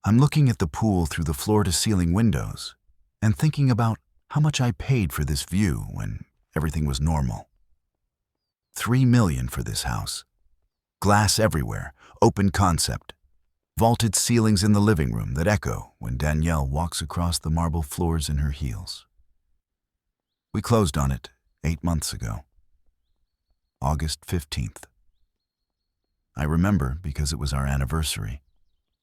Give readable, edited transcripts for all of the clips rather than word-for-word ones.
I'm looking at the pool through the floor-to-ceiling windows and thinking about how much I paid for this view when everything was normal. $3 million for this house. Glass everywhere, open concept. Vaulted ceilings in the living room that echo when Danielle walks across the marble floors in her heels. We closed on it 8 months ago. August 15th. I remember because it was our anniversary,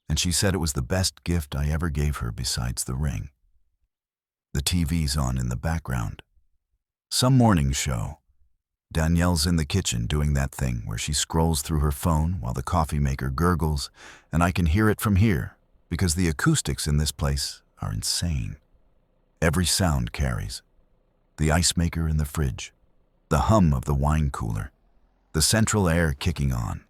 and she said it was the best gift I ever gave her besides the ring. The TV's on in the background. Some morning show. Danielle's in the kitchen doing that thing where she scrolls through her phone while the coffee maker gurgles, and I can hear it from here because the acoustics in this place are insane. Every sound carries. The ice maker in the fridge, the hum of the wine cooler, the central air kicking on.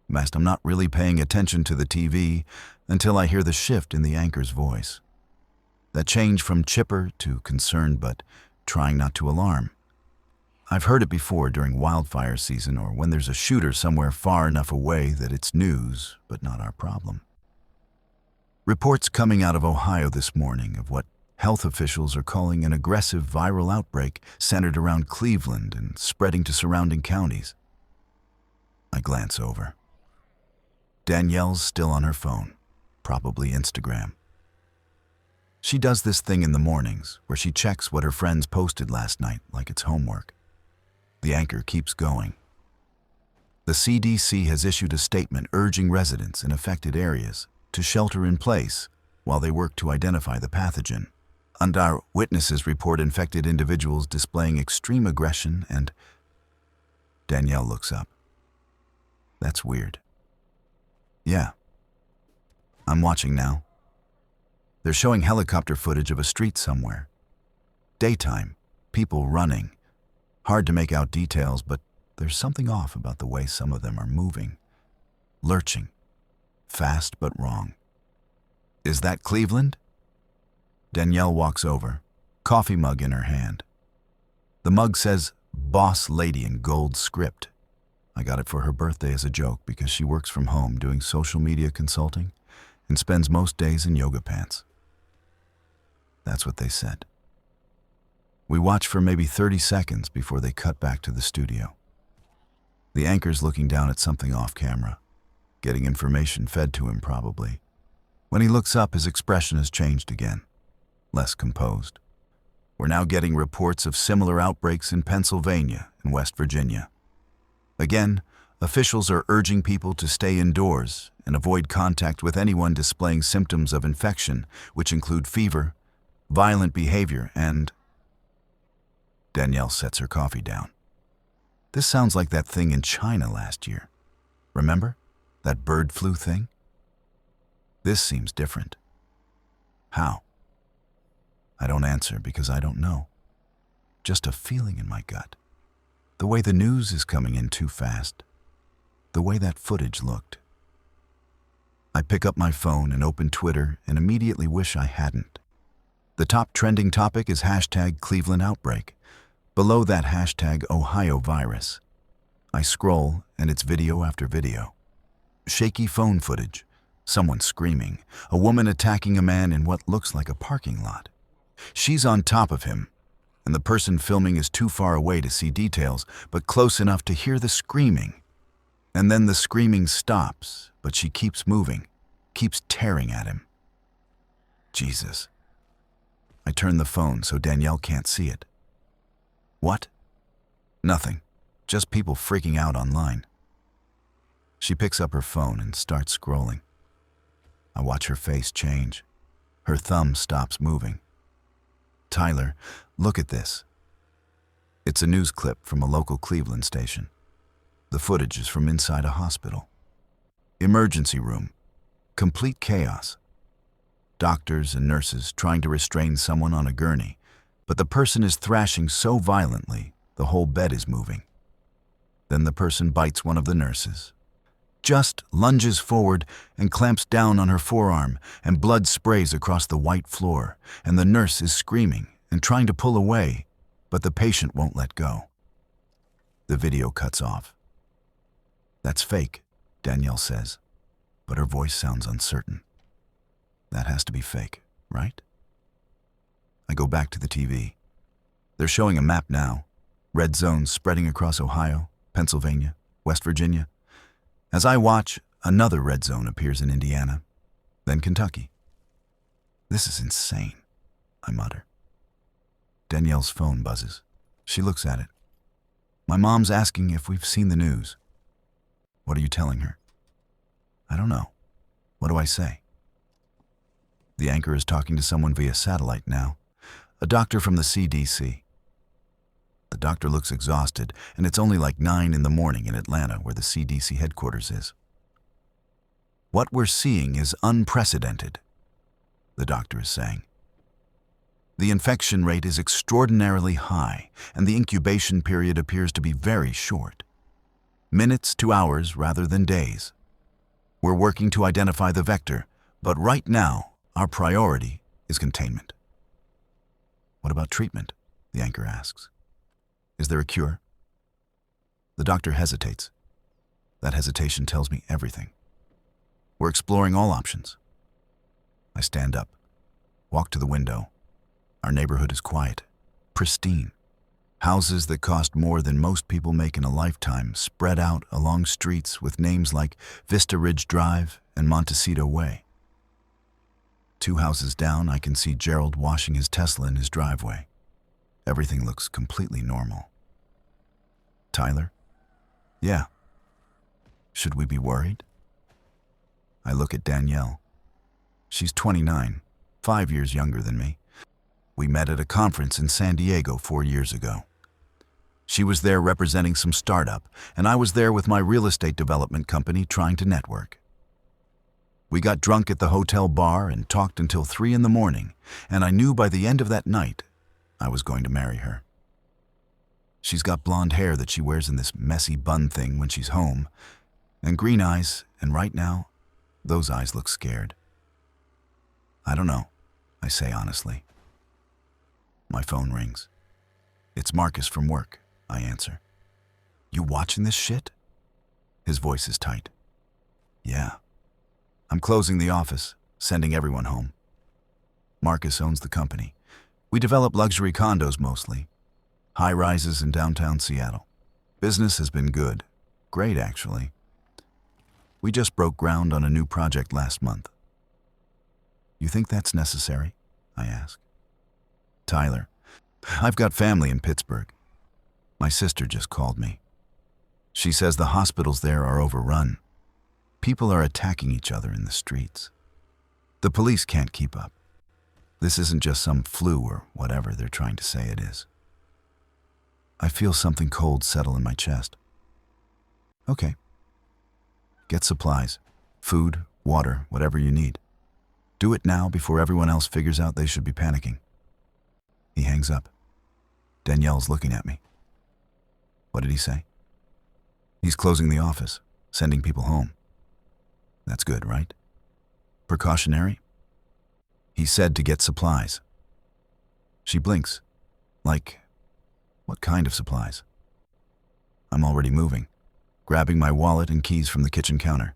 I'm not really paying attention to the TV until I hear the shift in the anchor's voice. That change from chipper to concerned but trying not to alarm. I've heard it before during wildfire season or when there's a shooter somewhere far enough away that it's news, but not our problem. Reports coming out of Ohio this morning of what health officials are calling an aggressive viral outbreak centered around Cleveland and spreading to surrounding counties. I glance over. Danielle's still on her phone, probably Instagram. She does this thing in the mornings where she checks what her friends posted last night like it's homework. The anchor keeps going. The CDC has issued a statement urging residents in affected areas to shelter in place while they work to identify the pathogen. And our witnesses report infected individuals displaying extreme aggression and... Danielle looks up. That's weird. Yeah. I'm watching now. They're showing helicopter footage of a street somewhere. Daytime, people running. Hard to make out details, but there's something off about the way some of them are moving. Lurching. Fast but wrong. Is that Cleveland? Danielle walks over, coffee mug in her hand. The mug says, Boss Lady in gold script. I got it for her birthday as a joke because she works from home doing social media consulting and spends most days in yoga pants. That's what they said. We watch for maybe 30 seconds before they cut back to the studio. The anchor's looking down at something off camera, getting information fed to him probably. When he looks up, his expression has changed again, less composed. We're now getting reports of similar outbreaks in Pennsylvania and West Virginia. Again, officials are urging people to stay indoors and avoid contact with anyone displaying symptoms of infection, which include fever, violent behavior, and... Danielle sets her coffee down. This sounds like that thing in China last year. Remember? That bird flu thing? This seems different. How? I don't answer because I don't know. Just a feeling in my gut. The way the news is coming in too fast. The way that footage looked. I pick up my phone and open Twitter and immediately wish I hadn't. The top trending topic is hashtag Cleveland Outbreak. Below that hashtag Ohio virus. I scroll and it's video after video. Shaky phone footage, someone screaming, a woman attacking a man in what looks like a parking lot. She's on top of him, and the person filming is too far away to see details, but close enough to hear the screaming. And then the screaming stops, but she keeps moving, keeps tearing at him. Jesus. I turn the phone so Danielle can't see it. What? Nothing. Just people freaking out online. She picks up her phone and starts scrolling. I watch her face change. Her thumb stops moving. Tyler, look at this. It's a news clip from a local Cleveland station. The footage is from inside a hospital. Emergency room. Complete chaos. Doctors and nurses trying to restrain someone on a gurney, but the person is thrashing so violently, the whole bed is moving. Then the person bites one of the nurses. Just lunges forward and clamps down on her forearm, and blood sprays across the white floor, and the nurse is screaming and trying to pull away, but the patient won't let go. The video cuts off. That's fake, Danielle says, but her voice sounds uncertain. That has to be fake, right? I go back to the TV. They're showing a map now. Red zones spreading across Ohio, Pennsylvania, West Virginia. As I watch, another red zone appears in Indiana, then Kentucky. This is insane, I mutter. Danielle's phone buzzes. She looks at it. My mom's asking if we've seen the news. What are you telling her? I don't know. What do I say? The anchor is talking to someone via satellite now, a doctor from the CDC. The doctor looks exhausted, and it's only like 9 in the morning in Atlanta, where the CDC headquarters is. What we're seeing is unprecedented, the doctor is saying. The infection rate is extraordinarily high, and the incubation period appears to be very short. Minutes to hours rather than days. We're working to identify the vector, but right now, our priority is containment. What about treatment? The anchor asks. Is there a cure? The doctor hesitates. That hesitation tells me everything. We're exploring all options. I stand up, walk to the window. Our neighborhood is quiet, pristine. Houses that cost more than most people make in a lifetime spread out along streets with names like Vista Ridge Drive and Montecito Way. 2 houses down, I can see Gerald washing his Tesla in his driveway. Everything looks completely normal. Tyler? Yeah. Should we be worried? I look at Danielle. She's 29, 5 years younger than me. We met at a conference in San Diego 4 years ago. She was there representing some startup, and I was there with my real estate development company trying to network. We got drunk at the hotel bar and talked until 3 in the morning, and I knew by the end of that night I was going to marry her. She's got blonde hair that she wears in this messy bun thing when she's home, and green eyes, and right now, those eyes look scared. I don't know, I say honestly. My phone rings. It's Marcus from work, I answer. You watching this shit? His voice is tight. Yeah. I'm closing the office, sending everyone home. Marcus owns the company. We develop luxury condos mostly. High-rises in downtown Seattle. Business has been good. Great, actually. We just broke ground on a new project last month. You think that's necessary? I ask. Tyler, I've got family in Pittsburgh. My sister just called me. She says the hospitals there are overrun. People are attacking each other in the streets. The police can't keep up. This isn't just some flu or whatever they're trying to say it is. I feel something cold settle in my chest. Okay. Get supplies, food, water, whatever you need. Do it now before everyone else figures out they should be panicking. He hangs up. Danielle's looking at me. What did he say? He's closing the office, sending people home. That's good, right? Precautionary? He said to get supplies. She blinks. Like, what kind of supplies? I'm already moving, grabbing my wallet and keys from the kitchen counter.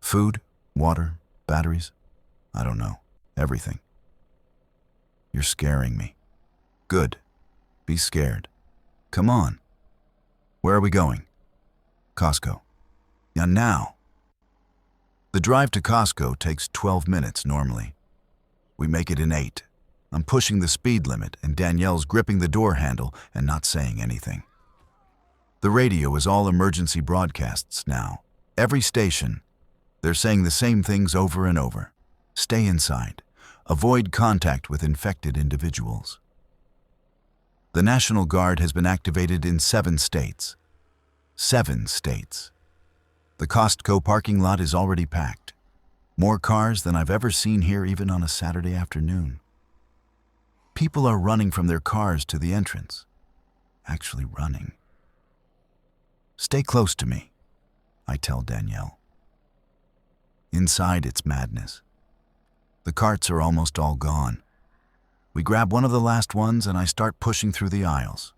Food, water, batteries, I don't know, everything. You're scaring me. Good. Be scared. Come on. Where are we going? Costco. Yeah, now. The drive to Costco takes 12 minutes normally. We make it in 8. I'm pushing the speed limit, and Danielle's gripping the door handle and not saying anything. The radio is all emergency broadcasts now. Every station, they're saying the same things over and over. Stay inside. Avoid contact with infected individuals. The National Guard has been activated in 7 states. 7 states. The Costco parking lot is already packed. More cars than I've ever seen here even on a Saturday afternoon. People are running from their cars to the entrance. Actually running. Stay close to me, I tell Danielle. Inside, it's madness. The carts are almost all gone. We grab one of the last ones and I start pushing through the aisles.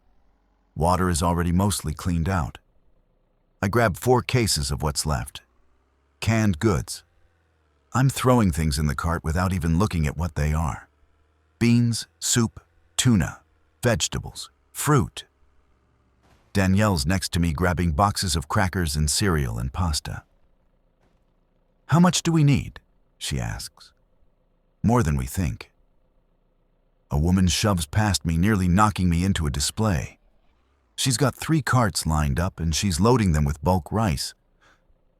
Water is already mostly cleaned out. I grab 4 cases of what's left. Canned goods. I'm throwing things in the cart without even looking at what they are. Beans, soup, tuna, vegetables, fruit. Danielle's next to me grabbing boxes of crackers and cereal and pasta. "How much do we need?" she asks. "More than we think." A woman shoves past me, nearly knocking me into a display. She's got 3 carts lined up and she's loading them with bulk rice.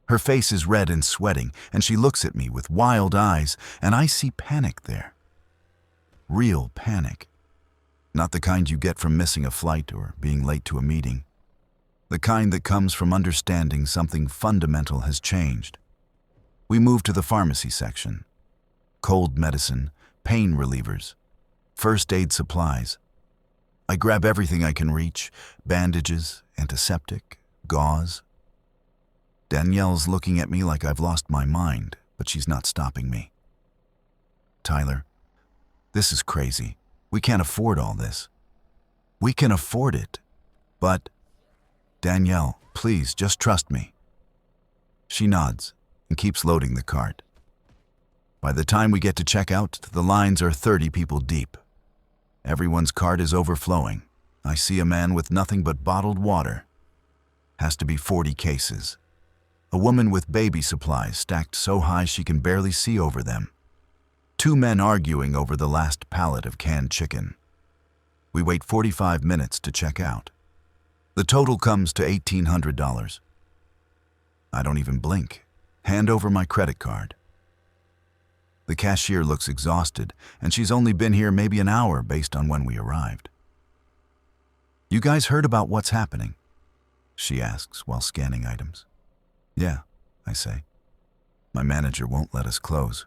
Her face is red and sweating, and she looks at me with wild eyes, and I see panic there. Real panic. Not the kind you get from missing a flight or being late to a meeting. The kind that comes from understanding something fundamental has changed. We move to the pharmacy section. Cold medicine, pain relievers, first aid supplies. I grab everything I can reach: bandages, antiseptic, gauze. Danielle's looking at me like I've lost my mind, but she's not stopping me. "Tyler, this is crazy. We can't afford all this." "We can afford it, but..." "Danielle, please, just trust me." She nods and keeps loading the cart. By the time we get to checkout, the lines are 30 people deep. Everyone's cart is overflowing. I see a man with nothing but bottled water. Has to be 40 cases. A woman with baby supplies stacked so high she can barely see over them. 2 men arguing over the last pallet of canned chicken. We wait 45 minutes to check out. The total comes to $1,800. I don't even blink. Hand over my credit card. The cashier looks exhausted, and she's only been here maybe an hour based on when we arrived. "You guys heard about what's happening?" she asks while scanning items. "Yeah," I say. "My manager won't let us close.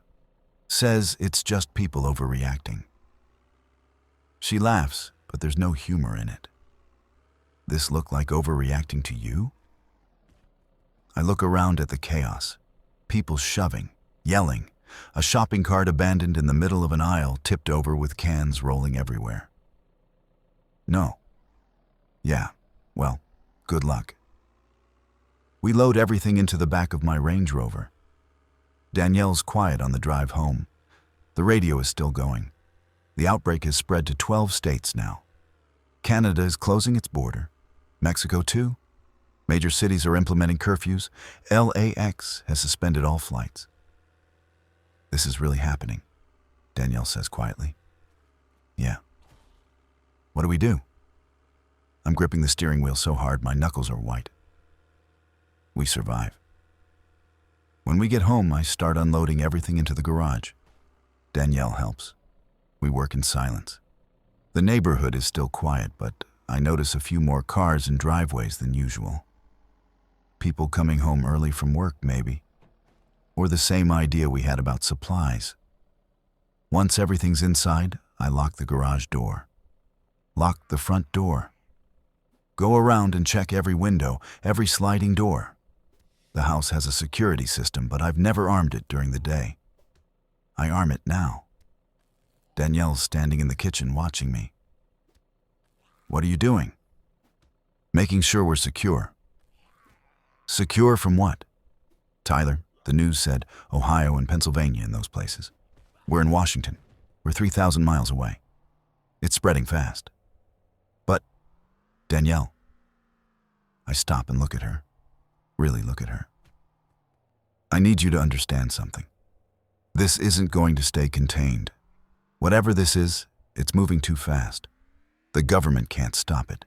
Says it's just people overreacting." She laughs, but there's no humor in it. "This look like overreacting to you?" I look around at the chaos. People shoving, yelling, a shopping cart abandoned in the middle of an aisle tipped over with cans rolling everywhere. "No." "Yeah, well, good luck." We load everything into the back of my Range Rover. Danielle's quiet on the drive home. The radio is still going. The outbreak has spread to 12 states now. Canada is closing its border. Mexico too. Major cities are implementing curfews. LAX has suspended all flights. "This is really happening," Danielle says quietly. "Yeah." "What do we do?" I'm gripping the steering wheel so hard my knuckles are white. We survive. When we get home, I start unloading everything into the garage. Danielle helps. We work in silence. The neighborhood is still quiet, but I notice a few more cars and driveways than usual. People coming home early from work, maybe. Or the same idea we had about supplies. Once everything's inside, I lock the garage door. Lock the front door. Go around and check every window, every sliding door. The house has a security system, but I've never armed it during the day. I arm it now. Danielle's standing in the kitchen watching me. "What are you doing?" "Making sure we're secure." "Secure from what?" "Tyler, the news said Ohio and Pennsylvania and those places. We're in Washington. We're 3,000 miles away. It's spreading fast." "But, Danielle..." I stop and look at her. Really look at her. "I need you to understand something. This isn't going to stay contained. Whatever this is, it's moving too fast. The government can't stop it.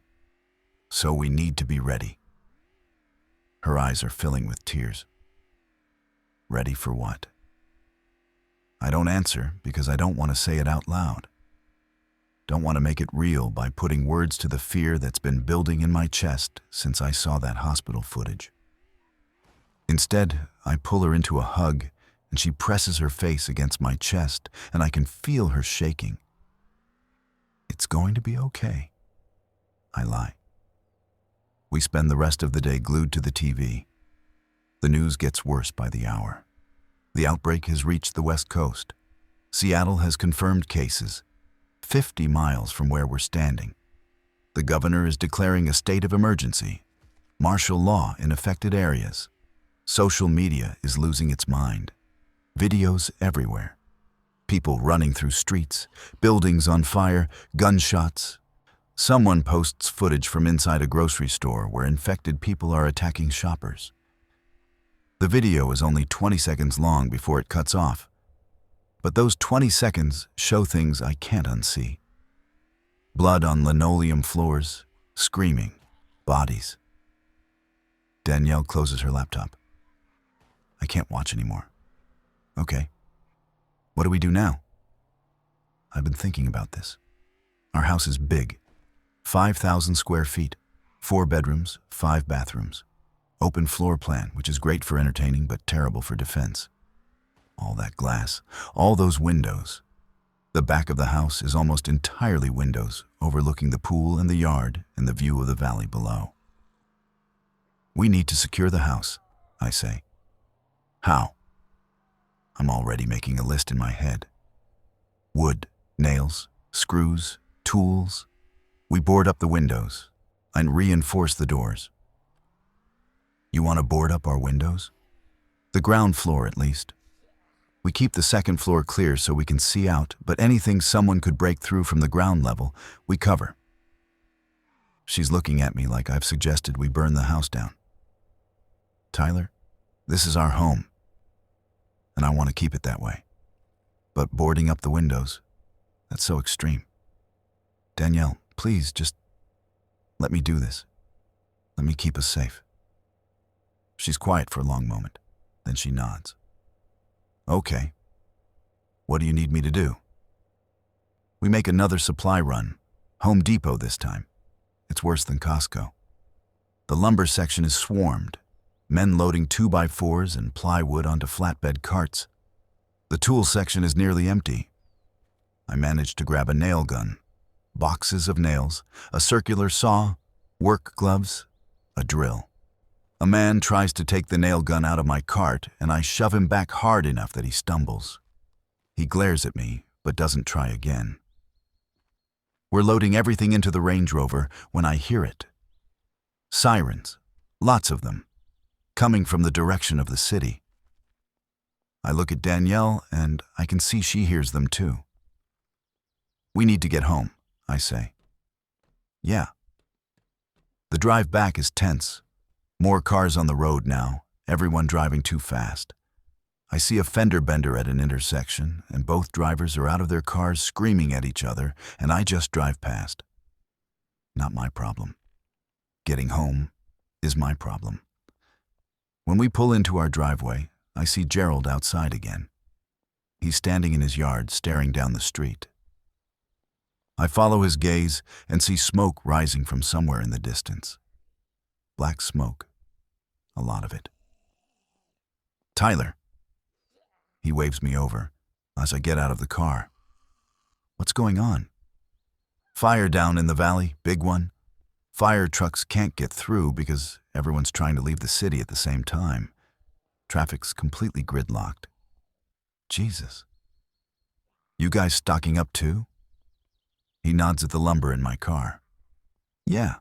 So we need to be ready." Her eyes are filling with tears. Ready for what? I don't answer because I don't want to say it out loud. Don't want to make it real by putting words to the fear that's been building in my chest since I saw that hospital footage. Instead, I pull her into a hug, and she presses her face against my chest, and I can feel her shaking. "It's going to be okay." I lie. We spend the rest of the day glued to the TV. The news gets worse by the hour. The outbreak has reached the West Coast. Seattle has confirmed cases, 50 miles from where we're standing. The governor is declaring a state of emergency, martial law in affected areas. Social media is losing its mind. Videos everywhere. People running through streets, buildings on fire, gunshots. Someone posts footage from inside a grocery store where infected people are attacking shoppers. The video is only 20 seconds long before it cuts off, but those 20 seconds show things I can't unsee. Blood on linoleum floors, screaming, bodies. Danielle closes her laptop. I can't watch anymore. Okay. What do we do now? I've been thinking about this. Our house is big. 5,000 square feet. 4 bedrooms, 5 bathrooms. Open floor plan, which is great for entertaining but terrible for defense. All that glass, all those windows. The back of the house is almost entirely windows, overlooking the pool and the yard and the view of the valley below. We need to secure the house, I say. How? I'm already making a list in my head. Wood, nails, screws, tools. We board up the windows and reinforce the doors. You want to board up our windows? The ground floor, at least. We keep the second floor clear so we can see out, but anything someone could break through from the ground level, we cover. She's looking at me like I've suggested we burn the house down. Tyler, this is our home, and I want to keep it that way. But boarding up the windows, that's so extreme. Danielle, please just let me do this. Let me keep us safe. She's quiet for a long moment, then she nods. Okay. What do you need me to do? We make another supply run. Home Depot this time. It's worse than Costco. The lumber section is swarmed. Men loading 2x4s and plywood onto flatbed carts. The tool section is nearly empty. I managed to grab a nail gun, boxes of nails, a circular saw, work gloves, a drill. A man tries to take the nail gun out of my cart, and I shove him back hard enough that he stumbles. He glares at me, but doesn't try again. We're loading everything into the Range Rover when I hear it. Sirens, lots of them, coming from the direction of the city. I look at Danielle, and I can see she hears them too. We need to get home, I say. Yeah. The drive back is tense. More cars on the road now, everyone driving too fast. I see a fender bender at an intersection, and both drivers are out of their cars screaming at each other, and I just drive past. Not my problem. Getting home is my problem. When we pull into our driveway, I see Gerald outside again. He's standing in his yard, staring down the street. I follow his gaze and see smoke rising from somewhere in the distance. Black smoke. A lot of it. Tyler. He waves me over as I get out of the car. What's going on? Fire down in the valley, big one. Fire trucks can't get through because everyone's trying to leave the city at the same time. Traffic's completely gridlocked. Jesus. You guys stocking up too? He nods at the lumber in my car. Yeah.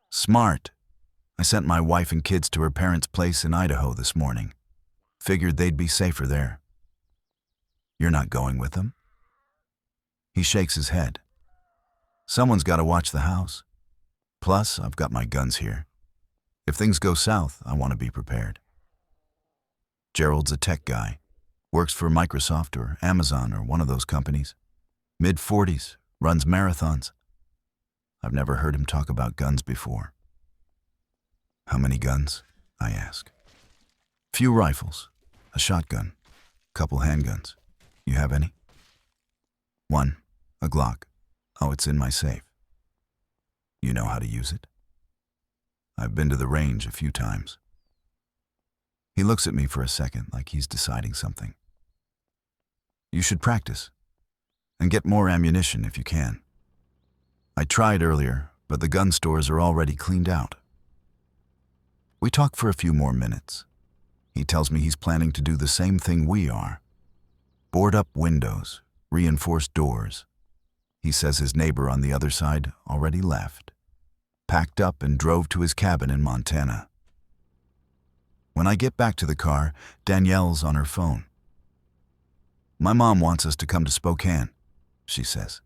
Smart. I sent my wife and kids to her parents' place in Idaho this morning. Figured they'd be safer there. You're not going with them? He shakes his head. Someone's got to watch the house. Plus, I've got my guns here. If things go south, I want to be prepared. Gerald's a tech guy. Works for Microsoft or Amazon or one of those companies. Mid-40s, runs marathons. I've never heard him talk about guns before. How many guns? I ask. Few rifles, a shotgun, couple handguns. You have any? One, a Glock. Oh, it's in my safe. You know how to use it? I've been to the range a few times. He looks at me for a second like he's deciding something. You should practice and get more ammunition if you can. I tried earlier, but the gun stores are already cleaned out. We talk for a few more minutes. He tells me he's planning to do the same thing we are. Board up windows, reinforce doors. He says his neighbor on the other side already left, packed up and drove to his cabin in Montana. When I get back to the car, Danielle's on her phone. My mom wants us to come to Spokane, she says.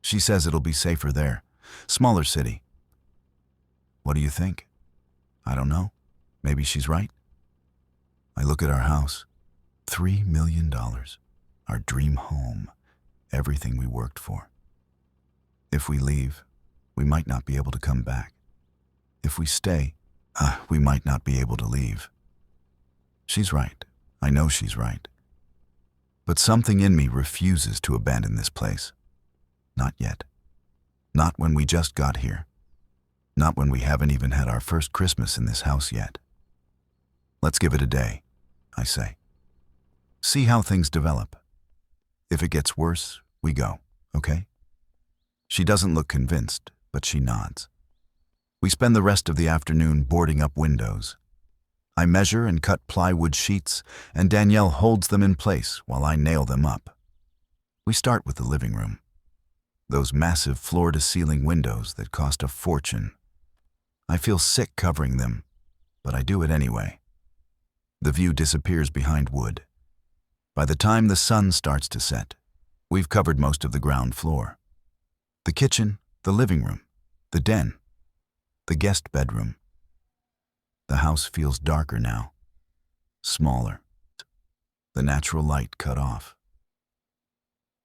She says it'll be safer there. Smaller city. What do you think? I don't know. Maybe she's right. I look at our house. $3 million. Our dream home. Everything we worked for. If we leave, we might not be able to come back. If we stay, we might not be able to leave. She's right. I know she's right. But something in me refuses to abandon this place. Not yet. Not when we just got here. Not when we haven't even had our first Christmas in this house yet. Let's give it a day, I say. See how things develop. If it gets worse, we go, okay? She doesn't look convinced, but she nods. We spend the rest of the afternoon boarding up windows. I measure and cut plywood sheets, and Danielle holds them in place while I nail them up. We start with the living room. Those massive floor-to-ceiling windows that cost a fortune. I feel sick covering them, but I do it anyway. The view disappears behind wood. By the time the sun starts to set, we've covered most of the ground floor. The kitchen, the living room, the den, the guest bedroom. The house feels darker now, smaller, the natural light cut off.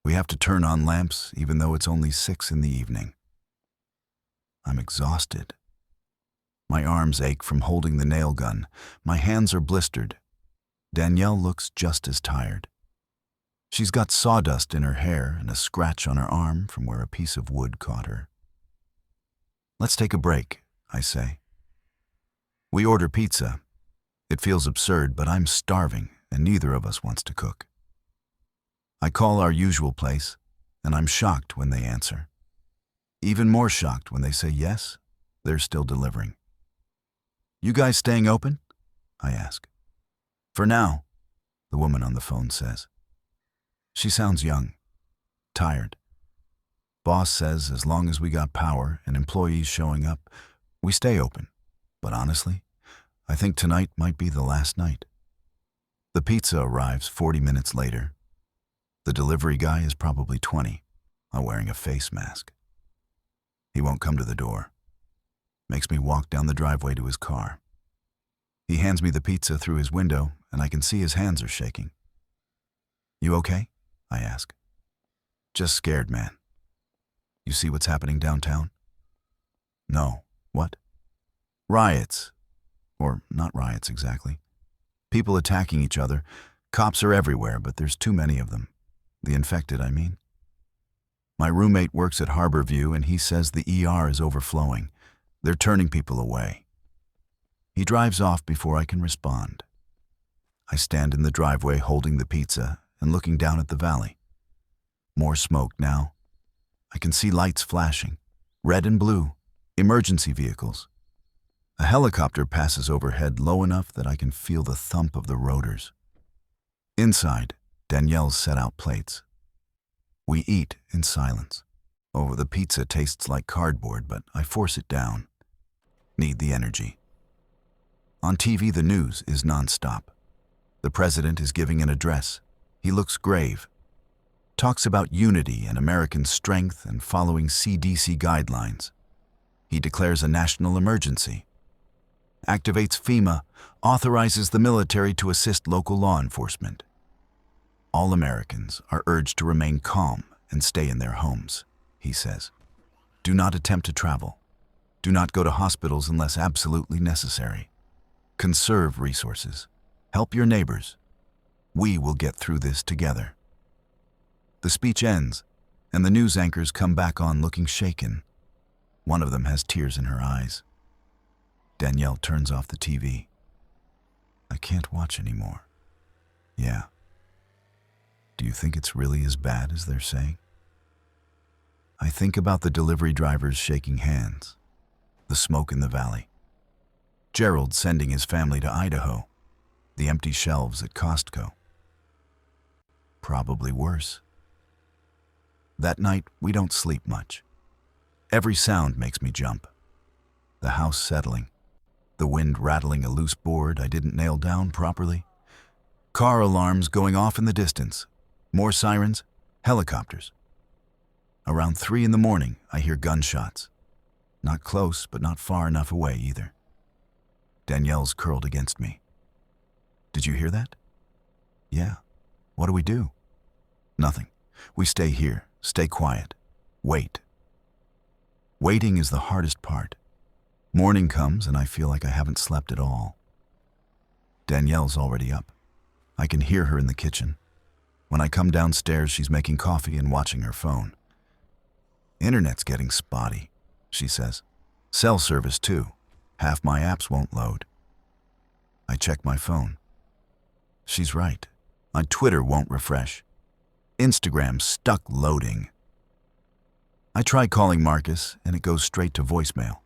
We have to turn on lamps even though it's only 6 in the evening. I'm exhausted. My arms ache from holding the nail gun. My hands are blistered. Danielle looks just as tired. She's got sawdust in her hair and a scratch on her arm from where a piece of wood caught her. Let's take a break, I say. We order pizza. It feels absurd, but I'm starving and neither of us wants to cook. I call our usual place, and I'm shocked when they answer. Even more shocked when they say yes, they're still delivering. You guys staying open? I ask. For now, the woman on the phone says. She sounds young, tired. Boss says as long as we got power and employees showing up, we stay open. But honestly, I think tonight might be the last night. The pizza arrives 40 minutes later. The delivery guy is probably 20, wearing a face mask. He won't come to the door. Makes me walk down the driveway to his car. He hands me the pizza through his window, and I can see his hands are shaking. You okay? I ask. Just scared, man. You see what's happening downtown? No. What? Riots. Or not riots exactly. People attacking each other. Cops are everywhere, but there's too many of them. The infected, I mean. My roommate works at Harborview, and he says the ER is overflowing. They're turning people away. He drives off before I can respond. I stand in the driveway holding the pizza and looking down at the valley. More smoke now. I can see lights flashing, red and blue, emergency vehicles. A helicopter passes overhead low enough that I can feel the thump of the rotors. Inside, Danielle's set out plates. We eat in silence. Oh, the pizza tastes like cardboard, but I force it down. Need the energy. On TV, the news is nonstop. The president is giving an address. He looks grave. Talks about unity and American strength and following CDC guidelines. He declares a national emergency. Activates FEMA, authorizes the military to assist local law enforcement. All Americans are urged to remain calm and stay in their homes, he says. Do not attempt to travel. Do not go to hospitals unless absolutely necessary. Conserve resources. Help your neighbors. We will get through this together. The speech ends, and the news anchors come back on looking shaken. One of them has tears in her eyes. Danielle turns off the TV. I can't watch anymore. Yeah. Do you think it's really as bad as they're saying? I think about the delivery drivers shaking hands, the smoke in the valley, Gerald sending his family to Idaho, the empty shelves at Costco. Probably worse. That night, we don't sleep much. Every sound makes me jump. The house settling, the wind rattling a loose board I didn't nail down properly, car alarms going off in the distance, More sirens, helicopters. Around 3 in the morning, I hear gunshots. Not close, but not far enough away either. Danielle's curled against me. Did you hear that? Yeah. What do we do? Nothing. We stay here, stay quiet, wait. Waiting is the hardest part. Morning comes and I feel like I haven't slept at all. Danielle's already up. I can hear her in the kitchen. When I come downstairs, she's making coffee and watching her phone. Internet's getting spotty, she says. Cell service too. Half my apps won't load. I check my phone. She's right. My Twitter won't refresh. Instagram's stuck loading. I try calling Marcus and it goes straight to voicemail.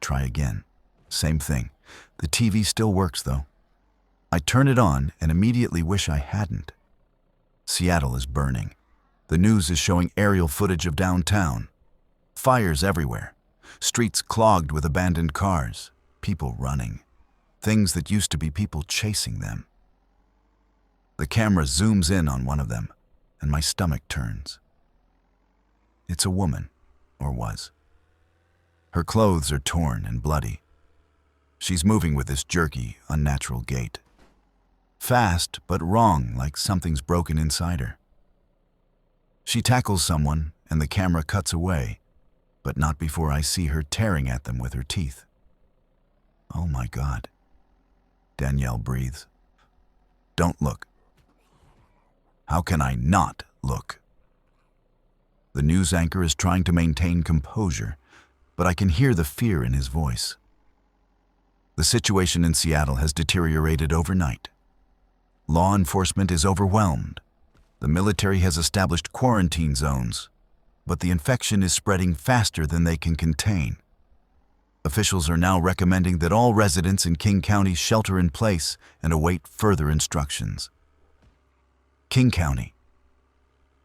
Try again. Same thing. The TV still works though. I turn it on and immediately wish I hadn't. Seattle is burning. The news is showing aerial footage of downtown. Fires everywhere. Streets clogged with abandoned cars. People running. Things that used to be people chasing them. The camera zooms in on one of them, and my stomach turns. It's a woman, or was. Her clothes are torn and bloody. She's moving with this jerky, unnatural gait. Fast, but wrong, like something's broken inside her. She tackles someone, and the camera cuts away, but not before I see her tearing at them with her teeth. Oh my God. Danielle breathes. Don't look. How can I not look? The news anchor is trying to maintain composure, but I can hear the fear in his voice. The situation in Seattle has deteriorated overnight. Law enforcement is overwhelmed. The military has established quarantine zones, but the infection is spreading faster than they can contain. Officials are now recommending that all residents in King County shelter in place and await further instructions. King County.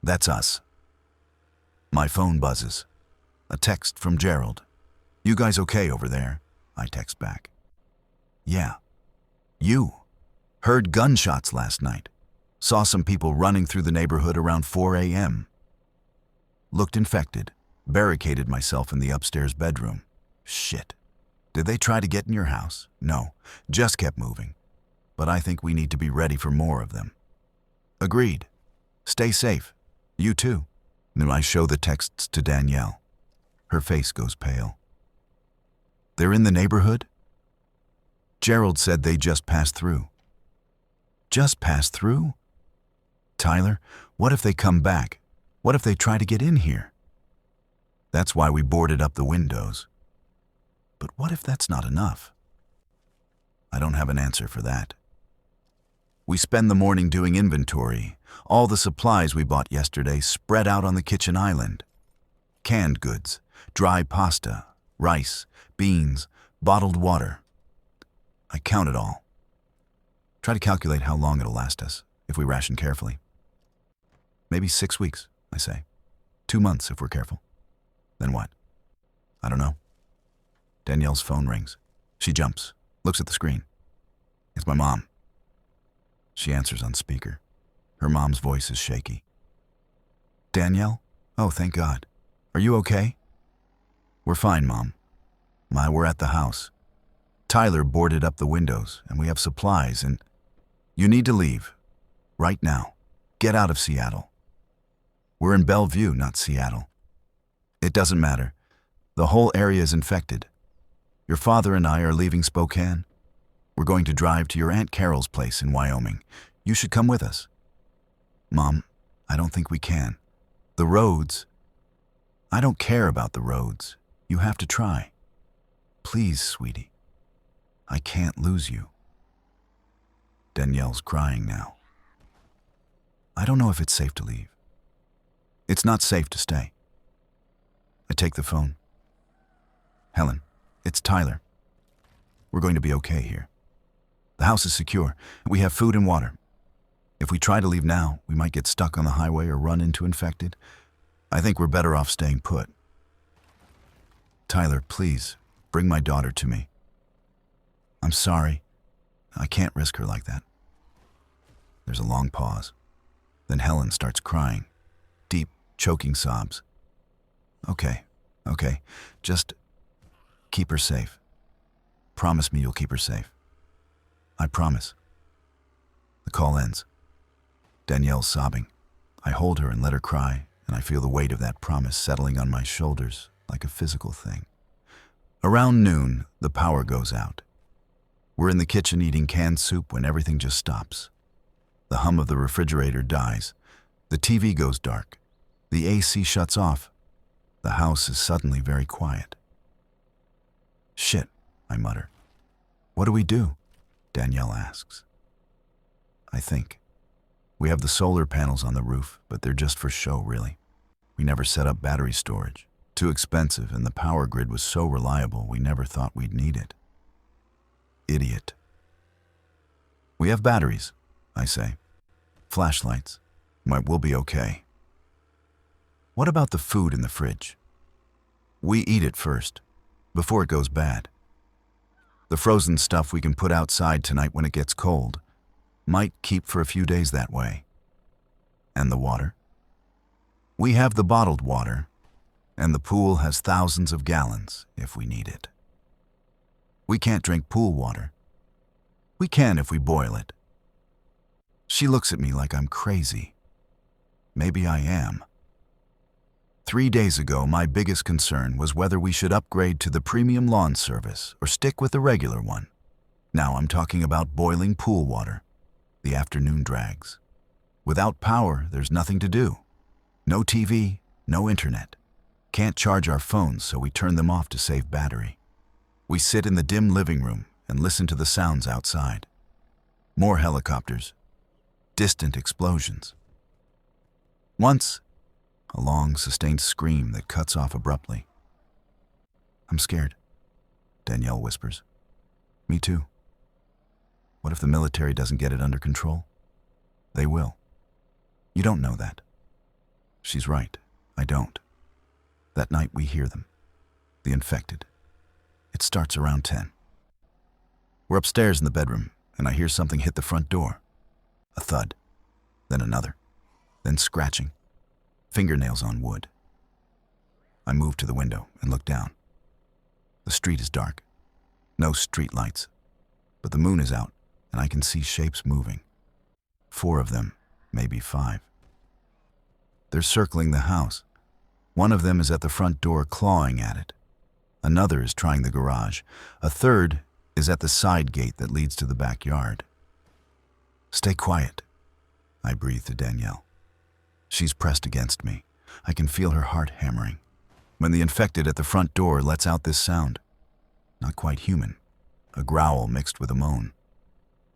That's us. My phone buzzes. A text from Gerald. You guys okay over there? I text back. Yeah. You. Heard gunshots last night. Saw some people running through the neighborhood around 4 a.m. Looked infected. Barricaded myself in the upstairs bedroom. Shit. Did they try to get in your house? No. Just kept moving. But I think we need to be ready for more of them. Agreed. Stay safe. You too. Then I show the texts to Danielle. Her face goes pale. They're in the neighborhood? Gerald said they just passed through. Just passed through? Tyler, what if they come back? What if they try to get in here? That's why we boarded up the windows. But what if that's not enough? I don't have an answer for that. We spend the morning doing inventory. All the supplies we bought yesterday spread out on the kitchen island. Canned goods, dry pasta, rice, beans, bottled water. I count it all. Try to calculate how long it'll last us if we ration carefully. Maybe 6 weeks, I say. 2 months if we're careful. Then what? I don't know. Danielle's phone rings. She jumps, looks at the screen. It's my mom. She answers on speaker. Her mom's voice is shaky. Danielle? Oh, thank God. Are you okay? We're fine, Mom. We're at the house. Tyler boarded up the windows, and we have supplies, and you need to leave. Right now. Get out of Seattle. We're in Bellevue, not Seattle. It doesn't matter. The whole area is infected. Your father and I are leaving Spokane. We're going to drive to your Aunt Carol's place in Wyoming. You should come with us. Mom, I don't think we can. The roads. I don't care about the roads. You have to try. Please, sweetie. I can't lose you. Danielle's crying now. I don't know if it's safe to leave. It's not safe to stay. I take the phone. Helen, it's Tyler. We're going to be okay here. The house is secure. We have food and water. If we try to leave now, we might get stuck on the highway or run into infected. I think we're better off staying put. Tyler, please, bring my daughter to me. I'm sorry. I can't risk her like that. There's a long pause. Then Helen starts crying. Deep, choking sobs. Okay, just keep her safe. Promise me you'll keep her safe. I promise. The call ends. Danielle's sobbing. I hold her and let her cry, and I feel the weight of that promise settling on my shoulders like a physical thing. Around noon, the power goes out. We're in the kitchen eating canned soup when everything just stops. The hum of the refrigerator dies. The TV goes dark. The AC shuts off. The house is suddenly very quiet. Shit, I mutter. What do we do? Danielle asks. I think. We have the solar panels on the roof, but they're just for show, really. We never set up battery storage. Too expensive, and the power grid was so reliable we never thought we'd need it. Idiot. We have batteries, I say. Flashlights. We'll be okay. What about the food in the fridge? We eat it first, before it goes bad. The frozen stuff we can put outside tonight when it gets cold. Might keep for a few days that way. And the water? We have the bottled water, and the pool has thousands of gallons if we need it. We can't drink pool water. We can if we boil it. She looks at me like I'm crazy. Maybe I am. 3 days ago, my biggest concern was whether we should upgrade to the premium lawn service or stick with the regular one. Now I'm talking about boiling pool water. The afternoon drags. Without power, there's nothing to do. No TV, no internet. Can't charge our phones, so we turn them off to save battery. We sit in the dim living room and listen to the sounds outside. More helicopters. Distant explosions. Once, a long, sustained scream that cuts off abruptly. I'm scared, Danielle whispers. Me too. What if the military doesn't get it under control? They will. You don't know that. She's right. I don't. That night we hear them. The infected. It starts around 10. We're upstairs in the bedroom, and I hear something hit the front door. A thud. Then another. Then scratching. Fingernails on wood. I move to the window and look down. The street is dark. No street lights. But the moon is out, and I can see shapes moving. 4 of them, maybe 5. They're circling the house. One of them is at the front door clawing at it. Another is trying the garage. A third is at the side gate that leads to the backyard. Stay quiet, I breathe to Danielle. She's pressed against me. I can feel her heart hammering. When the infected at the front door lets out this sound, not quite human, a growl mixed with a moan,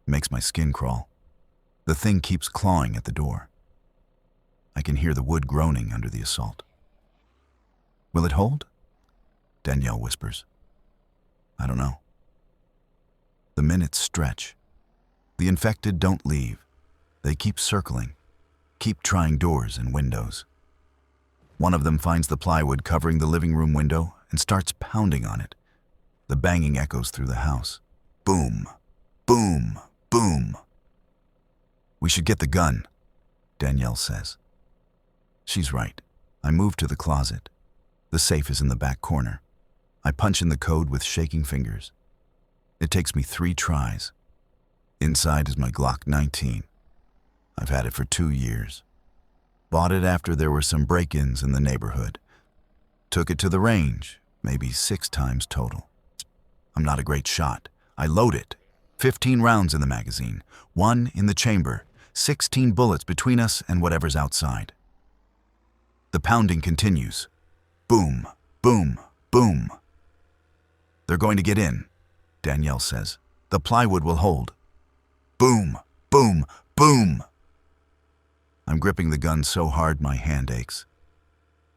makes my skin crawl. The thing keeps clawing at the door. I can hear the wood groaning under the assault. Will it hold? Danielle whispers. I don't know. The minutes stretch. The infected don't leave. They keep circling, keep trying doors and windows. One of them finds the plywood covering the living room window and starts pounding on it. The banging echoes through the house. Boom, boom, boom. We should get the gun, Danielle says. She's right. I move to the closet. The safe is in the back corner. I punch in the code with shaking fingers. It takes me 3 tries. Inside is my Glock 19. I've had it for 2 years. Bought it after there were some break-ins in the neighborhood. Took it to the range, maybe 6 times total. I'm not a great shot. I load it. 15 rounds in the magazine, 1 in the chamber, 16 bullets between us and whatever's outside. The pounding continues. Boom, boom, boom. They're going to get in, Danielle says. The plywood will hold. Boom, boom, boom. I'm gripping the gun so hard my hand aches.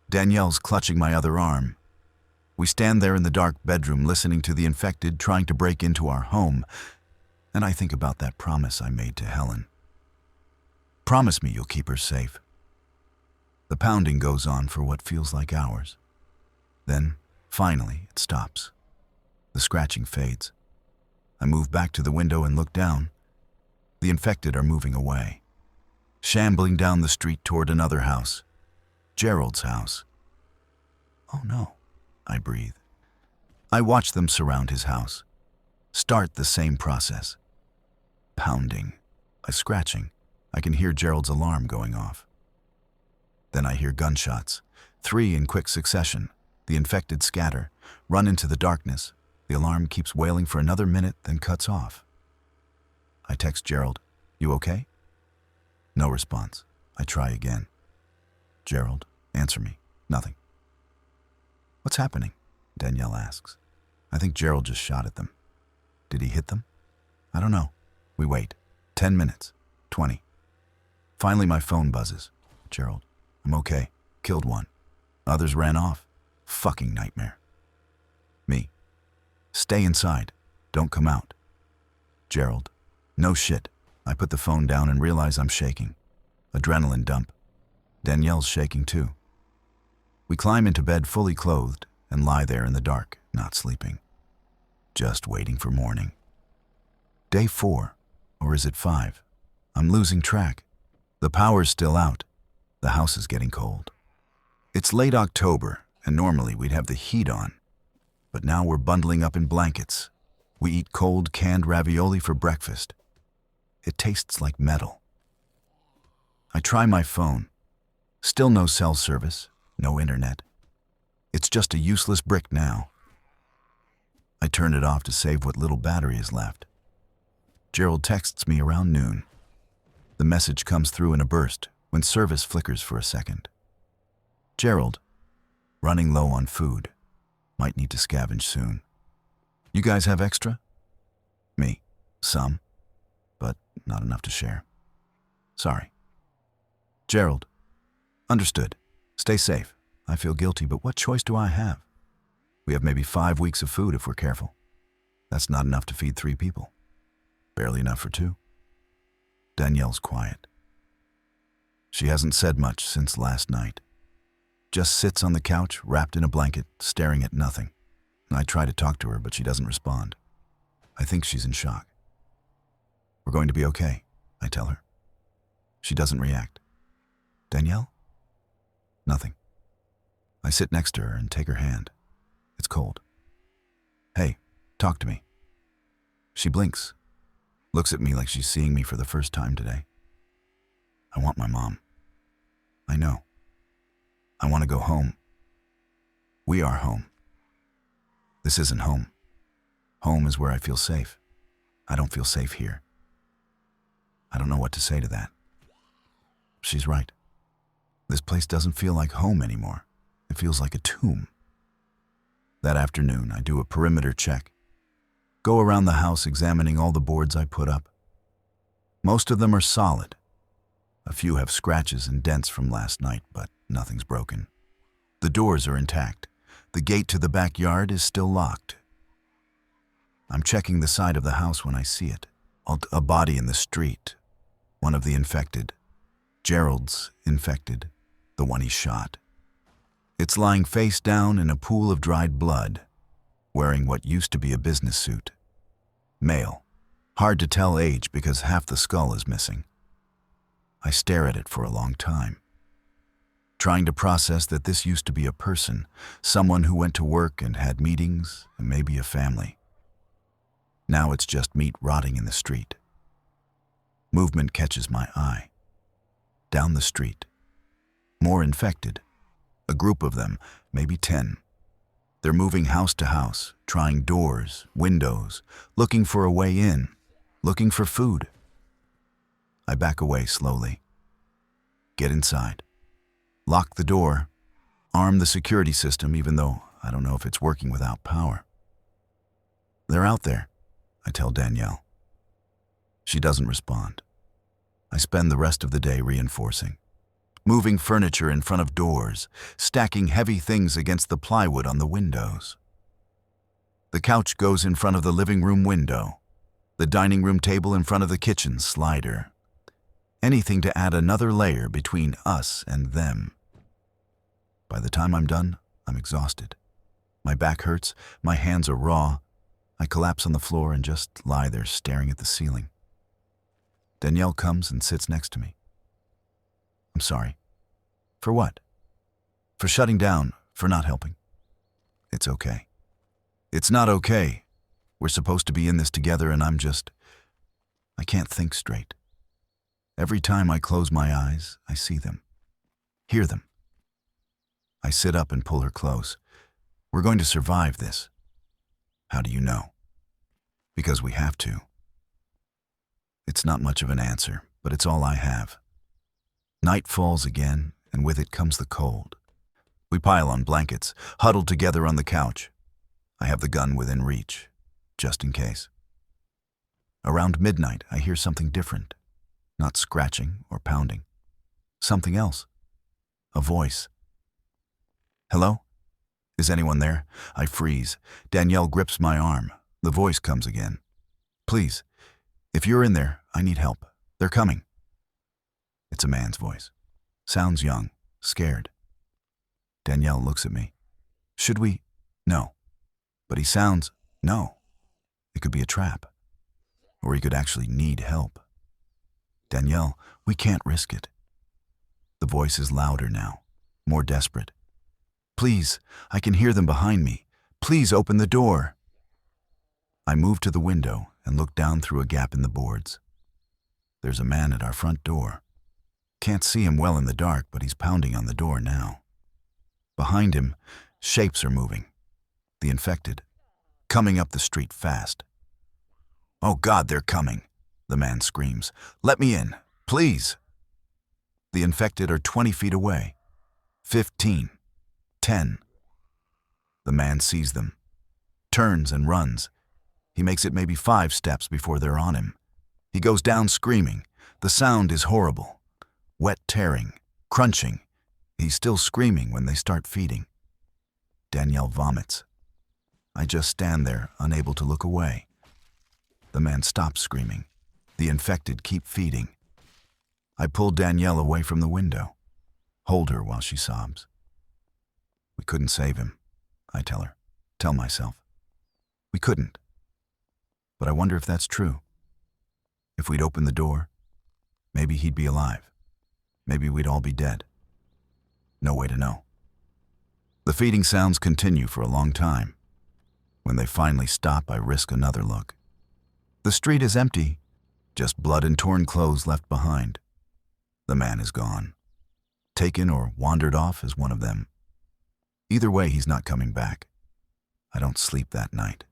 Danielle's clutching my other arm. We stand there in the dark bedroom listening to the infected trying to break into our home, and I think about that promise I made to Helen. Promise me you'll keep her safe. The pounding goes on for what feels like hours. Then, finally, it stops. The scratching fades. I move back to the window and look down. The infected are moving away. shambling down the street toward another house. Gerald's house. Oh no, I breathe. I watch them surround his house. Start the same process. Pounding, a scratching. I can hear Gerald's alarm going off. Then I hear gunshots, 3 in quick succession. The infected scatter, run into the darkness. The alarm keeps wailing for another minute, then cuts off. I text Gerald, "You okay?" No response. I try again. "Gerald, answer me." Nothing. "What's happening?" Danielle asks. "I think Gerald just shot at them." "Did he hit them?" "I don't know." We wait. 10 minutes. 20. Finally my phone buzzes. "Gerald, I'm okay. Killed one. Others ran off. Fucking nightmare." Me. "Stay inside. Don't come out." Gerald. "No shit." I put the phone down and realize I'm shaking. Adrenaline dump. Danielle's shaking too. We climb into bed fully clothed and lie there in the dark, not sleeping. Just waiting for morning. Day 4, or is it 5? I'm losing track. The power's still out. The house is getting cold. It's late October, and normally we'd have the heat on. But now we're bundling up in blankets. We eat cold canned ravioli for breakfast. It tastes like metal. I try my phone. Still no cell service, no internet. It's just a useless brick now. I turn it off to save what little battery is left. Gerald texts me around noon. The message comes through in a burst when service flickers for a second. "Gerald, running low on food. Might need to scavenge soon. You guys have extra?" Me. "Some, but not enough to share. Sorry." Gerald. "Understood. Stay safe. I feel guilty, but what choice do I have? We have maybe 5 weeks of food if we're careful. That's not enough to feed 3 people. Barely enough for 2. Danielle's quiet. She hasn't said much since last night. Just sits on the couch, wrapped in a blanket, staring at nothing. I try to talk to her, but she doesn't respond. I think she's in shock. "We're going to be okay," I tell her. She doesn't react. "Danielle?" Nothing. I sit next to her and take her hand. It's cold. "Hey, talk to me." She blinks, looks at me like she's seeing me for the first time today. "I want my mom." "I know. I want to go home." We are home. This isn't home. Home is where I feel safe. I don't feel safe here. I don't know what to say to that. She's right. This place doesn't feel like home anymore. It feels like a tomb. That afternoon, I do a perimeter check. Go around the house examining all the boards I put up. Most of them are solid. A few have scratches and dents from last night, but nothing's broken. The doors are intact. The gate to the backyard is still locked. I'm checking the side of the house when I see it. A body in the street. One of the infected. Gerald's infected. The one he shot. It's lying face down in a pool of dried blood, wearing what used to be a business suit. Male. Hard to tell age because half the skull is missing. I stare at it for a long time, trying to process that this used to be a person, someone who went to work and had meetings and maybe a family. Now it's just meat rotting in the street. Movement catches my eye. Down the street. More infected. A group of them, maybe 10. They're moving house to house, trying doors, windows, looking for a way in, looking for food. I back away slowly. Get inside. Lock the door. Arm the security system, even though I don't know if it's working without power. They're out there, I tell Danielle. She doesn't respond. I spend the rest of the day reinforcing. Moving furniture in front of doors, stacking heavy things against the plywood on the windows. The couch goes in front of the living room window, the dining room table in front of the kitchen slider. Anything to add another layer between us and them. By the time I'm done, I'm exhausted. My back hurts, my hands are raw. I collapse on the floor and just lie there staring at the ceiling. Danielle comes and sits next to me. I'm sorry. For what? For shutting down, for not helping. It's okay. It's not okay. We're supposed to be in this together and I can't think straight. Every time I close my eyes, I see them. Hear them. I sit up and pull her close. We're going to survive this. How do you know? Because we have to. It's not much of an answer, but it's all I have. Night falls again, and with it comes the cold. We pile on blankets, huddled together on the couch. I have the gun within reach, just in case. Around midnight, I hear something different. Not scratching or pounding. Something else. A voice. Hello? Is anyone there? I freeze. Danielle grips my arm. The voice comes again. Please, if you're in there, I need help. They're coming. It's a man's voice. Sounds young, scared. Danielle looks at me. Should we? No. But he sounds, no. It could be a trap. Or he could actually need help. Danielle, we can't risk it. The voice is louder now, more desperate. Please, I can hear them behind me. Please open the door. I move to the window and look down through a gap in the boards. There's a man at our front door. Can't see him well in the dark, but he's pounding on the door now. Behind him, shapes are moving. The infected, coming up the street fast. Oh God, they're coming, the man screams. Let me in, please. The infected are 20 feet away. 15. 10. The man sees them, turns and runs. He makes it maybe 5 steps before they're on him. He goes down screaming. The sound is horrible. Wet tearing, crunching. He's still screaming when they start feeding. Danielle vomits. I just stand there, unable to look away. The man stops screaming. The infected keep feeding. I pull Danielle away from the window, hold her while she sobs. We couldn't save him, I tell her, tell myself. We couldn't. But I wonder if that's true. If we'd opened the door, maybe he'd be alive. Maybe we'd all be dead. No way to know. The feeding sounds continue for a long time. When they finally stop, I risk another look. The street is empty, just blood and torn clothes left behind. The man is gone. Taken or wandered off as one of them. Either way, he's not coming back. I don't sleep that night.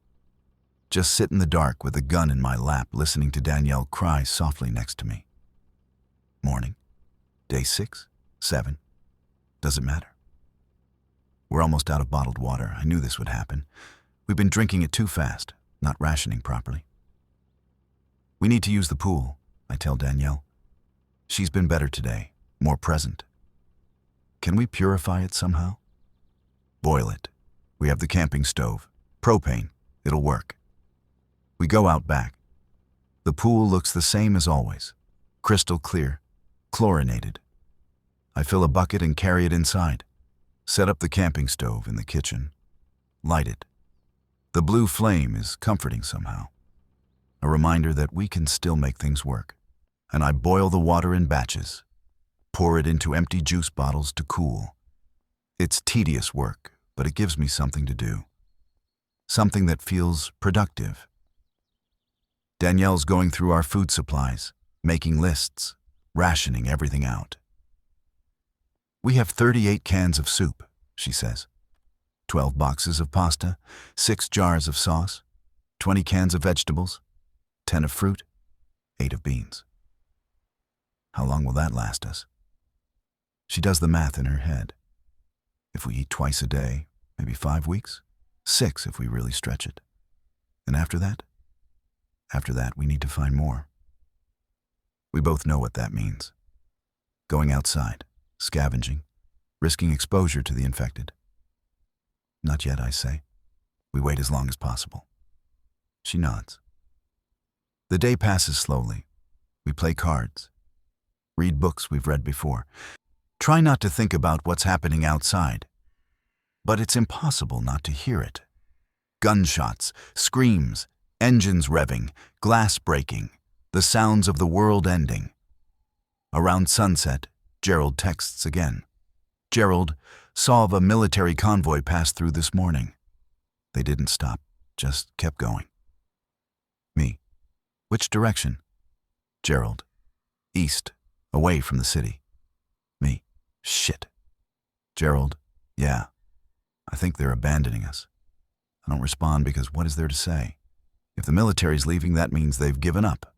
Just sit in the dark with a gun in my lap, listening to Danielle cry softly next to me. Morning. Day 6, 7. Doesn't matter. We're almost out of bottled water. I knew this would happen. We've been drinking it too fast, not rationing properly. We need to use the pool, I tell Danielle. She's been better today, more present. Can we purify it somehow? Boil it. We have the camping stove. Propane. It'll work. We go out back. The pool looks the same as always. Crystal clear. Chlorinated. I fill a bucket and carry it inside. Set up the camping stove in the kitchen. Light it. The blue flame is comforting somehow. A reminder that we can still make things work. And I boil the water in batches. Pour it into empty juice bottles to cool. It's tedious work, but it gives me something to do. Something that feels productive. Danielle's going through our food supplies, making lists, rationing everything out. We have 38 cans of soup, she says. 12 boxes of pasta, 6 jars of sauce, 20 cans of vegetables, 10 of fruit, 8 of beans. How long will that last us? She does the math in her head. If we eat twice a day, maybe 5 weeks, 6 if we really stretch it. And after that? After that, we need to find more. We both know what that means. Going outside, scavenging, risking exposure to the infected. Not yet, I say. We wait as long as possible. She nods. The day passes slowly. We play cards. Read books we've read before. Try not to think about what's happening outside. But it's impossible not to hear it. Gunshots, screams, engines revving, glass breaking, the sounds of the world ending. Around sunset, Gerald texts again. Gerald, saw a military convoy pass through this morning. They didn't stop, just kept going. Me. Which direction? Gerald. East, away from the city. Me. Shit. Gerald. Yeah. I think they're abandoning us. I don't respond because what is there to say? If the military's leaving, that means they've given up.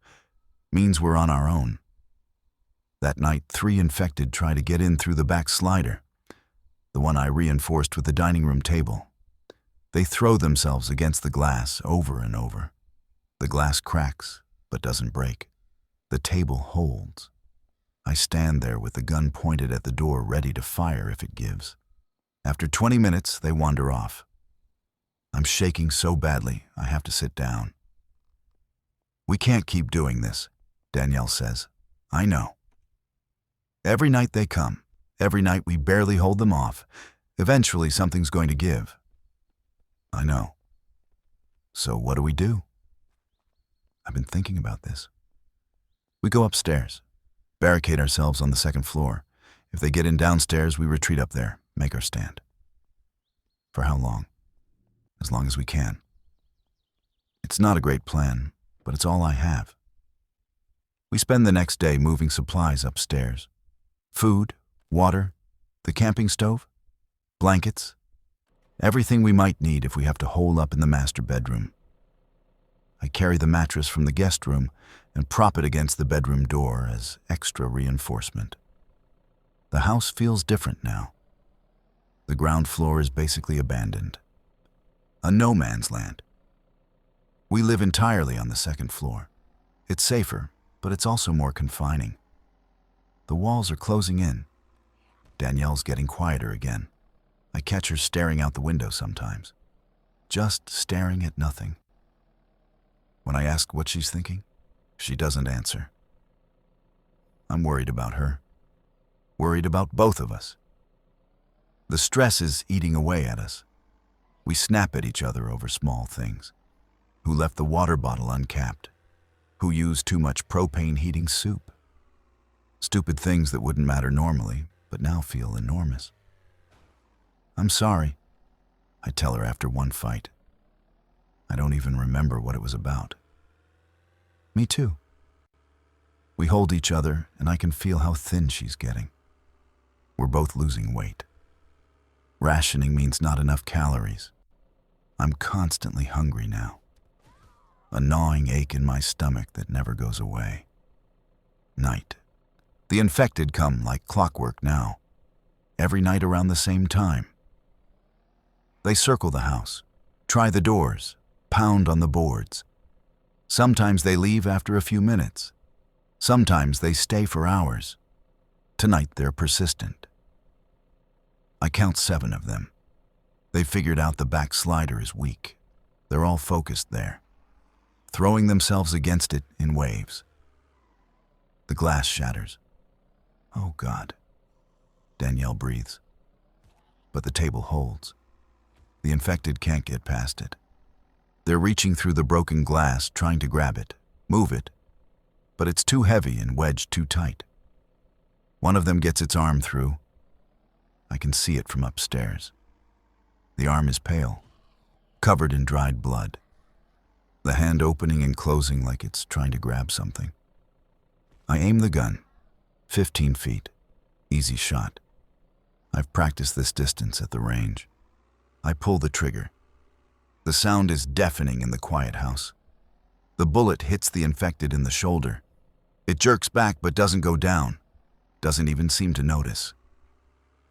Means we're on our own. That night, 3 infected try to get in through the back slider, the one I reinforced with the dining room table. They throw themselves against the glass over and over. The glass cracks, but doesn't break. The table holds. I stand there with the gun pointed at the door, ready to fire if it gives. After 20 minutes, they wander off. I'm shaking so badly, I have to sit down. We can't keep doing this, Danielle says. I know. Every night they come. Every night we barely hold them off. Eventually something's going to give. I know. So what do? I've been thinking about this. We go upstairs, barricade ourselves on the 2nd floor. If they get in downstairs, we retreat up there, make our stand. For how long? As long as we can. It's not a great plan, but it's all I have. We spend the next day moving supplies upstairs. Food, water, the camping stove, blankets, everything we might need if we have to hole up in the master bedroom. I carry the mattress from the guest room and prop it against the bedroom door as extra reinforcement. The house feels different now. The ground floor is basically abandoned. A no man's land. We live entirely on the 2nd floor. It's safer, but it's also more confining. The walls are closing in. Danielle's getting quieter again. I catch her staring out the window sometimes. Just staring at nothing. When I ask what she's thinking, she doesn't answer. I'm worried about her. Worried about both of us. The stress is eating away at us. We snap at each other over small things. Who left the water bottle uncapped? Who used too much propane heating soup? Stupid things that wouldn't matter normally, but now feel enormous. I'm sorry, I tell her after one fight. I don't even remember what it was about. Me too. We hold each other, and I can feel how thin she's getting. We're both losing weight. Rationing means not enough calories. I'm constantly hungry now. A gnawing ache in my stomach that never goes away. Night. The infected come like clockwork now. Every night around the same time. They circle the house, try the doors, pound on the boards. Sometimes they leave after a few minutes. Sometimes they stay for hours. Tonight they're persistent. I count 7 of them. They figured out the back slider is weak. They're all focused there, throwing themselves against it in waves. The glass shatters. Oh God. Danielle breathes. But the table holds. The infected can't get past it. They're reaching through the broken glass, trying to grab it, move it, but it's too heavy and wedged too tight. One of them gets its arm through. I can see it from upstairs. The arm is pale, covered in dried blood. The hand opening and closing like it's trying to grab something. I aim the gun, 15 feet, easy shot. I've practiced this distance at the range. I pull the trigger. The sound is deafening in the quiet house. The bullet hits the infected in the shoulder. It jerks back but doesn't go down, doesn't even seem to notice.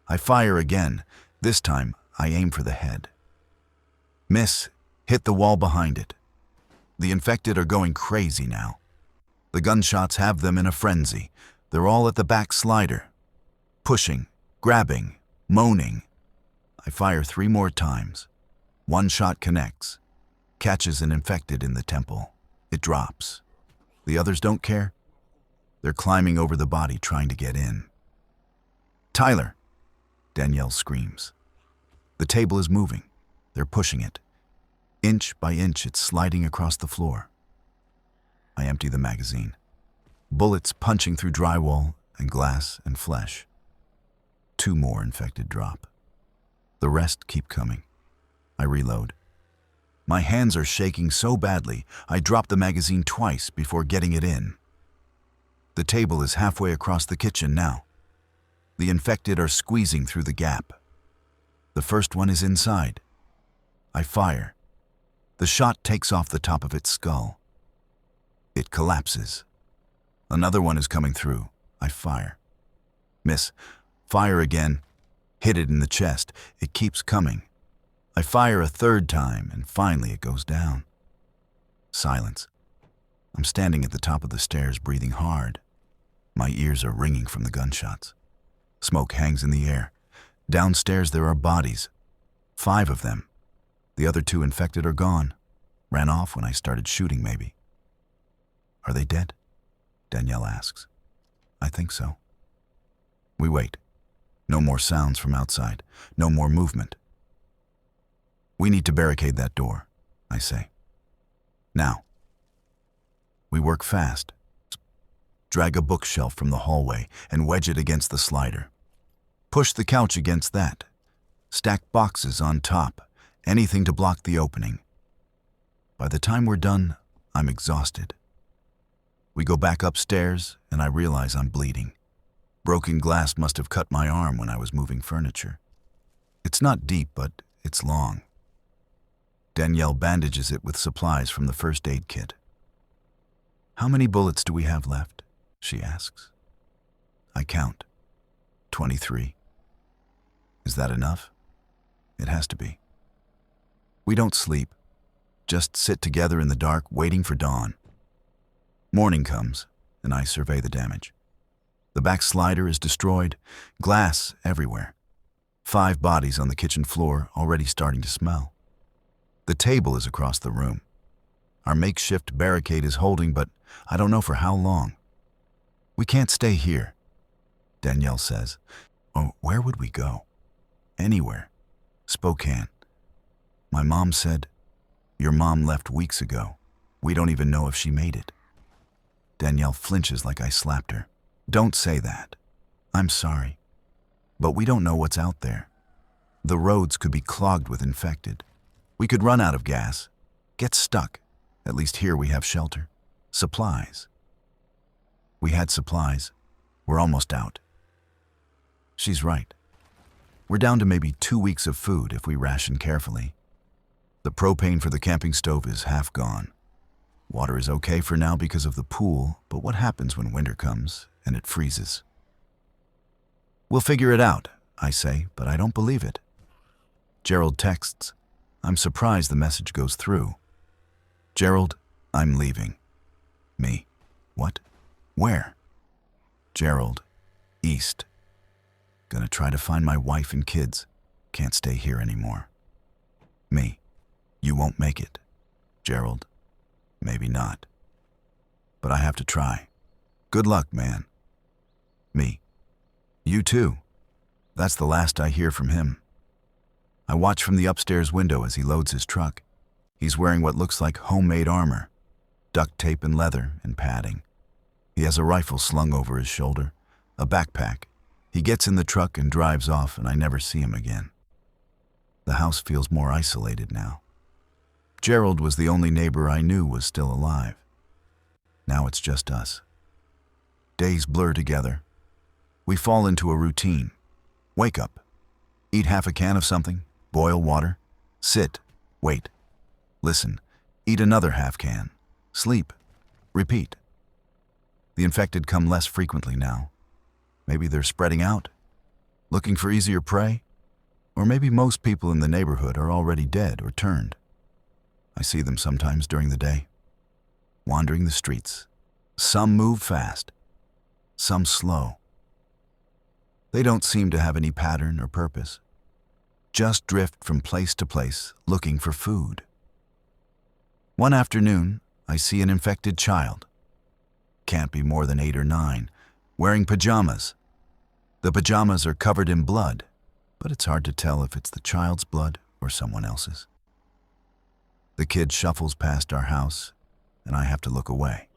I fire again. This time, I aim for the head. Miss, hit the wall behind it. The infected are going crazy now. The gunshots have them in a frenzy. They're all at the back slider, pushing, grabbing, moaning. I fire 3 more times. One shot connects, catches an infected in the temple. It drops. The others don't care. They're climbing over the body trying to get in. Tyler, Danielle screams. The table is moving. They're pushing it. Inch by inch, it's sliding across the floor. I empty the magazine. Bullets punching through drywall, and glass and flesh. 2 more infected drop. The rest keep coming. I reload. My hands are shaking so badly, I drop the magazine twice before getting it in. The table is halfway across the kitchen now. The infected are squeezing through the gap. The first one is inside. I fire. The shot takes off the top of its skull. It collapses. Another one is coming through. I fire. Miss. Fire again. Hit it in the chest. It keeps coming. I fire a 3rd time, and finally it goes down. Silence. I'm standing at the top of the stairs, breathing hard. My ears are ringing from the gunshots. Smoke hangs in the air. Downstairs there are bodies. 5 of them. The other 2 infected are gone. Ran off when I started shooting, maybe. Are they dead? Danielle asks. I think so. We wait. No more sounds from outside. No more movement. We need to barricade that door, I say. Now. We work fast. Drag a bookshelf from the hallway and wedge it against the slider. Push the couch against that. Stack boxes on top. Anything to block the opening. By the time we're done, I'm exhausted. We go back upstairs, and I realize I'm bleeding. Broken glass must have cut my arm when I was moving furniture. It's not deep, but it's long. Danielle bandages it with supplies from the first aid kit. How many bullets do we have left? She asks. I count. 23. Is that enough? It has to be. We don't sleep, just sit together in the dark waiting for dawn. Morning comes, and I survey the damage. The back slider is destroyed, glass everywhere. 5 bodies on the kitchen floor, already starting to smell. The table is across the room. Our makeshift barricade is holding, but I don't know for how long. We can't stay here, Danielle says. Oh, where would we go? Anywhere. Spokane. My mom said, your mom left weeks ago. We don't even know if she made it. Danielle flinches like I slapped her. Don't say that. I'm sorry. But we don't know what's out there. The roads could be clogged with infected. We could run out of gas. Get stuck. At least here we have shelter. Supplies. We had supplies. We're almost out. She's right. We're down to maybe 2 weeks of food if we ration carefully. The propane for the camping stove is half gone. Water is okay for now because of the pool, but what happens when winter comes and it freezes? We'll figure it out, I say, but I don't believe it. Gerald texts. I'm surprised the message goes through. Gerald, I'm leaving. Me. What? Where? Gerald. East. Gonna try to find my wife and kids. Can't stay here anymore. Me. You won't make it. Gerald. Maybe not. But I have to try. Good luck, man. Me. You too. That's the last I hear from him. I watch from the upstairs window as he loads his truck. He's wearing what looks like homemade armor, duct tape and leather and padding. He has a rifle slung over his shoulder, a backpack. He gets in the truck and drives off, and I never see him again. The house feels more isolated now. Gerald was the only neighbor I knew was still alive. Now it's just us. Days blur together. We fall into a routine. Wake up. Eat half a can of something. Boil water. Sit. Wait. Listen. Eat another half can. Sleep. Repeat. The infected come less frequently now. Maybe they're spreading out, looking for easier prey. Or maybe most people in the neighborhood are already dead or turned. I see them sometimes during the day, wandering the streets. Some move fast, some slow. They don't seem to have any pattern or purpose, just drift from place to place looking for food. One afternoon, I see an infected child. Can't be more than 8 or 9, wearing pajamas. The pajamas are covered in blood, but it's hard to tell if it's the child's blood or someone else's. The kid shuffles past our house, and I have to look away.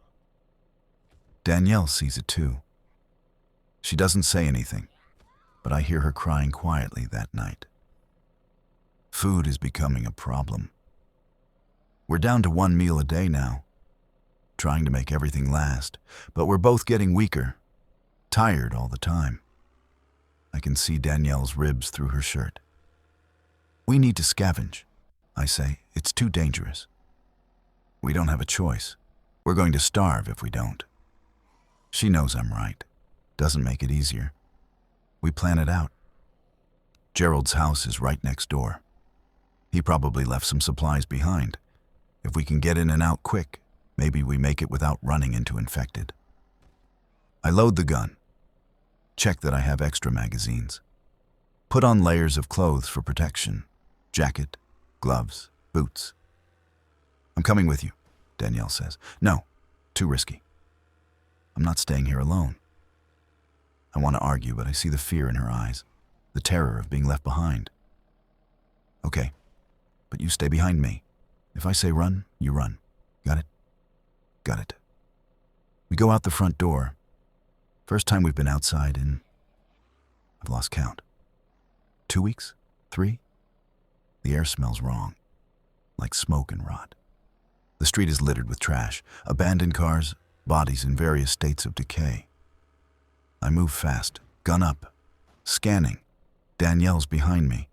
Danielle sees it too. She doesn't say anything, but I hear her crying quietly that night. Food is becoming a problem. We're down to 1 meal a day now, trying to make everything last, but we're both getting weaker, tired all the time. I can see Danielle's ribs through her shirt. We need to scavenge, I say. It's too dangerous. We don't have a choice. We're going to starve if we don't. She knows I'm right. Doesn't make it easier. We plan it out. Gerald's house is right next door. He probably left some supplies behind. If we can get in and out quick, maybe we make it without running into infected. I load the gun. Check that I have extra magazines. Put on layers of clothes for protection. Jacket, gloves, boots. I'm coming with you, Danielle says. No, too risky. I'm not staying here alone. I want to argue, but I see the fear in her eyes, the terror of being left behind. Okay, but you stay behind me. If I say run, you run. Got it? Got it. We go out the front door. First time we've been outside in... I've lost count. 2 weeks? 3? The air smells wrong, like smoke and rot. The street is littered with trash, abandoned cars, bodies in various states of decay. I move fast, gun up, scanning. Danielle's behind me.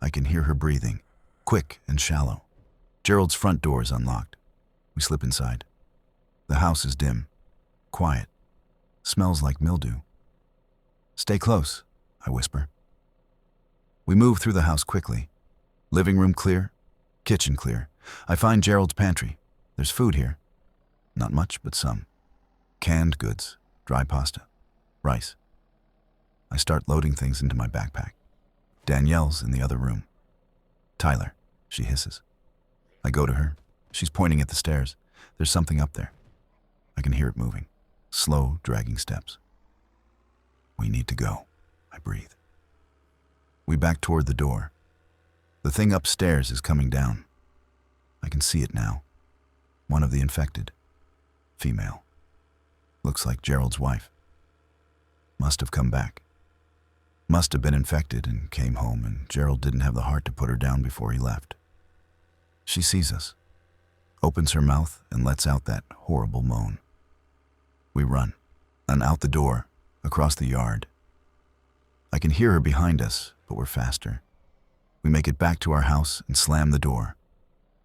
I can hear her breathing, quick and shallow. Gerald's front door is unlocked. We slip inside. The house is dim, quiet, smells like mildew. Stay close, I whisper. We move through the house quickly. Living room clear, kitchen clear. I find Gerald's pantry. There's food here. Not much, but some. Canned goods, dry pasta, rice. I start loading things into my backpack. Danielle's in the other room. Tyler, she hisses. I go to her. She's pointing at the stairs. There's something up there. I can hear it moving. Slow, dragging steps. We need to go, I breathe. We back toward the door. The thing upstairs is coming down. I can see it now. One of the infected. Female. Looks like Gerald's wife. Must have come back. Must have been infected and came home, and Gerald didn't have the heart to put her down before he left. She sees us, opens her mouth, and lets out that horrible moan. We run, and out the door, across the yard. I can hear her behind us, but we're faster. We make it back to our house and slam the door.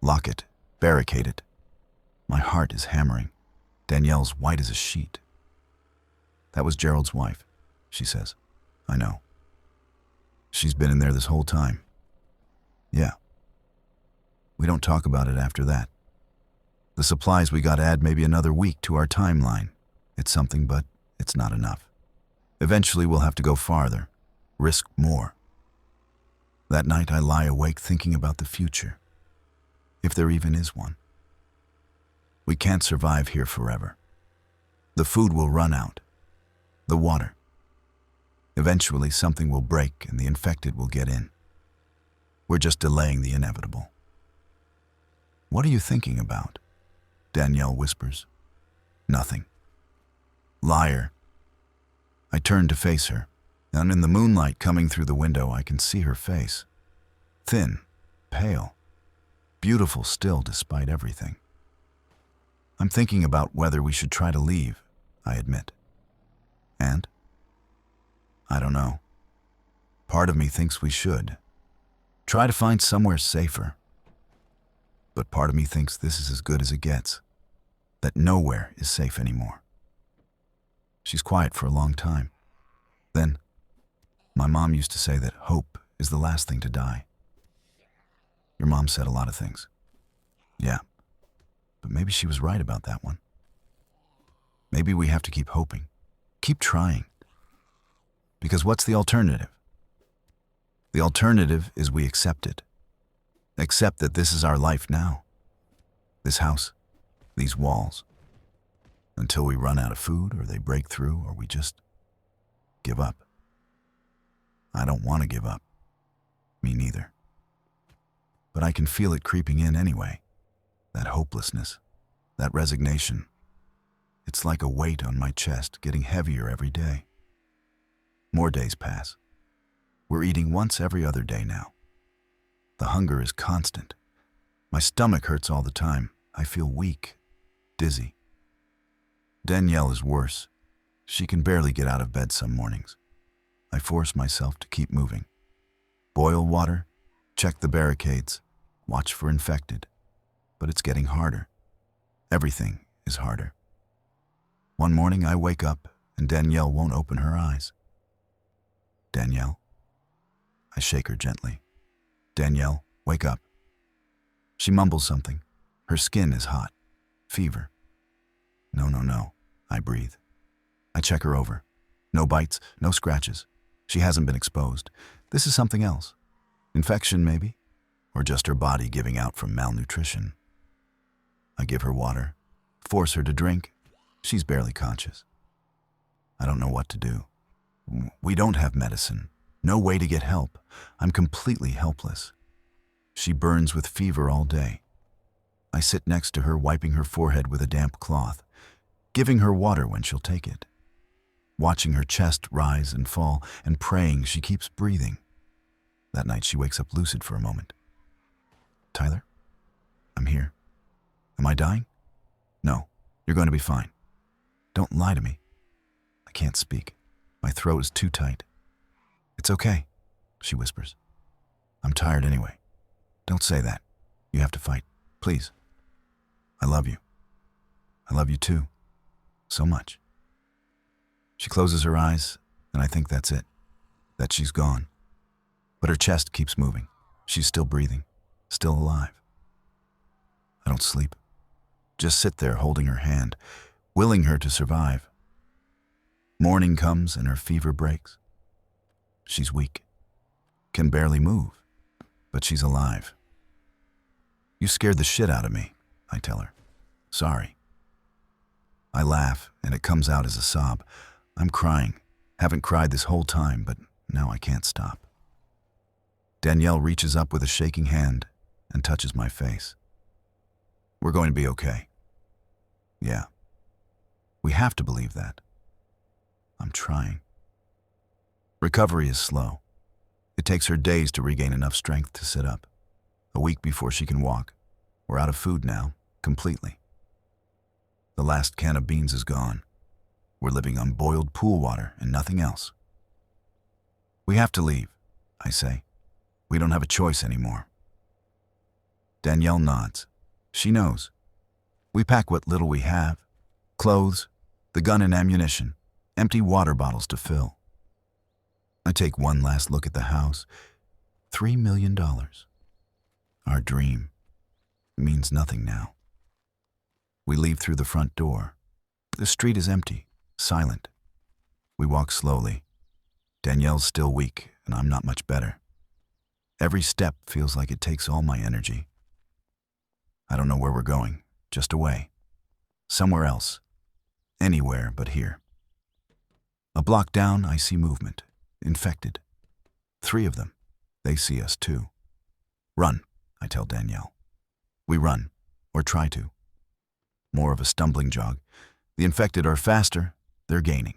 Lock it, barricade it. My heart is hammering. Danielle's white as a sheet. That was Gerald's wife, she says. I know. She's been in there this whole time. Yeah. We don't talk about it after that. The supplies we got add maybe another week to our timeline. It's something, but it's not enough. Eventually we'll have to go farther, risk more. That night I lie awake thinking about the future, if there even is one. We can't survive here forever. The food will run out. The water. Eventually something will break and the infected will get in. We're just delaying the inevitable. What are you thinking about? Danielle whispers. Nothing. Liar. I turn to face her, and in the moonlight coming through the window I can see her face. Thin, pale, beautiful still despite everything. I'm thinking about whether we should try to leave, I admit. And? I don't know. Part of me thinks we should. Try to find somewhere safer. But part of me thinks this is as good as it gets. That nowhere is safe anymore. She's quiet for a long time. Then, my mom used to say that hope is the last thing to die. Your mom said a lot of things. Yeah, but maybe she was right about that one. Maybe we have to keep hoping, keep trying. Because what's the alternative? The alternative is we accept it. Accept that this is our life now. This house, these walls. Until we run out of food, or they break through, or we just give up. I don't want to give up. Me neither. But I can feel it creeping in anyway. That hopelessness, that resignation. It's like a weight on my chest, getting heavier every day. More days pass. We're eating once every other day now. The hunger is constant. My stomach hurts all the time. I feel weak, dizzy. Danielle is worse. She can barely get out of bed some mornings. I force myself to keep moving. Boil water, check the barricades, watch for infected. But it's getting harder. Everything is harder. One morning I wake up and Danielle won't open her eyes. Danielle? I shake her gently. Danielle, wake up. She mumbles something. Her skin is hot. Fever. No, I breathe. I check her over. No bites, no scratches. She hasn't been exposed. This is something else. Infection, maybe? Or just her body giving out from malnutrition. I give her water, force her to drink. She's barely conscious. I don't know what to do. We don't have medicine. No way to get help. I'm completely helpless. She burns with fever all day. I sit next to her, wiping her forehead with a damp cloth, giving her water when she'll take it, watching her chest rise and fall, and praying she keeps breathing. That night she wakes up lucid for a moment. Tyler? I'm here. Am I dying? No, you're going to be fine. Don't lie to me. I can't speak. My throat is too tight. It's okay, she whispers. I'm tired anyway. Don't say that. You have to fight. Please. I love you. I love you too. So much. She closes her eyes, and I think that's it. That she's gone. But her chest keeps moving. She's still breathing. Still alive. I don't sleep. Just sit there holding her hand, willing her to survive. Morning comes and her fever breaks. She's weak. Can barely move. But she's alive. You scared the shit out of me, I tell her. Sorry. I laugh, and it comes out as a sob. I'm crying. Haven't cried this whole time, but now I can't stop. Danielle reaches up with a shaking hand and touches my face. We're going to be okay. Yeah. We have to believe that. I'm trying. Recovery is slow. It takes her days to regain enough strength to sit up. A week before she can walk. We're out of food now, completely. The last can of beans is gone. We're living on boiled pool water and nothing else. We have to leave, I say. We don't have a choice anymore. Danielle nods. She knows. We pack what little we have. Clothes, the gun and ammunition, empty water bottles to fill. I take one last look at the house. $3 million. Our dream means nothing now. We leave through the front door. The street is empty, silent. We walk slowly. Danielle's still weak, and I'm not much better. Every step feels like it takes all my energy. I don't know where we're going, just away. Somewhere else. Anywhere but here. A block down, I see movement. Infected. 3 of them. They see us too. Run, I tell Danielle. We run, or try to. More of a stumbling jog. The infected are faster, they're gaining.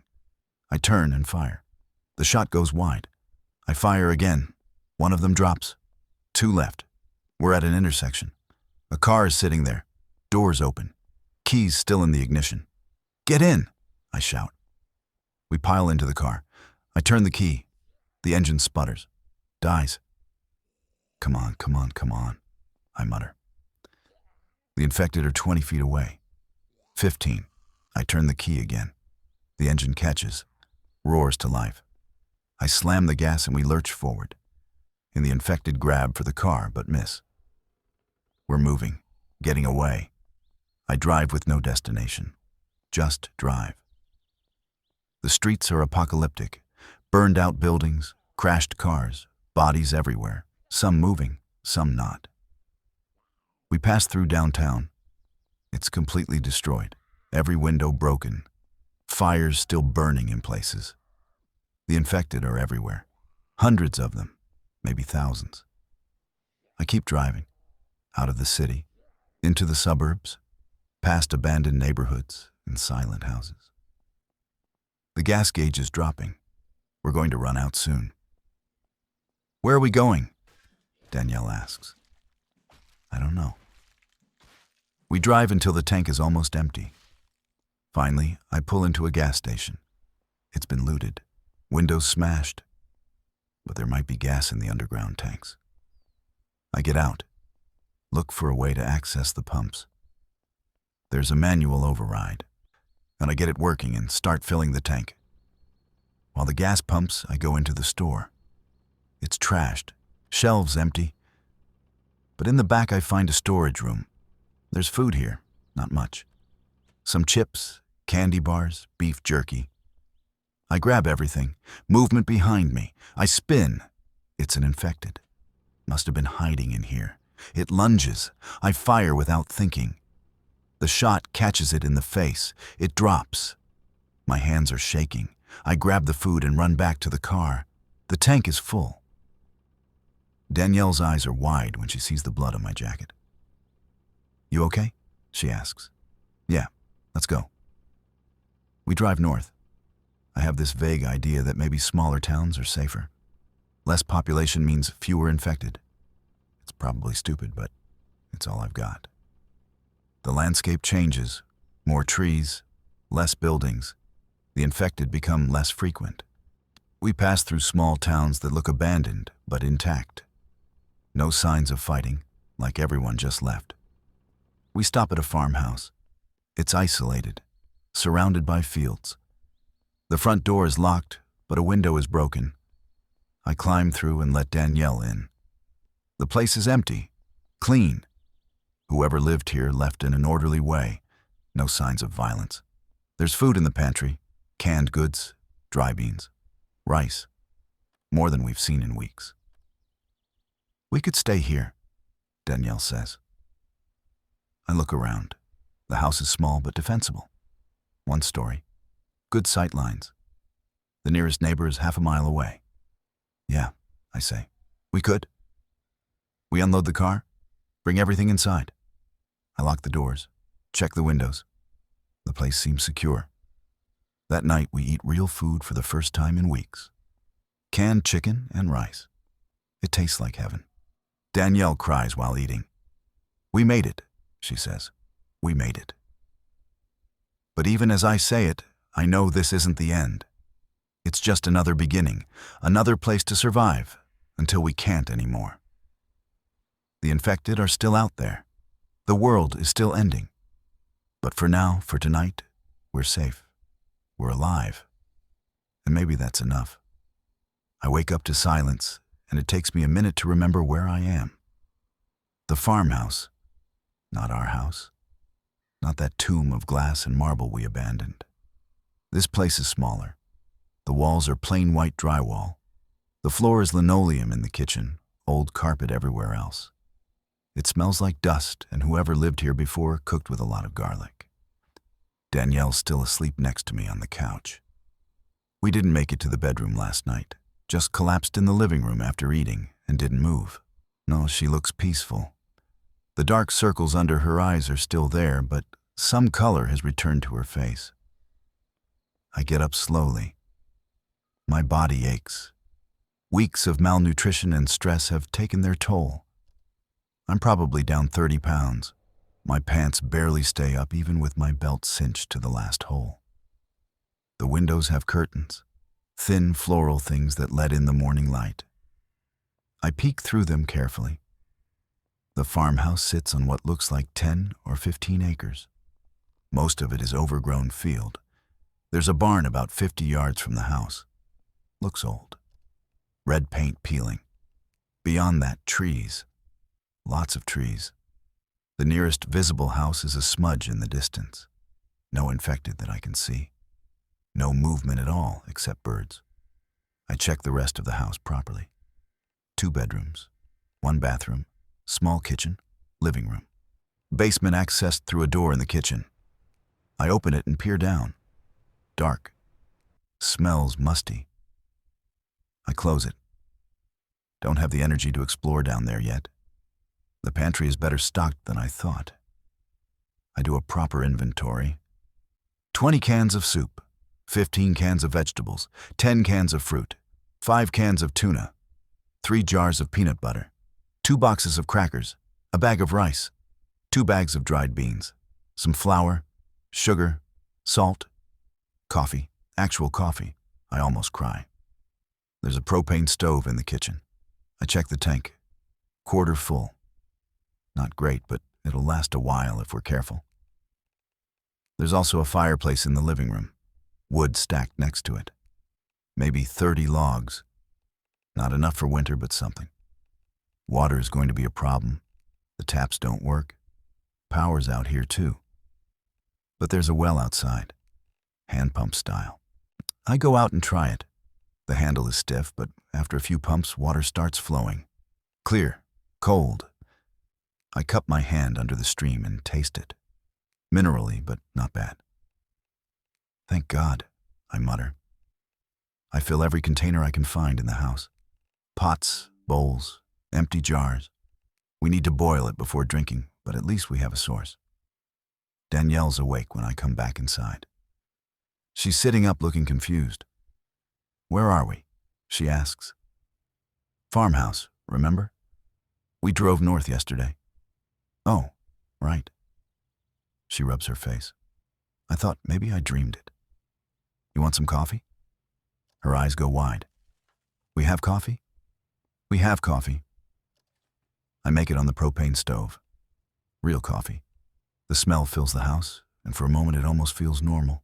I turn and fire. The shot goes wide. I fire again. One of them drops. 2 left. We're at an intersection. A car is sitting there. Doors open. Keys still in the ignition. Get in, I shout. We pile into the car. I turn the key. The engine sputters. Dies. Come on, I mutter. The infected are 20 feet away. 15. I turn the key again. The engine catches. Roars to life. I slam the gas and we lurch forward. In the infected grab for the car, but miss. We're moving, getting away. I drive with no destination. Just drive. The streets are apocalyptic. Burned out buildings, crashed cars, bodies everywhere. Some moving, some not. We pass through downtown. It's completely destroyed. Every window broken. Fires still burning in places. The infected are everywhere. Hundreds of them, maybe thousands. I keep driving. Out of the city, into the suburbs, past abandoned neighborhoods and silent houses. The gas gauge is dropping. We're going to run out soon. Where are we going? Danielle asks. I don't know. We drive until the tank is almost empty. Finally, I pull into a gas station. It's been looted, windows smashed, but there might be gas in the underground tanks. I get out, look for a way to access the pumps. There's a manual override, and I get it working and start filling the tank. While the gas pumps, I go into the store. It's trashed, shelves empty, but in the back I find a storage room. There's food here, not much. Some chips, candy bars, beef jerky. I grab everything, movement behind me. I spin. It's an infected. Must have been hiding in here. It lunges. I fire without thinking. The shot catches it in the face. It drops. My hands are shaking. I grab the food and run back to the car. The tank is full. Danielle's eyes are wide when she sees the blood on my jacket. You okay? She asks. Yeah, let's go. We drive north. I have this vague idea that maybe smaller towns are safer. Less population means fewer infected. It's probably stupid, but it's all I've got. The landscape changes. More trees, less buildings. The infected become less frequent. We pass through small towns that look abandoned, but intact. No signs of fighting, like everyone just left. We stop at a farmhouse. It's isolated, surrounded by fields. The front door is locked, but a window is broken. I climb through and let Danielle in. The place is empty, clean. Whoever lived here left in an orderly way. No signs of violence. There's food in the pantry, canned goods, dry beans, rice. More than we've seen in weeks. We could stay here, Danielle says. I look around. The house is small but defensible. One story. Good sight lines. The nearest neighbor is half a mile away. Yeah, I say. We could. We unload the car, bring everything inside. I lock the doors, check the windows. The place seems secure. That night we eat real food for the first time in weeks. Canned chicken and rice. It tastes like heaven. Danielle cries while eating. We made it, she says. We made it. But even as I say it, I know this isn't the end. It's just another beginning, another place to survive, until we can't anymore. The infected are still out there. The world is still ending. But for now, for tonight, we're safe. We're alive. And maybe that's enough. I wake up to silence, and it takes me a minute to remember where I am. The farmhouse. Not our house. Not that tomb of glass and marble we abandoned. This place is smaller. The walls are plain white drywall. The floor is linoleum in the kitchen, old carpet everywhere else. It smells like dust, and whoever lived here before cooked with a lot of garlic. Danielle's still asleep next to me on the couch. We didn't make it to the bedroom last night, just collapsed in the living room after eating and didn't move. No, she looks peaceful. The dark circles under her eyes are still there, but some color has returned to her face. I get up slowly. My body aches. Weeks of malnutrition and stress have taken their toll. I'm probably down 30 pounds. My pants barely stay up even with my belt cinched to the last hole. The windows have curtains, thin floral things that let in the morning light. I peek through them carefully. The farmhouse sits on what looks like 10 or 15 acres. Most of it is overgrown field. There's a barn about 50 yards from the house. Looks old. Red paint peeling. Beyond that, trees. Lots of trees. The nearest visible house is a smudge in the distance. No infected that I can see. No movement at all except birds. I check the rest of the house properly. 2 bedrooms, 1 bathroom, small kitchen, living room. Basement accessed through a door in the kitchen. I open it and peer down. Dark. Smells musty. I close it. Don't have the energy to explore down there yet. The pantry is better stocked than I thought. I do a proper inventory. 20 cans of soup, 15 cans of vegetables, 10 cans of fruit, 5 cans of tuna, 3 jars of peanut butter, 2 boxes of crackers, a bag of rice, 2 bags of dried beans, some flour, sugar, salt, coffee, actual coffee. I almost cry. There's a propane stove in the kitchen. I check the tank. Quarter full. Not great, but it'll last a while if we're careful. There's also a fireplace in the living room, wood stacked next to it. Maybe 30 logs. Not enough for winter, but something. Water is going to be a problem. The taps don't work. Power's out here too. But there's a well outside, hand pump style. I go out and try it. The handle is stiff, but after a few pumps, water starts flowing. Clear, cold. I cup my hand under the stream and taste it. Minerally, but not bad. Thank God, I mutter. I fill every container I can find in the house. Pots, bowls, empty jars. We need to boil it before drinking, but at least we have a source. Danielle's awake when I come back inside. She's sitting up looking confused. Where are we? She asks. Farmhouse, remember? We drove north yesterday. Oh, right. She rubs her face. I thought maybe I dreamed it. You want some coffee? Her eyes go wide. We have coffee? We have coffee. I make it on the propane stove. Real coffee. The smell fills the house, and for a moment it almost feels normal.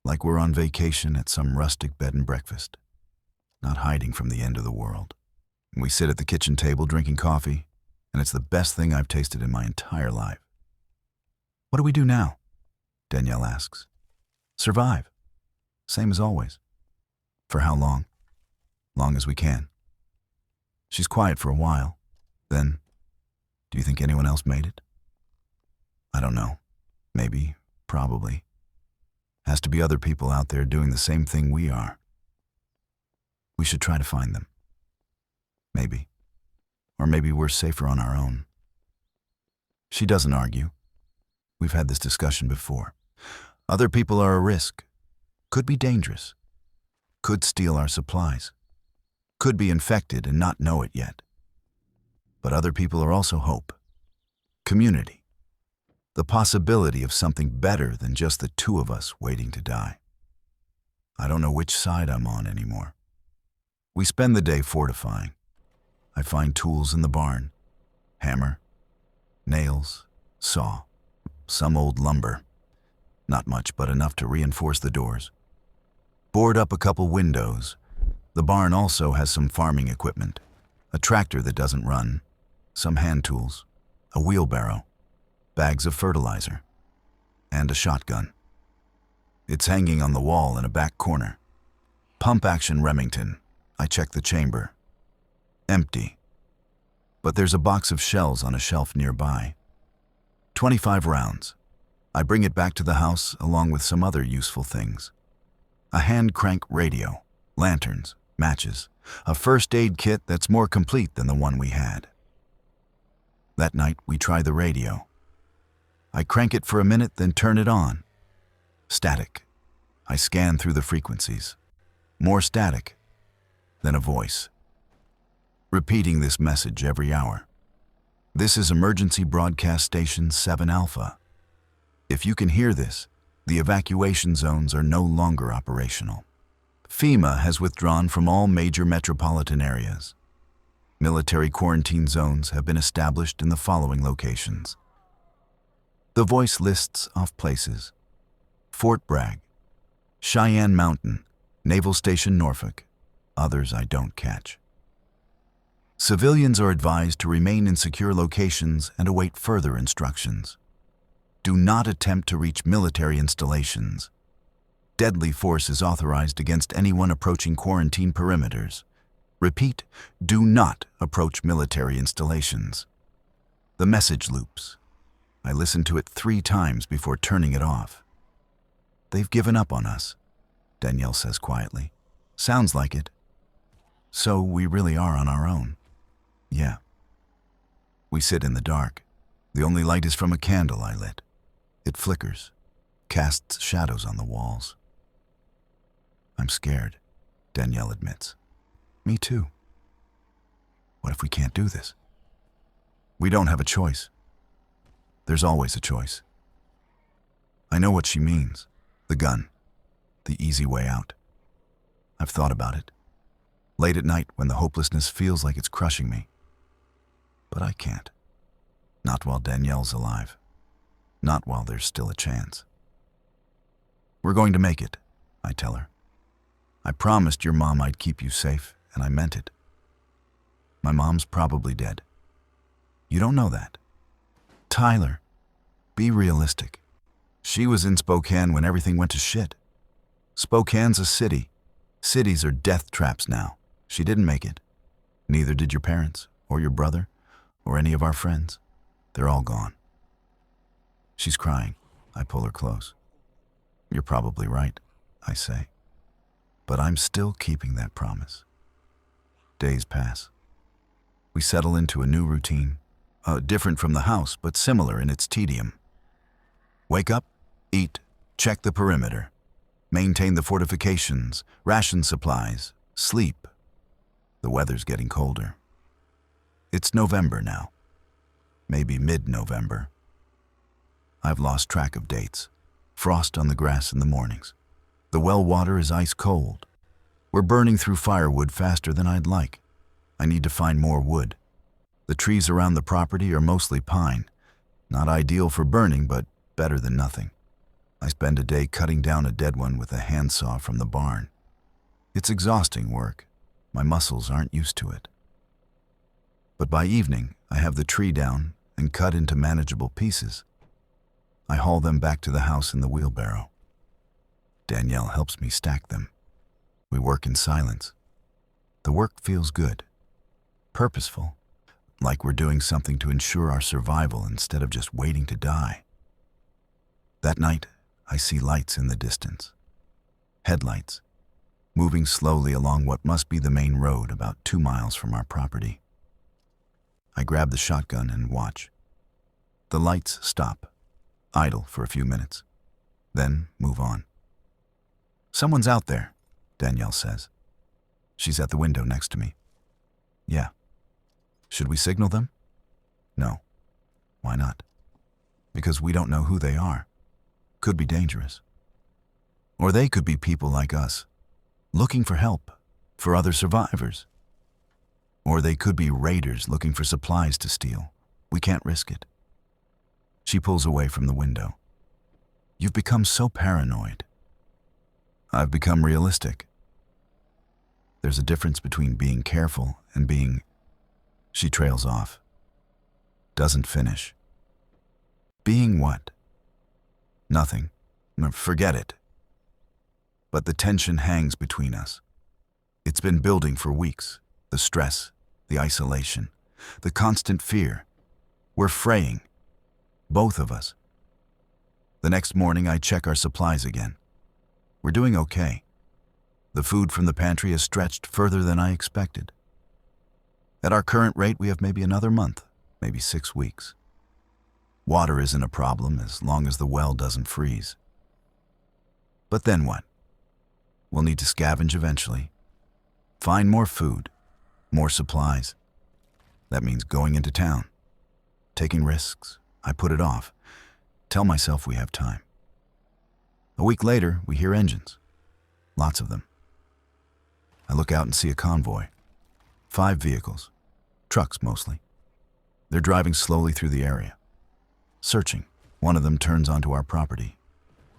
Like we're on vacation at some rustic bed and breakfast. Not hiding from the end of the world. We sit at the kitchen table drinking coffee, and it's the best thing I've tasted in my entire life. What do we do now? Danielle asks. Survive. Same as always. For how long? Long as we can. She's quiet for a while. Then, do you think anyone else made it? I don't know. Maybe, probably. Has to be other people out there doing the same thing we are. We should try to find them. Maybe. Or maybe we're safer on our own. She doesn't argue. We've had this discussion before. Other people are a risk. Could be dangerous. Could steal our supplies. Could be infected and not know it yet. But other people are also hope. Community. The possibility of something better than just the two of us waiting to die. I don't know which side I'm on anymore. We spend the day fortifying. I find tools in the barn. Hammer, nails, saw, some old lumber. Not much, but enough to reinforce the doors. Board up a couple windows. The barn also has some farming equipment. A tractor that doesn't run, some hand tools, a wheelbarrow, bags of fertilizer, and a shotgun. It's hanging on the wall in a back corner. Pump action Remington. I check the chamber. Empty. But there's a box of shells on a shelf nearby. 25 rounds. I bring it back to the house along with some other useful things. A hand crank radio, lanterns, matches, a first aid kit that's more complete than the one we had. That night we try the radio. I crank it for a minute, then turn it on. Static. I scan through the frequencies. More static. Then a voice. Repeating this message every hour. This is Emergency Broadcast Station 7 Alpha. If you can hear this, the evacuation zones are no longer operational. FEMA has withdrawn from all major metropolitan areas. Military quarantine zones have been established in the following locations. The voice lists off places. Fort Bragg, Cheyenne Mountain, Naval Station Norfolk. Others I don't catch. Civilians are advised to remain in secure locations and await further instructions. Do not attempt to reach military installations. Deadly force is authorized against anyone approaching quarantine perimeters. Repeat, do not approach military installations. The message loops. I listen to it 3 times before turning it off. They've given up on us, Danielle says quietly. Sounds like it. So we really are on our own. Yeah. We sit in the dark. The only light is from a candle I lit. It flickers, casts shadows on the walls. I'm scared, Danielle admits. Me too. What if we can't do this? We don't have a choice. There's always a choice. I know what she means. The gun. The easy way out. I've thought about it. Late at night when the hopelessness feels like it's crushing me. But I can't. Not while Danielle's alive. Not while there's still a chance. We're going to make it, I tell her. I promised your mom I'd keep you safe, and I meant it. My mom's probably dead. You don't know that. Tyler, be realistic. She was in Spokane when everything went to shit. Spokane's a city. Cities are death traps now. She didn't make it. Neither did your parents, or your brother, or any of our friends. They're all gone. She's crying. I pull her close. You're probably right, I say. But I'm still keeping that promise. Days pass. We settle into a new routine, different from the house, but similar in its tedium. Wake up, eat, check the perimeter, maintain the fortifications, ration supplies, sleep. The weather's getting colder. It's November now. Maybe mid-November. I've lost track of dates. Frost on the grass in the mornings. The well water is ice cold. We're burning through firewood faster than I'd like. I need to find more wood. The trees around the property are mostly pine. Not ideal for burning, but better than nothing. I spend a day cutting down a dead one with a handsaw from the barn. It's exhausting work. My muscles aren't used to it. But by evening, I have the tree down and cut into manageable pieces. I haul them back to the house in the wheelbarrow. Danielle helps me stack them. We work in silence. The work feels good, purposeful, like we're doing something to ensure our survival instead of just waiting to die. That night, I see lights in the distance. Headlights, moving slowly along what must be the main road about 2 miles from our property. I grab the shotgun and watch. The lights stop, idle for a few minutes, then move on. Someone's out there, Danielle says. She's at the window next to me. Yeah. Should we signal them? No. Why not? Because we don't know who they are. Could be dangerous. Or they could be people like us, looking for help, for other survivors. Or they could be raiders looking for supplies to steal. We can't risk it. She pulls away from the window. You've become so paranoid. I've become realistic. There's a difference between being careful and being... She trails off. Doesn't finish. Being what? Nothing. Forget it. But the tension hangs between us. It's been building for weeks. The stress, the isolation, the constant fear. We're fraying. Both of us. The next morning, I check our supplies again. We're doing okay. The food from the pantry is stretched further than I expected. At our current rate, we have maybe another month, maybe 6 weeks. Water isn't a problem as long as the well doesn't freeze. But then what? We'll need to scavenge eventually. Find more food, more supplies. That means going into town. Taking risks. I put it off. Tell myself we have time. A week later, we hear engines. Lots of them. I look out and see a convoy. 5 vehicles. Trucks, mostly. They're driving slowly through the area. Searching. One of them turns onto our property.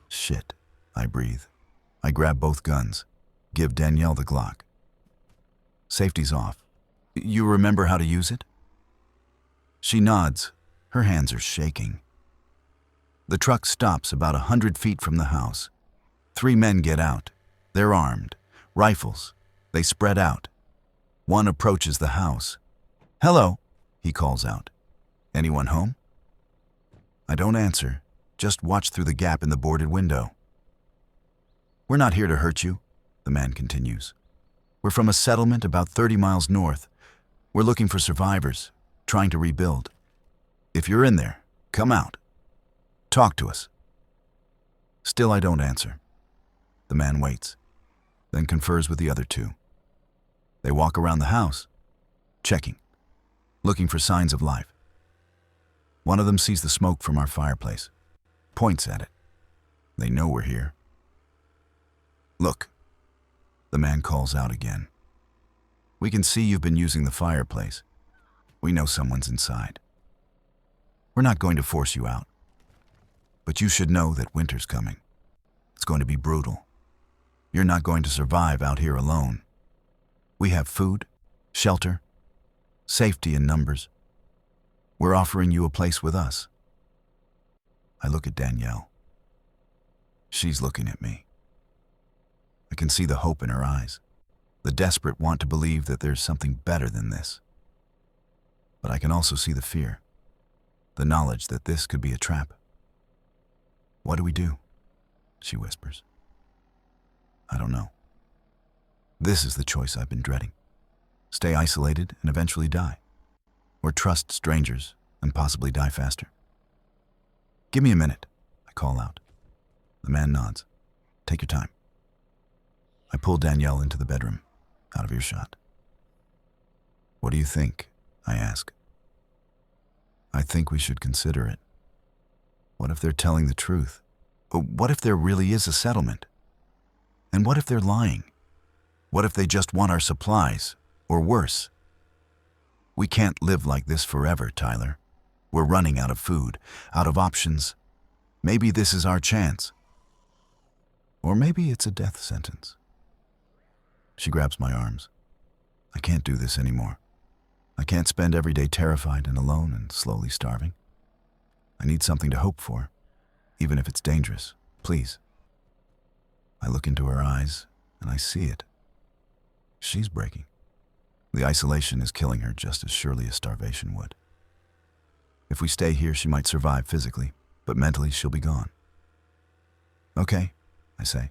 Shit, I breathe. I grab both guns. Give Danielle the Glock. Safety's off. You remember how to use it? She nods. Her hands are shaking. The truck stops about 100 feet from the house. 3 men get out. They're armed. Rifles. They spread out. One approaches the house. "Hello," he calls out. "Anyone home?" I don't answer, just watch through the gap in the boarded window. "We're not here to hurt you," the man continues. "We're from a settlement about 30 miles north. We're looking for survivors, trying to rebuild. If you're in there, come out. Talk to us." Still I don't answer. The man waits. then confers with the other two. They walk around the house, checking, looking for signs of life. One of them sees the smoke from our fireplace, points at it. They know we're here. "Look," the man calls out again. "We can see you've been using the fireplace. We know someone's inside. We're not going to force you out, but you should know that winter's coming. It's going to be brutal. You're not going to survive out here alone. We have food, shelter, safety in numbers. We're offering you a place with us." I look at Danielle. She's looking at me. I can see the hope in her eyes, the desperate want to believe that there's something better than this. But I can also see the fear, the knowledge that this could be a trap. "What do we do?" she whispers. I don't know. This is the choice I've been dreading. Stay isolated and eventually die, or trust strangers and possibly die faster. "Give me a minute," I call out. The man nods. "Take your time." I pull Danielle into the bedroom, out of earshot. "What do you think?" I ask. "I think we should consider it. What if they're telling the truth? What if there really is a settlement? And what if they're lying? What if they just want our supplies, or worse? We can't live like this forever, Tyler. We're running out of food, out of options. Maybe this is our chance. Or maybe it's a death sentence." She grabs my arms. "I can't do this anymore. I can't spend every day terrified and alone and slowly starving. I need something to hope for, even if it's dangerous. Please." I look into her eyes, and I see it. She's breaking. The isolation is killing her just as surely as starvation would. If we stay here, she might survive physically, but mentally she'll be gone. "Okay," I say.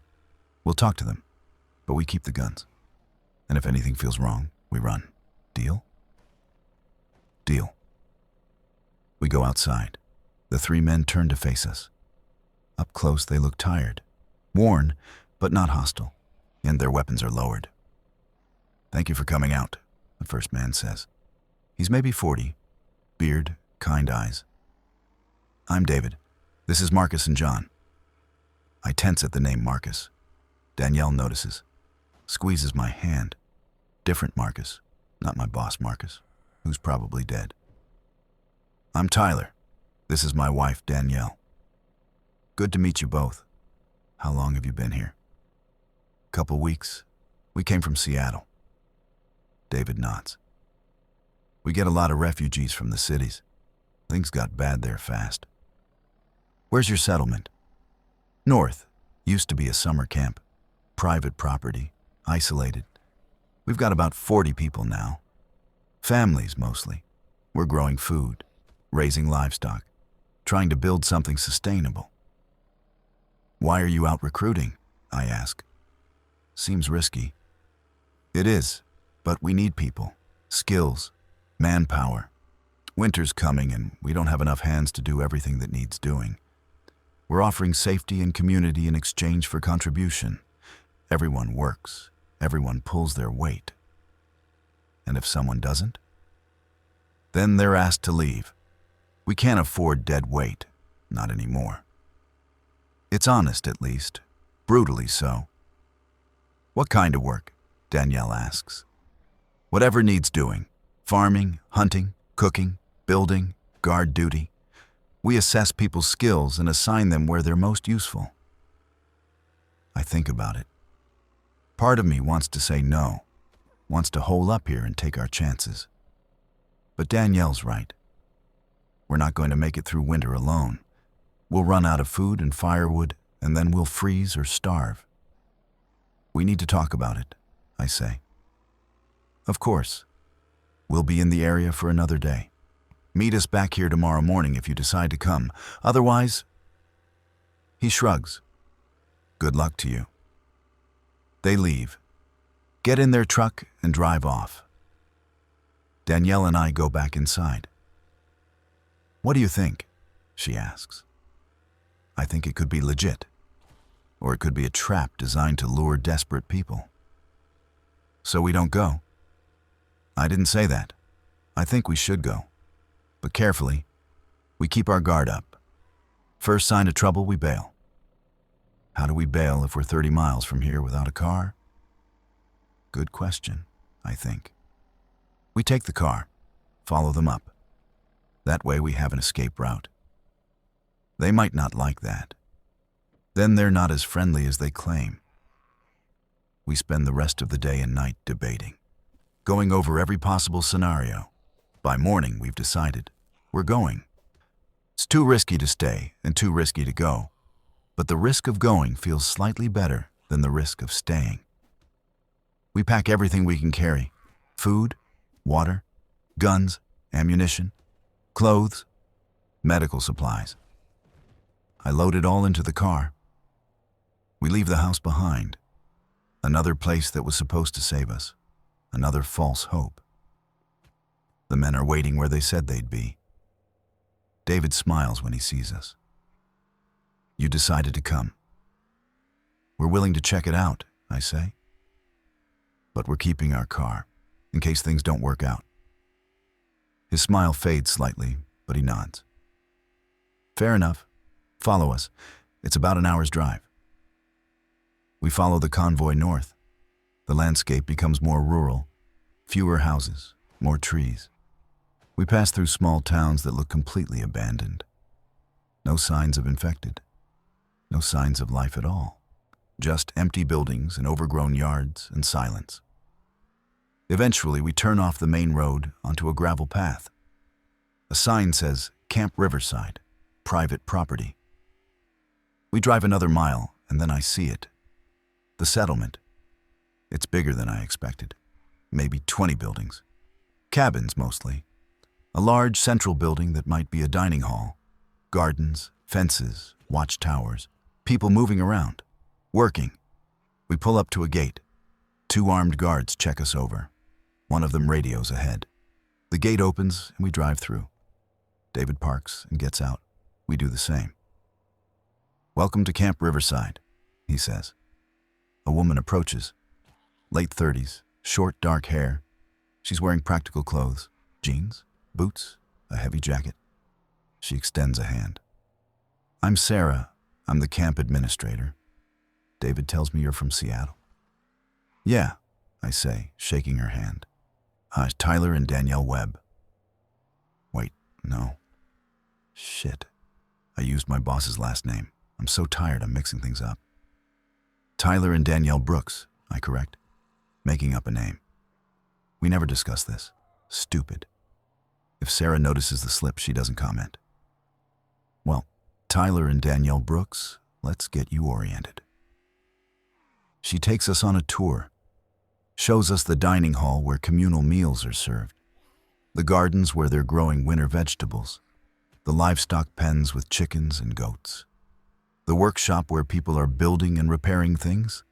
"We'll talk to them, but we keep the guns. And if anything feels wrong, we run. Deal?" "Deal." We go outside. The three men turn to face us. Up close, they look tired, worn, but not hostile, and their weapons are lowered. "Thank you for coming out," the first man says. He's maybe 40, beard, kind eyes. "I'm David. This is Marcus and John." I tense at the name Marcus. Danielle notices, squeezes my hand. Different Marcus, not my boss Marcus, who's probably dead. "I'm Tyler. This is my wife, Danielle. Good to meet you both. How long have you been here?" "Couple weeks. We came from Seattle." David nods. "We get a lot of refugees from the cities. Things got bad there fast." "Where's your settlement?" "North. Used to be a summer camp. Private property. Isolated. We've got about 40 people now. Families, mostly. We're growing food, raising livestock, trying to build something sustainable." "Why are you out recruiting?" I ask. "Seems risky." "It is, but we need people, skills, manpower. Winter's coming and we don't have enough hands to do everything that needs doing. We're offering safety and community in exchange for contribution. Everyone works. Everyone pulls their weight. And if someone doesn't, then they're asked to leave. We can't afford dead weight, not anymore. It's honest, at least, brutally so." "What kind of work?" Danielle asks. "Whatever needs doing. Farming, hunting, cooking, building, guard duty. We assess people's skills and assign them where they're most useful." I think about it. Part of me wants to say no, wants to hole up here and take our chances. But Danielle's right. We're not going to make it through winter alone. We'll run out of food and firewood, and then we'll freeze or starve. "We need to talk about it," I say. "Of course. We'll be in the area for another day. Meet us back here tomorrow morning if you decide to come. Otherwise..." He shrugs. "Good luck to you." They leave, get in their truck, and drive off. Danielle and I go back inside. "What do you think?" she asks. I think it could be legit, or it could be a trap designed to lure desperate people. So we don't go. I didn't say that. I think we should go. But carefully, we keep our guard up. First sign of trouble, we bail. How do we bail if we're 30 miles from here without a car? Good question, I think. We take the car, follow them up. That way we have an escape route. They might not like that. Then they're not as friendly as they claim. We spend the rest of the day and night debating, going over every possible scenario. By morning, we've decided. We're going. It's too risky to stay and too risky to go, but the risk of going feels slightly better than the risk of staying. We pack everything we can carry: food, water, guns, ammunition, clothes, medical supplies. I load it all into the car. We leave the house behind. Another place that was supposed to save us. Another false hope. The men are waiting where they said they'd be. David smiles when he sees us. You decided to come. We're willing to check it out, I say. But we're keeping our car, in case things don't work out. His smile fades slightly, but he nods. Fair enough. Follow us. It's about an hour's drive. We follow the convoy north. The landscape becomes more rural, fewer houses, more trees. We pass through small towns that look completely abandoned. No signs of infected. No signs of life at all. Just empty buildings and overgrown yards and silence. Eventually, we turn off the main road onto a gravel path. A sign says Camp Riverside, private property. We drive another mile, and then I see it. The settlement. It's bigger than I expected. Maybe 20 buildings. Cabins, mostly. A large central building that might be a dining hall. Gardens, fences, watchtowers. People moving around. Working. We pull up to a gate. 2 armed guards check us over. One of them radios ahead. The gate opens and we drive through. David parks and gets out. We do the same. Welcome to Camp Riverside, he says. A woman approaches. Late 30s, short dark hair. She's wearing practical clothes. Jeans, boots, a heavy jacket. She extends a hand. I'm Sarah. I'm the camp administrator. David tells me you're from Seattle. Yeah, I say, shaking her hand. Tyler and Danielle Webb. Wait, no. Shit. I used my boss's last name. I'm so tired I'm mixing things up. Tyler and Danielle Brooks, I correct, making up a name. We never discuss this. Stupid. If Sarah notices the slip, she doesn't comment. Well, Tyler and Danielle Brooks, let's get you oriented. She takes us on a tour, shows us the dining hall where communal meals are served, the gardens where they're growing winter vegetables, the livestock pens with chickens and goats, the workshop where people are building and repairing things,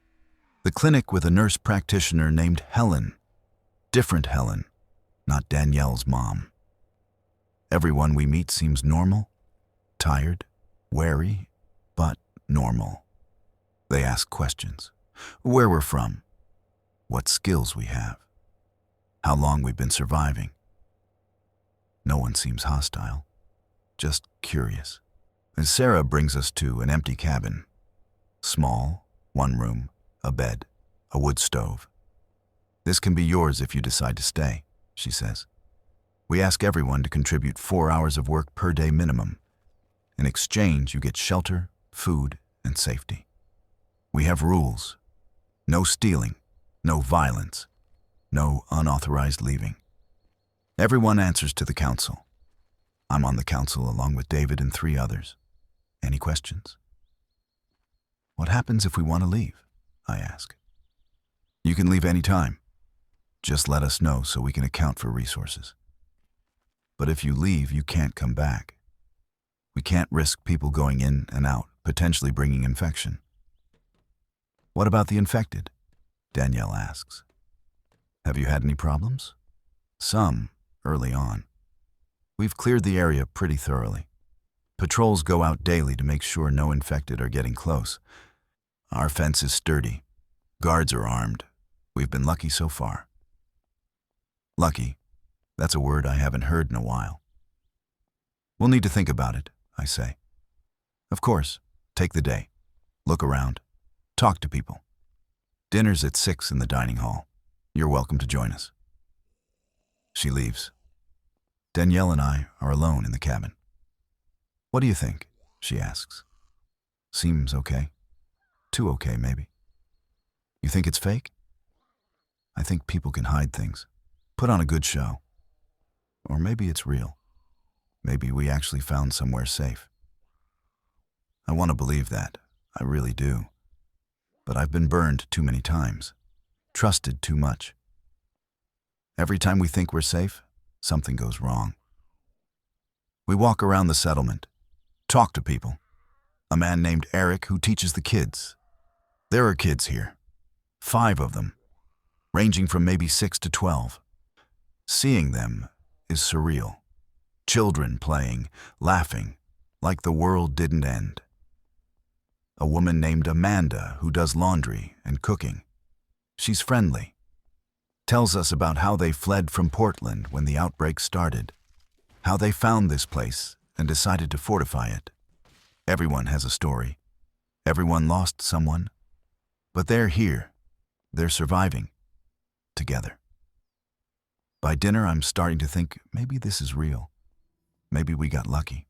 the clinic with a nurse practitioner named Helen, different Helen, not Danielle's mom. Everyone we meet seems normal, tired, wary, but normal. They ask questions. Where we're from, what skills we have, how long we've been surviving. No one seems hostile, just curious. And Sarah brings us to an empty cabin. Small, 1 room, a bed, a wood stove. This can be yours if you decide to stay, she says. We ask everyone to contribute 4 hours of work per day minimum. In exchange, you get shelter, food, and safety. We have rules. No stealing, no violence, no unauthorized leaving. Everyone answers to the council. I'm on the council along with David and 3 others. Any questions? What happens if we want to leave? I ask. You can leave any time. Just let us know so we can account for resources. But if you leave, you can't come back. We can't risk people going in and out, potentially bringing infection. What about the infected? Danielle asks. Have you had any problems? Some, early on. We've cleared the area pretty thoroughly. Patrols go out daily to make sure no infected are getting close. Our fence is sturdy. Guards are armed. We've been lucky so far. Lucky, that's a word I haven't heard in a while. We'll need to think about it, I say. Of course, take the day. Look around. Talk to people. Dinner's at 6 in the dining hall. You're welcome to join us. She leaves. Danielle and I are alone in the cabin. What do you think? She asks. Seems okay. Too okay, maybe. You think it's fake? I think people can hide things, put on a good show. Or maybe it's real. Maybe we actually found somewhere safe. I want to believe that. I really do. But I've been burned too many times, trusted too much. Every time we think we're safe, something goes wrong. We walk around the settlement, talk to people. A man named Eric who teaches the kids. There are kids here, 5 of them, ranging from maybe 6 to 12. Seeing them is surreal. Children playing, laughing, like the world didn't end. A woman named Amanda who does laundry and cooking. She's friendly. Tells us about how they fled from Portland when the outbreak started, how they found this place and decided to fortify it. Everyone has a story. Everyone lost someone. But they're here. They're surviving. Together. By dinner, I'm starting to think maybe this is real. Maybe we got lucky.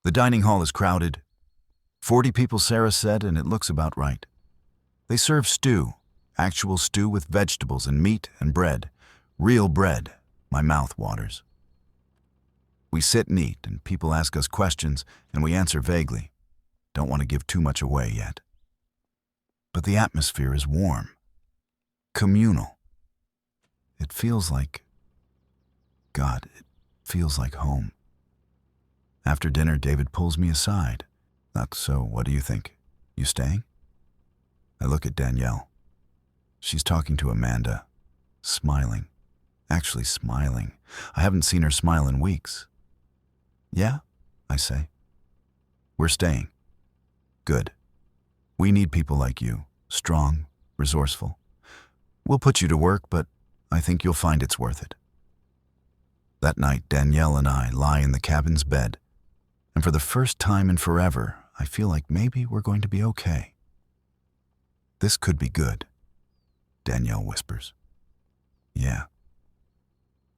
The dining hall is crowded. 40 people, Sarah said, and it looks about right. They serve stew, actual stew with vegetables and meat and bread. Real bread. My mouth waters. We sit and eat, and people ask us questions, and we answer vaguely. Don't want to give too much away yet. But the atmosphere is warm. Communal. It feels like... God, it feels like home. After dinner, David pulls me aside. So, what do you think? You staying? I look at Danielle. She's talking to Amanda, smiling. Actually smiling. I haven't seen her smile in weeks. Yeah, I say. We're staying. Good. We need people like you, strong, resourceful. We'll put you to work, but I think you'll find it's worth it. That night, Danielle and I lie in the cabin's bed, and for the first time in forever, I feel like maybe we're going to be okay. This could be good, Danielle whispers. Yeah.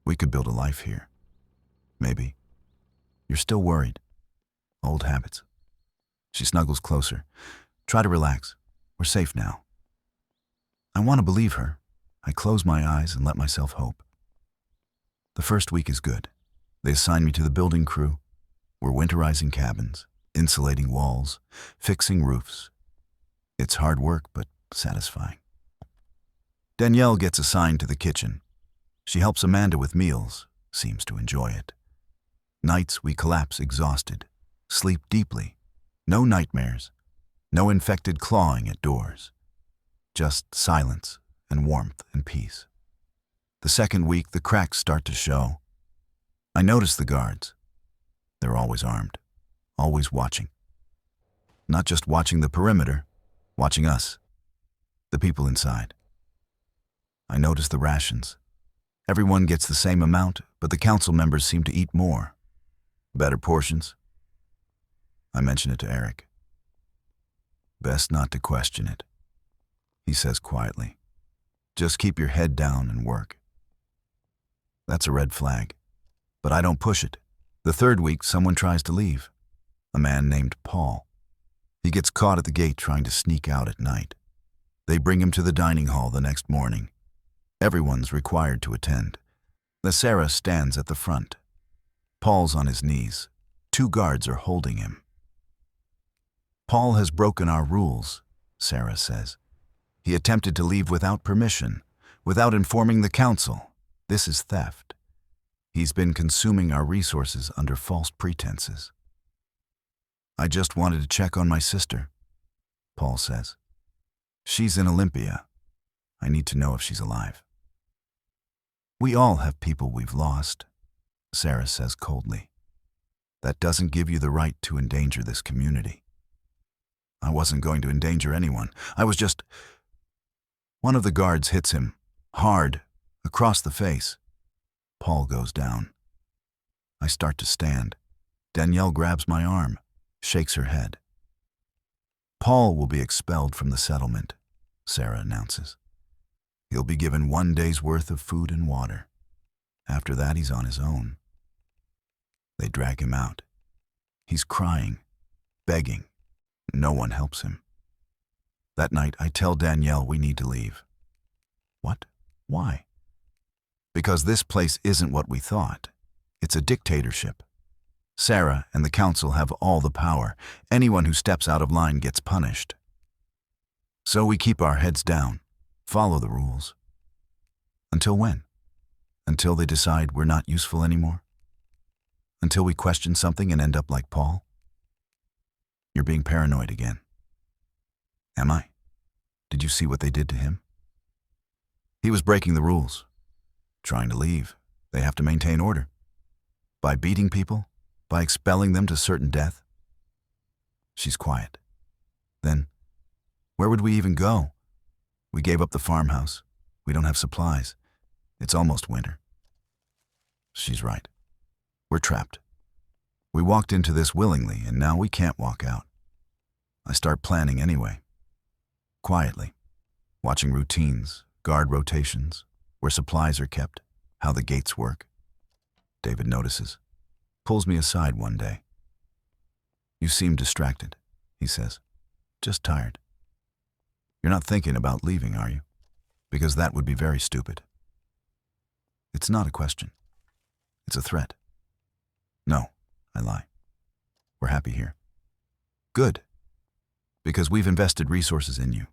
We could build a life here. Maybe. You're still worried. Old habits. She snuggles closer. Try to relax. We're safe now. I want to believe her. I close my eyes and let myself hope. The first week is good. They assign me to the building crew. We're winterizing cabins, insulating walls, fixing roofs. It's hard work, but satisfying. Danielle gets assigned to the kitchen. She helps Amanda with meals, seems to enjoy it. Nights we collapse exhausted, sleep deeply. No nightmares, no infected clawing at doors. Just silence and warmth and peace. The second week, the cracks start to show. I notice the guards. They're always armed, always watching. Not just watching the perimeter, watching us, the people inside. I notice the rations. Everyone gets the same amount, but the council members seem to eat more. Better portions. I mention it to Eric. Best not to question it, he says quietly. Just keep your head down and work. That's a red flag, but I don't push it. The third week, someone tries to leave. A man named Paul. He gets caught at the gate trying to sneak out at night. They bring him to the dining hall the next morning. Everyone's required to attend. Sarah stands at the front. Paul's on his knees. 2 guards are holding him. Paul has broken our rules, Sarah says. He attempted to leave without permission, without informing the council. This is theft. He's been consuming our resources under false pretenses. I just wanted to check on my sister, Paul says. She's in Olympia. I need to know if she's alive. We all have people we've lost, Sarah says coldly. That doesn't give you the right to endanger this community. I wasn't going to endanger anyone. I was just... One of the guards hits him, hard, across the face. Paul goes down. I start to stand. Danielle grabs my arm, shakes her head. Paul will be expelled from the settlement, Sarah announces. He'll be given 1 day's worth of food and water. After that, he's on his own. They drag him out. He's crying, begging. No one helps him. That night, I tell Danielle we need to leave. What? Why? Because this place isn't what we thought. It's a dictatorship. Sarah and the council have all the power. Anyone who steps out of line gets punished. So we keep our heads down, follow the rules. Until when? Until they decide we're not useful anymore? Until we question something and end up like Paul? You're being paranoid again. Am I? Did you see what they did to him? He was breaking the rules. Trying to leave. They have to maintain order. By beating people? By expelling them to certain death? She's quiet. Then, where would we even go? We gave up the farmhouse. We don't have supplies. It's almost winter. She's right. We're trapped. We walked into this willingly, and now we can't walk out. I start planning anyway. Quietly. Watching routines, guard rotations, where supplies are kept, how the gates work. David notices. Pulls me aside one day. You seem distracted, he says. Just tired. You're not thinking about leaving, are you? Because that would be very stupid. It's not a question. It's a threat. No, I lie. We're happy here. Good. Because we've invested resources in you,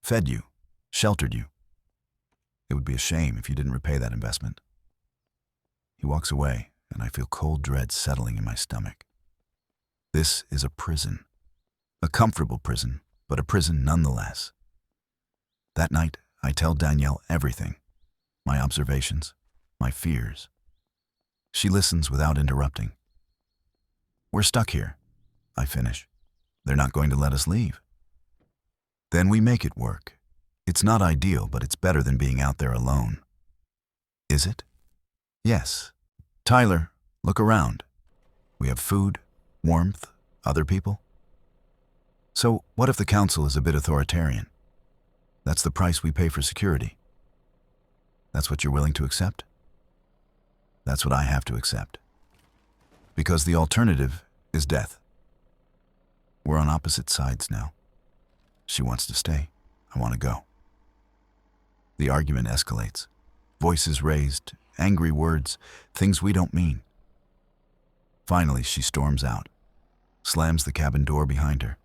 fed you, sheltered you. It would be a shame if you didn't repay that investment. He walks away, and I feel cold dread settling in my stomach. This is a prison. A comfortable prison, but a prison nonetheless. That night, I tell Danielle everything. My observations, my fears. She listens without interrupting. We're stuck here, I finish. They're not going to let us leave. Then we make it work. It's not ideal, but it's better than being out there alone. Is it? Yes. Tyler, look around. We have food, warmth, other people. So what if the council is a bit authoritarian? That's the price we pay for security. That's what you're willing to accept? That's what I have to accept. Because the alternative is death. We're on opposite sides now. She wants to stay. I want to go. The argument escalates. Voices raised, angry words, things we don't mean. Finally, she storms out, slams the cabin door behind her.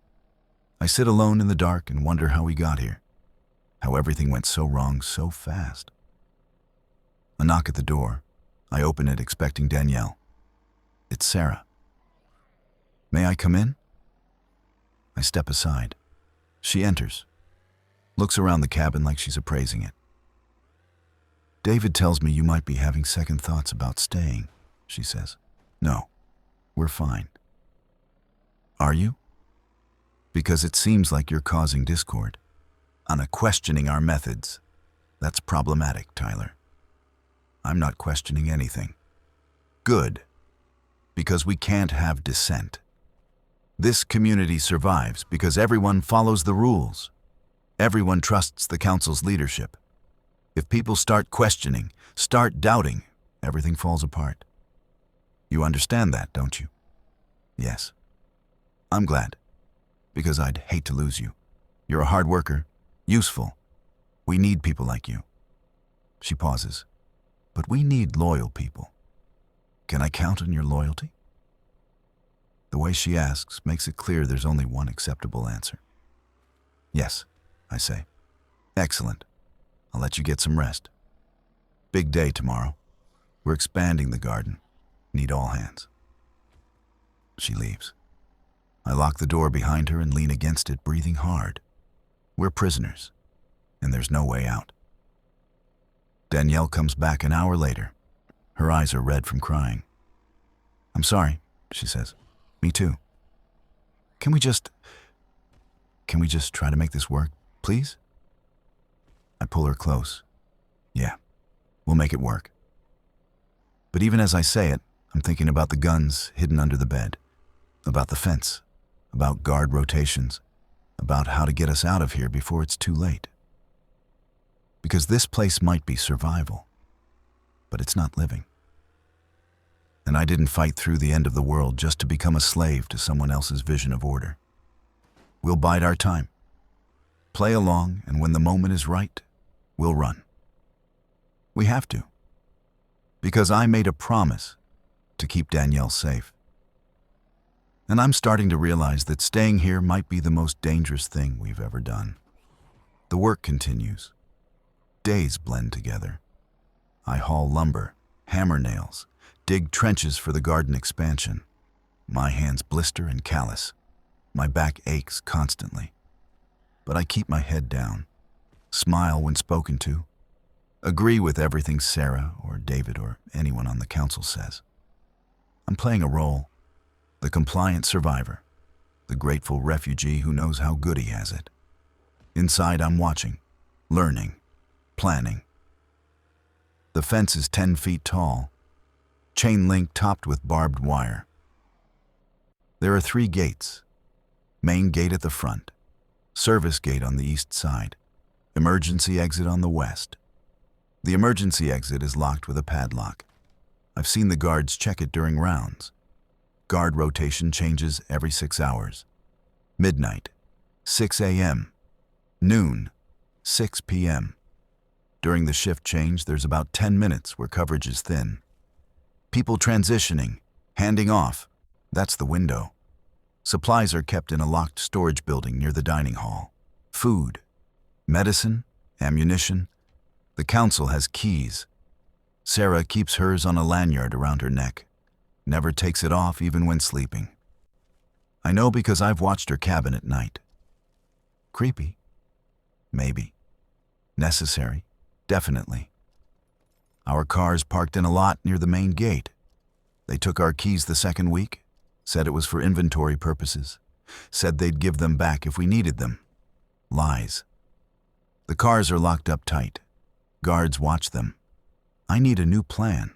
I sit alone in the dark and wonder how we got here, how everything went so wrong so fast. A knock at the door. I open it expecting Danielle. It's Sarah. May I come in? I step aside. She enters, looks around the cabin like she's appraising it. David tells me you might be having second thoughts about staying, she says. No, we're fine. Are you? Because it seems like you're causing discord. Anna questioning our methods. That's problematic, Tyler. I'm not questioning anything. Good. Because we can't have dissent. This community survives because everyone follows the rules. Everyone trusts the council's leadership. If people start questioning, start doubting, everything falls apart. You understand that, don't you? Yes. I'm glad. Because I'd hate to lose you. You're a hard worker, useful. We need people like you. She pauses. But we need loyal people. Can I count on your loyalty? The way she asks makes it clear there's only one acceptable answer. Yes, I say. Excellent. I'll let you get some rest. Big day tomorrow. We're expanding the garden. Need all hands. She leaves. I lock the door behind her and lean against it, breathing hard. We're prisoners, and there's no way out. Danielle comes back an hour later. Her eyes are red from crying. I'm sorry, she says. Me too. Can we just try to make this work, please? I pull her close. Yeah, we'll make it work. But even as I say it, I'm thinking about the guns hidden under the bed, about the fence, about guard rotations, about how to get us out of here before it's too late. Because this place might be survival, but it's not living. And I didn't fight through the end of the world just to become a slave to someone else's vision of order. We'll bide our time, play along, and when the moment is right, we'll run. We have to. Because I made a promise to keep Danielle safe. And I'm starting to realize that staying here might be the most dangerous thing we've ever done. The work continues. Days blend together. I haul lumber, hammer nails, dig trenches for the garden expansion. My hands blister and callous. My back aches constantly. But I keep my head down, smile when spoken to, agree with everything Sarah or David or anyone on the council says. I'm playing a role, the compliant survivor, the grateful refugee who knows how good he has it. Inside, I'm watching, learning, planning. The fence is 10 feet tall, chain link topped with barbed wire. There are 3 gates, main gate at the front, service gate on the east side, emergency exit on the west. The emergency exit is locked with a padlock. I've seen the guards check it during rounds. Guard rotation changes every 6 hours. Midnight, 6 a.m., noon, 6 p.m. During the shift change, there's about 10 minutes where coverage is thin. People transitioning, handing off, that's the window. Supplies are kept in a locked storage building near the dining hall. Food, medicine, ammunition. The council has keys. Sarah keeps hers on a lanyard around her neck, never takes it off even when sleeping. I know because I've watched her cabin at night. Creepy? Maybe. Necessary? Definitely. Our car's parked in a lot near the main gate. They took our keys the second week, said it was for inventory purposes, said they'd give them back if we needed them. Lies. The cars are locked up tight. Guards watch them. I need a new plan,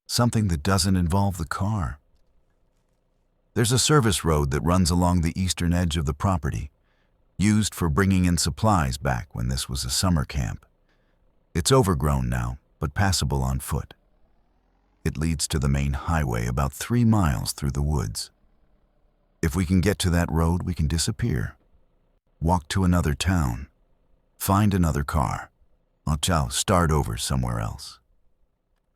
something that doesn't involve the car. There's a service road that runs along the eastern edge of the property, used for bringing in supplies back when this was a summer camp. It's overgrown now, but passable on foot. It leads to the main highway about 3 miles through the woods. If we can get to that road, we can disappear, walk to another town, find another car, or start over somewhere else.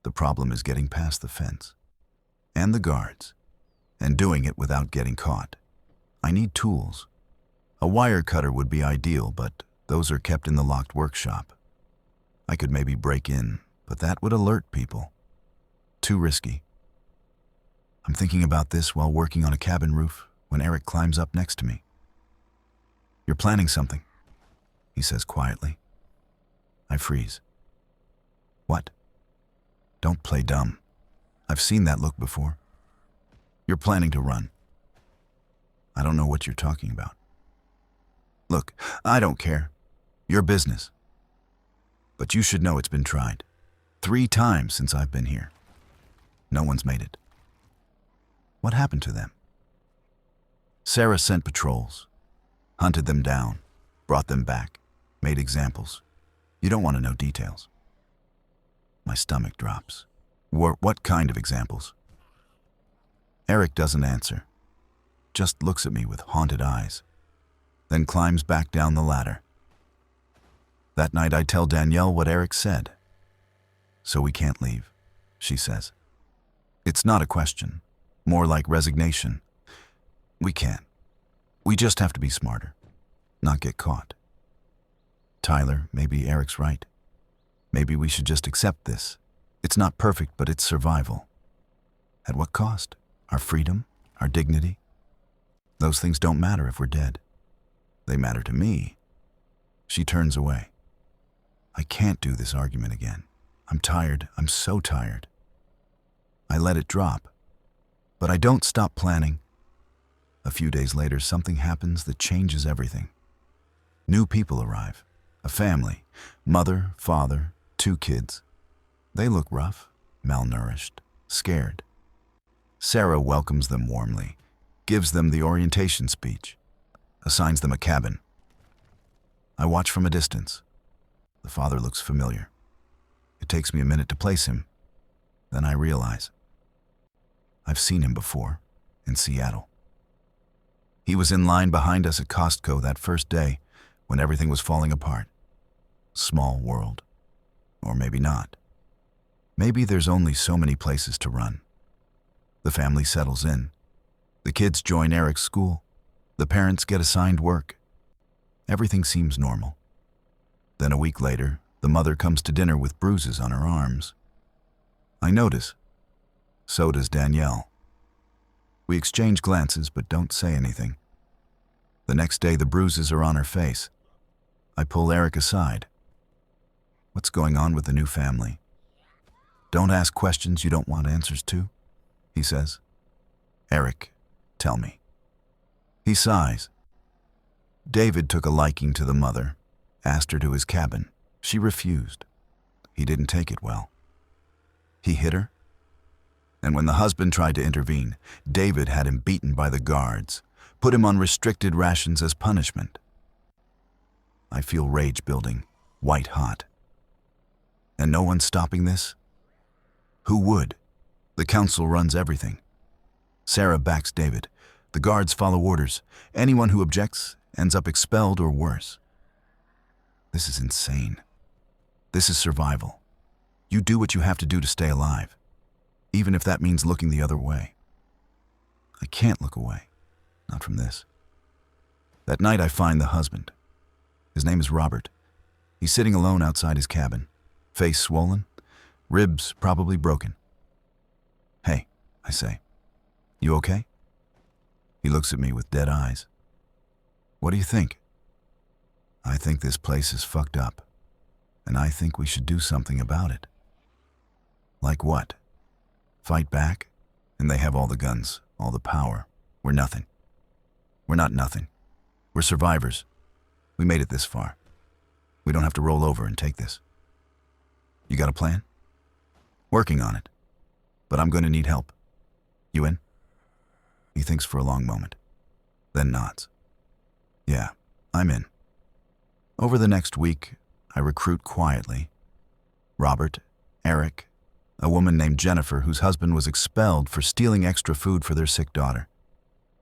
The problem is getting past the fence, and the guards, and doing it without getting caught. I need tools. A wire cutter would be ideal, but those are kept in the locked workshop. I could maybe break in, but that would alert people. Too risky. I'm thinking about this while working on a cabin roof when Eric climbs up next to me. "You're planning something," he says quietly. I freeze. "What?" "Don't play dumb. I've seen that look before. You're planning to run." "I don't know what you're talking about." "Look, I don't care. Your business. But you should know it's been tried. 3 times since I've been here. No one's made it." "What happened to them?" "Sarah sent patrols, hunted them down, brought them back, made examples. You don't want to know details." My stomach drops. What kind of examples?" Eric doesn't answer, just looks at me with haunted eyes, then climbs back down the ladder. That night I tell Danielle what Eric said. "So we can't leave," she says. It's not a question, more like resignation. We can't. We just have to be smarter, not get caught. Tyler, maybe Eric's right. Maybe we should just accept this. It's not perfect, but it's survival. At what cost? Our freedom? Our dignity? Those things don't matter if we're dead. They matter to me. She turns away. I can't do this argument again. I'm tired. I'm so tired. I let it drop. But I don't stop planning. A few days later, something happens that changes everything. New people arrive. A family, mother, father, 2 kids. They look rough, malnourished, scared. Sarah welcomes them warmly, gives them the orientation speech, assigns them a cabin. I watch from a distance. The father looks familiar. It takes me a minute to place him. Then I realize I've seen him before, in Seattle. He was in line behind us at Costco that first day when everything was falling apart. Small world. Or maybe not. Maybe there's only so many places to run. The family settles in. The kids join Eric's school. The parents get assigned work. Everything seems normal. Then a week later, the mother comes to dinner with bruises on her arms. I notice. So does Danielle. We exchange glances but don't say anything. The next day, the bruises are on her face. I pull Eric aside. What's going on with the new family? Don't ask questions you don't want answers to, he says. Eric, tell me. He sighs. David took a liking to the mother, asked her to his cabin. She refused. He didn't take it well. He hit her. And when the husband tried to intervene, David had him beaten by the guards, put him on restricted rations as punishment. I feel rage building, white hot. And no one's stopping this? Who would? The council runs everything. Sarah backs David. The guards follow orders. Anyone who objects ends up expelled or worse. This is insane. This is survival. You do what you have to do to stay alive, even if that means looking the other way. I can't look away. Not from this. That night I find the husband. His name is Robert. He's sitting alone outside his cabin, face swollen, ribs probably broken. Hey, I say, you okay? He looks at me with dead eyes. What do you think? I think this place is fucked up, and I think we should do something about it. Like what? Fight back? And they have all the guns, all the power. We're nothing. We're not nothing. We're survivors. We made it this far. We don't have to roll over and take this. You got a plan? Working on it. But I'm going to need help. You in? He thinks for a long moment, then nods. Yeah, I'm in. Over the next week, I recruit quietly. Robert, Eric, a woman named Jennifer whose husband was expelled for stealing extra food for their sick daughter.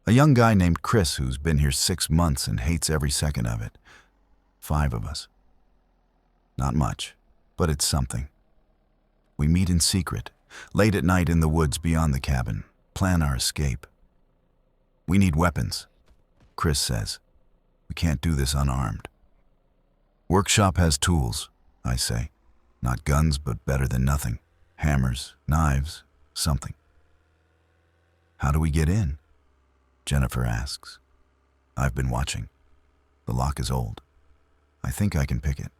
A young guy named Chris who's been here 6 months and hates every second of it. 5 of us. Not much, but it's something. We meet in secret, late at night in the woods beyond the cabin, plan our escape. We need weapons, Chris says. We can't do this unarmed. Workshop has tools, I say. Not guns, but better than nothing. Hammers, knives, something. How do we get in? Jennifer asks. I've been watching. The lock is old. I think I can pick it.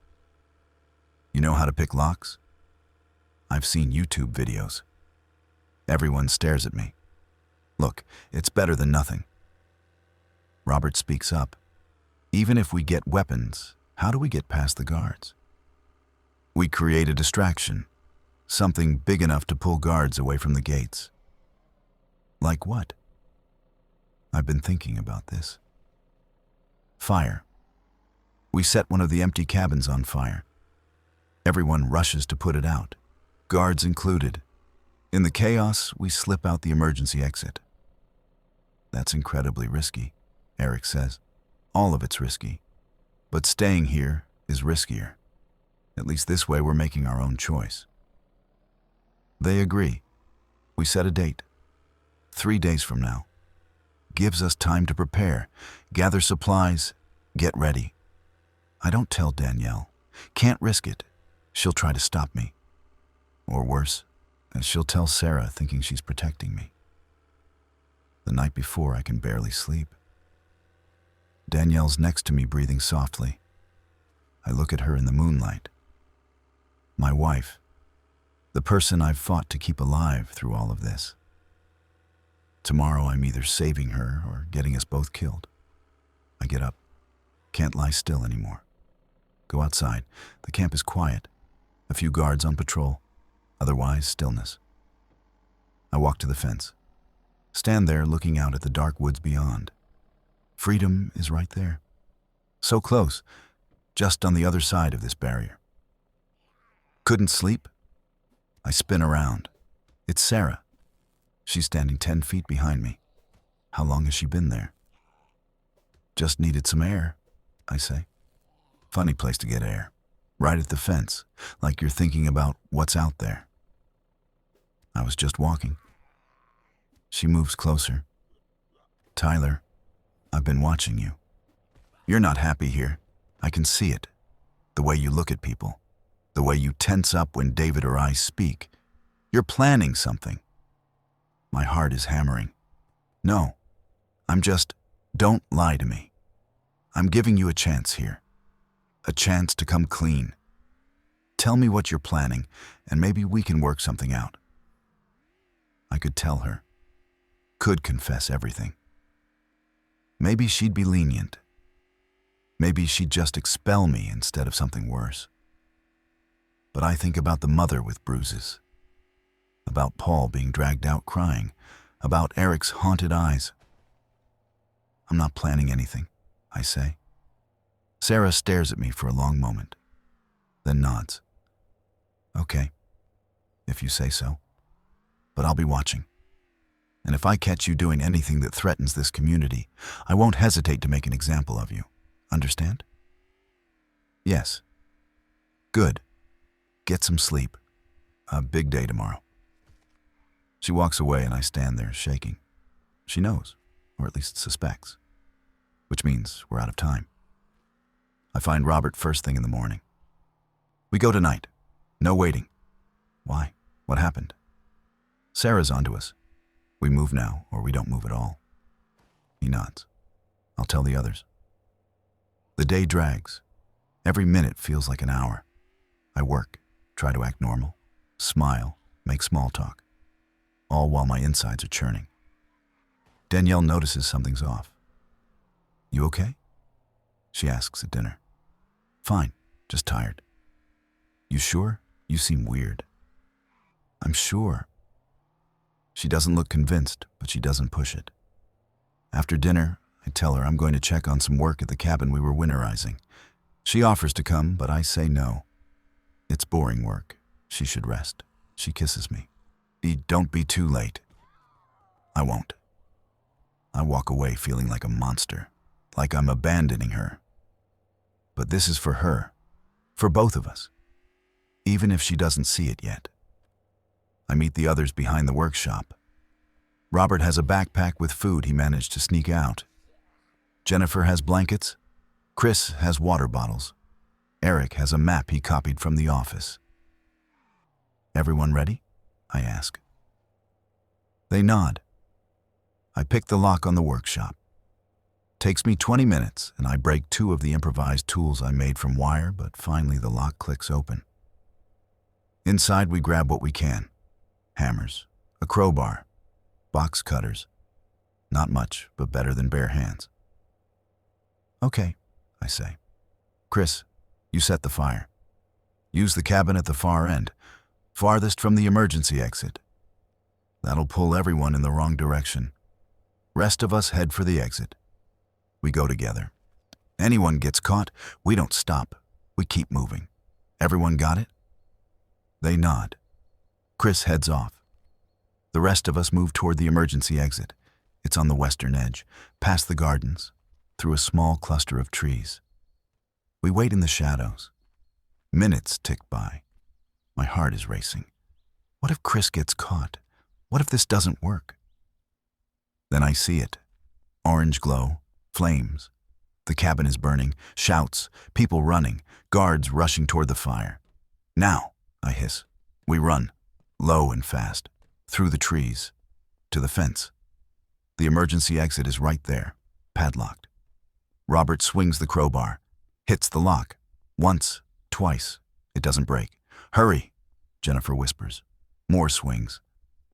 You know how to pick locks? I've seen YouTube videos. Everyone stares at me. Look, it's better than nothing. Robert speaks up. Even if we get weapons, how do we get past the guards? We create a distraction, something big enough to pull guards away from the gates. Like what? I've been thinking about this. Fire. We set one of the empty cabins on fire. Everyone rushes to put it out, guards included. In the chaos, we slip out the emergency exit. That's incredibly risky, Eric says. All of it's risky. But staying here is riskier. At least this way we're making our own choice. They agree. We set a date. 3 days from now. Gives us time to prepare, gather supplies, get ready. I don't tell Danielle. Can't risk it. She'll try to stop me. Or worse, she'll tell Sarah thinking she's protecting me. The night before, I can barely sleep. Danielle's next to me, breathing softly. I look at her in the moonlight. My wife, the person I've fought to keep alive through all of this. Tomorrow I'm either saving her or getting us both killed. I get up. Can't lie still anymore. Go outside. The camp is quiet. A few guards on patrol. Otherwise, stillness. I walk to the fence. Stand there looking out at the dark woods beyond. Freedom is right there. So close, just on the other side of this barrier. Couldn't sleep? I spin around. It's Sarah. She's standing 10 feet behind me. How long has she been there? Just needed some air, I say. Funny place to get air. Right at the fence, like you're thinking about what's out there. I was just walking. She moves closer. Tyler, I've been watching you. You're not happy here. I can see it. The way you look at people. The way you tense up when David or I speak. You're planning something. My heart is hammering. No, don't lie to me. I'm giving you a chance here. A chance to come clean. Tell me what you're planning, and maybe we can work something out. I could tell her. Could confess everything. Maybe she'd be lenient. Maybe she'd just expel me instead of something worse. But I think about the mother with bruises. About Paul being dragged out crying. About Eric's haunted eyes. I'm not planning anything, I say. Sarah stares at me for a long moment, then nods. Okay, if you say so. But I'll be watching. And if I catch you doing anything that threatens this community, I won't hesitate to make an example of you. Understand? Yes. Good. Get some sleep. A big day tomorrow. She walks away and I stand there shaking. She knows, or at least suspects. Which means we're out of time. I find Robert first thing in the morning. We go tonight. No waiting. Why? What happened? Sarah's onto us. We move now, or we don't move at all. He nods. I'll tell the others. The day drags. Every minute feels like an hour. I work, try to act normal, smile, make small talk. All while my insides are churning. Danielle notices something's off. You okay? She asks at dinner. Fine, just tired. You sure? You seem weird. I'm sure. She doesn't look convinced, but she doesn't push it. After dinner, I tell her I'm going to check on some work at the cabin we were winterizing. She offers to come, but I say no. It's boring work. She should rest. She kisses me. Don't be too late. I won't. I walk away feeling like a monster, like I'm abandoning her. But this is for her, for both of us, even if she doesn't see it yet. I meet the others behind the workshop. Robert has a backpack with food he managed to sneak out. Jennifer has blankets. Chris has water bottles. Eric has a map he copied from the office. Everyone ready? I ask. They nod. I pick the lock on the workshop. Takes me 20 minutes, and I break 2 of the improvised tools I made from wire, but finally the lock clicks open. Inside we grab what we can. Hammers, a crowbar, box cutters. Not much, but better than bare hands. Okay, I say. Chris, you set the fire. Use the cabin at the far end, farthest from the emergency exit. That'll pull everyone in the wrong direction. Rest of us head for the exit. We go together. Anyone gets caught, we don't stop. We keep moving. Everyone got it? They nod. Chris heads off. The rest of us move toward the emergency exit. It's on the western edge, past the gardens, through a small cluster of trees. We wait in the shadows. Minutes tick by. My heart is racing. What if Chris gets caught? What if this doesn't work? Then I see it. Orange glow, flames. The cabin is burning, shouts, people running, guards rushing toward the fire. Now, I hiss. We run, low and fast, through the trees, to the fence. The emergency exit is right there, padlocked. Robert swings the crowbar, hits the lock. Once, twice. It doesn't break. Hurry, Jennifer whispers. More swings.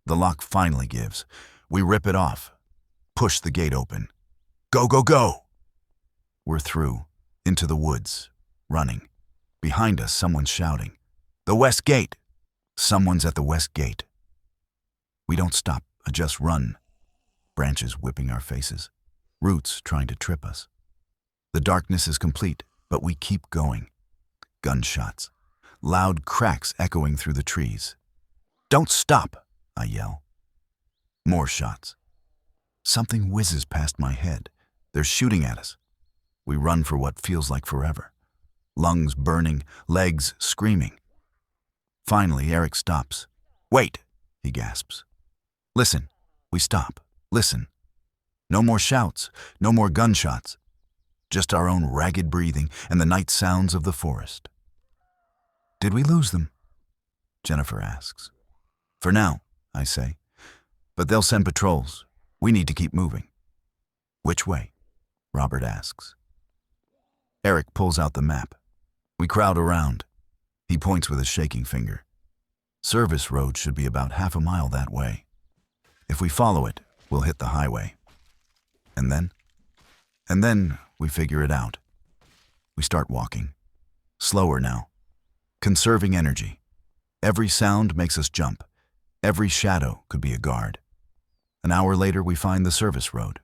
The lock finally gives. We rip it off. Push the gate open. Go, go, go! We're through, into the woods, running. Behind us, someone's shouting. "The West Gate!" Someone's at the West Gate. We don't stop, just run. Branches whipping our faces. Roots trying to trip us. The darkness is complete, but we keep going. Gunshots. Loud cracks echoing through the trees. "Don't stop!" I yell. More shots. Something whizzes past my head. They're shooting at us. We run for what feels like forever. Lungs burning, legs screaming. Finally, Eric stops. "Wait," he gasps. "Listen." We stop. Listen. No more shouts, no more gunshots. Just our own ragged breathing and the night sounds of the forest. "Did we lose them?" Jennifer asks. "For now," I say. "But they'll send patrols. We need to keep moving." "Which way?" Robert asks. Eric pulls out the map. We crowd around. He points with a shaking finger. "Service road should be about half a mile that way. If we follow it, we'll hit the highway." And then we figure it out. We start walking. Slower now. Conserving energy. Every sound makes us jump. Every shadow could be a guard. An hour later, we find the service road.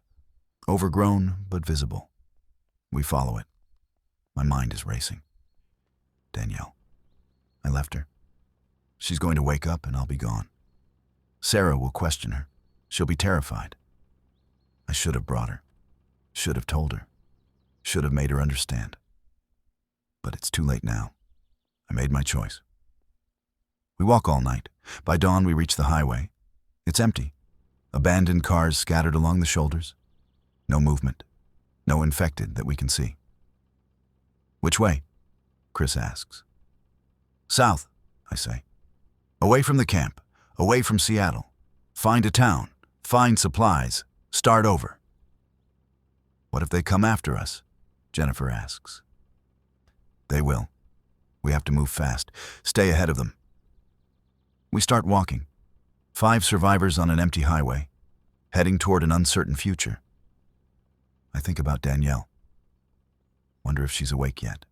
Overgrown, but visible. We follow it. My mind is racing. Danielle. I left her. She's going to wake up and I'll be gone. Sarah will question her. She'll be terrified. I should have brought her. Should have told her. Should have made her understand. But it's too late now. I made my choice. We walk all night. By dawn, we reach the highway. It's empty. Abandoned cars scattered along the shoulders. No movement. No infected that we can see. "Which way?" Chris asks. "South," I say. "Away from the camp. Away from Seattle. Find a town. Find supplies. Start over." "What if they come after us?" Jennifer asks. "They will. We have to move fast. Stay ahead of them." We start walking. 5 survivors on an empty highway, heading toward an uncertain future. I think about Danielle. Wonder if she's awake yet.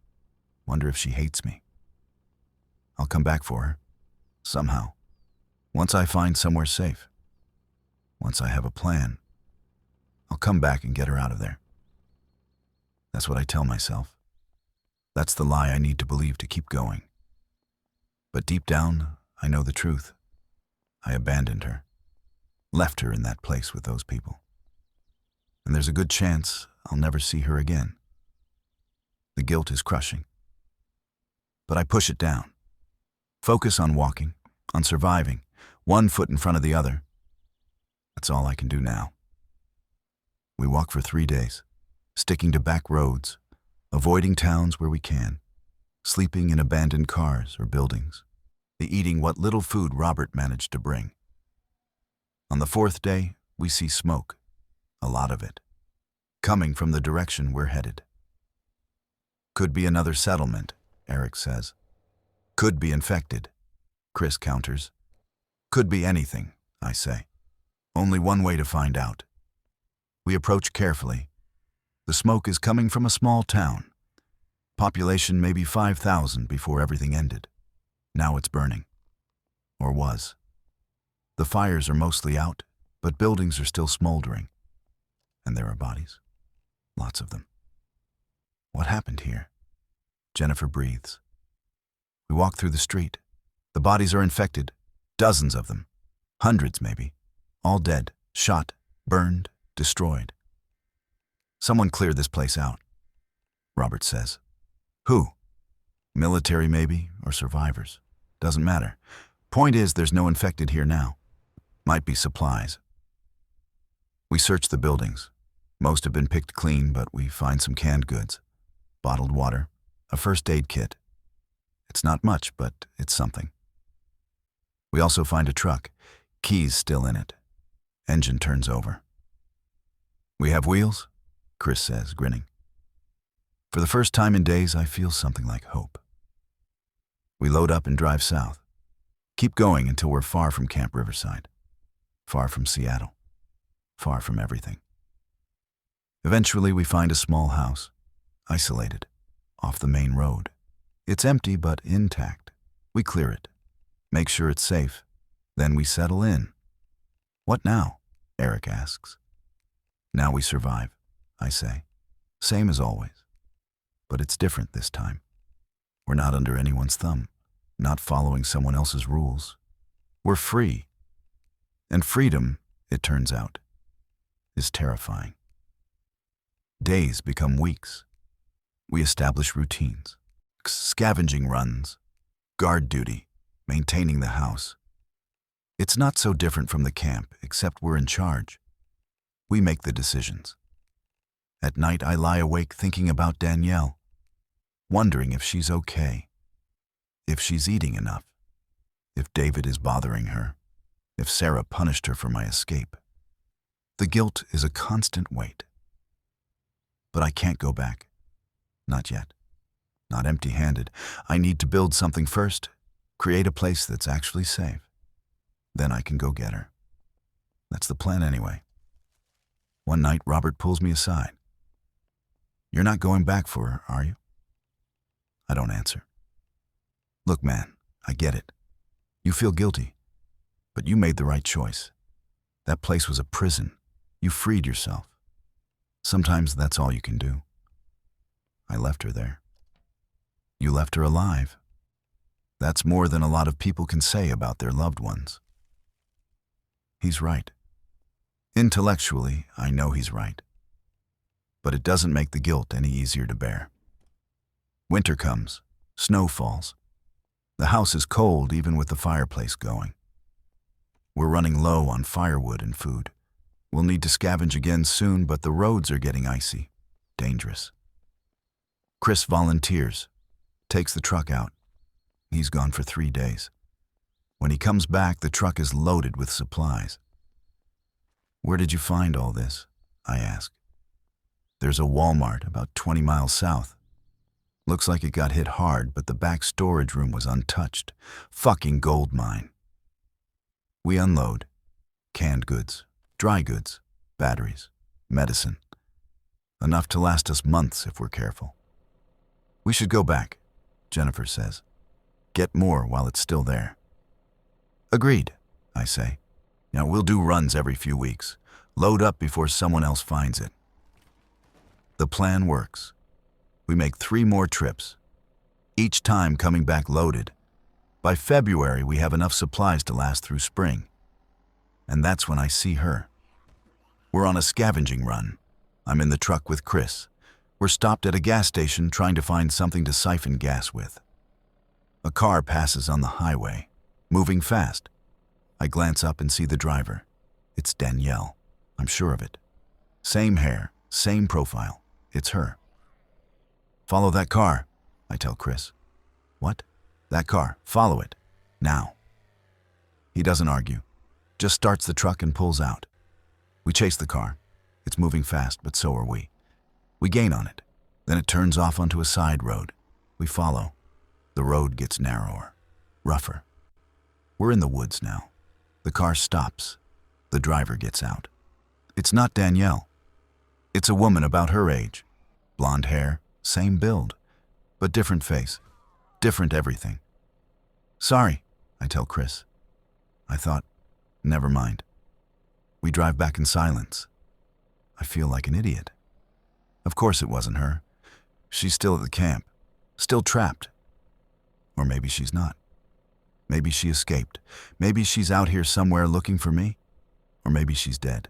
Wonder if she hates me. I'll come back for her. Somehow. Once I find somewhere safe. Once I have a plan. I'll come back and get her out of there. That's what I tell myself. That's the lie I need to believe to keep going. But deep down, I know the truth. I abandoned her. Left her in that place with those people. And there's a good chance I'll never see her again. The guilt is crushing. But I push it down. Focus on walking, on surviving, one foot in front of the other. That's all I can do now. We walk for 3 days, sticking to back roads, avoiding towns where we can, sleeping in abandoned cars or buildings, eating what little food Robert managed to bring. On the 4th day, we see smoke, a lot of it, coming from the direction we're headed. "Could be another settlement," Eric says. "Could be infected," Chris counters. "Could be anything," I say. Only one way to find out. We approach carefully. The smoke is coming from a small town. Population maybe 5,000 before everything ended. Now it's burning. Or was. The fires are mostly out, but buildings are still smoldering. And there are bodies. Lots of them. What happened here? Jennifer breathes. We walk through the street. The bodies are infected. Dozens of them. Hundreds, maybe. All dead, shot, burned, destroyed. "Someone cleared this place out," Robert says. "Who?" "Military, maybe, or survivors. Doesn't matter. Point is, there's no infected here now. Might be supplies." We search the buildings. Most have been picked clean, but we find some canned goods. Bottled water, a first aid kit. It's not much, but it's something. We also find a truck, keys still in it. Engine turns over. "We have wheels?" Chris says, grinning. For the first time in days, I feel something like hope. We load up and drive south. Keep going until we're far from Camp Riverside. Far from Seattle. Far from everything. Eventually, we find a small house, isolated, off the main road, It's empty but intact. We clear it, make sure it's safe, then we settle in. What now? Eric asks. Now we survive, I say. Same as always. But it's different this time. We're not under anyone's thumb, not following someone else's rules. We're free. And freedom, it turns out, is terrifying. Days become weeks. We establish routines, scavenging runs, guard duty, maintaining the house. It's not so different from the camp, except we're in charge. We make the decisions. At night, I lie awake thinking about Danielle, wondering if she's okay, if she's eating enough, if David is bothering her, if Sarah punished her for my escape. The guilt is a constant weight. But I can't go back. Not yet. Not empty-handed. I need to build something first, create a place that's actually safe. Then I can go get her. That's the plan anyway. One night, Robert pulls me aside. You're not going back for her, are you? I don't answer. Look, man, I get it. You feel guilty. But you made the right choice. That place was a prison. You freed yourself. Sometimes that's all you can do. I left her there. You left her alive. That's more than a lot of people can say about their loved ones. He's right. Intellectually, I know he's right. But it doesn't make the guilt any easier to bear. Winter comes. Snow falls. The house is cold even with the fireplace going. We're running low on firewood and food. We'll need to scavenge again soon, but the roads are getting icy. Dangerous. Chris volunteers, takes the truck out. He's gone for 3 days. When he comes back, the truck is loaded with supplies. Where did you find all this? I ask. There's a Walmart about 20 miles south. Looks like it got hit hard, but the back storage room was untouched. Fucking gold mine. We unload. Canned goods, dry goods, batteries, medicine. Enough to last us months if we're careful. We should go back, Jennifer says. Get more while it's still there. Agreed, I say. Now we'll do runs every few weeks. Load up before someone else finds it. The plan works. We make 3 more trips, each time coming back loaded. By February, we have enough supplies to last through spring. And that's when I see her. We're on a scavenging run. I'm in the truck with Chris. We're stopped at a gas station trying to find something to siphon gas with. A car passes on the highway, moving fast. I glance up and see the driver. It's Danielle. I'm sure of it. Same hair, same profile. It's her. Follow that car, I tell Chris. What? That car. Follow it. Now. He doesn't argue. Just starts the truck and pulls out. We chase the car. It's moving fast, but so are we. We gain on it. Then it turns off onto a side road. We follow. The road gets narrower, rougher. We're in the woods now. The car stops. The driver gets out. It's not Danielle. It's a woman about her age. Blonde hair, same build, but different face, different everything. Sorry, I tell Chris. I thought, never mind. We drive back in silence. I feel like an idiot. Of course it wasn't her. She's still at the camp, still trapped. Or maybe she's not. Maybe she escaped. Maybe she's out here somewhere looking for me. Or maybe she's dead.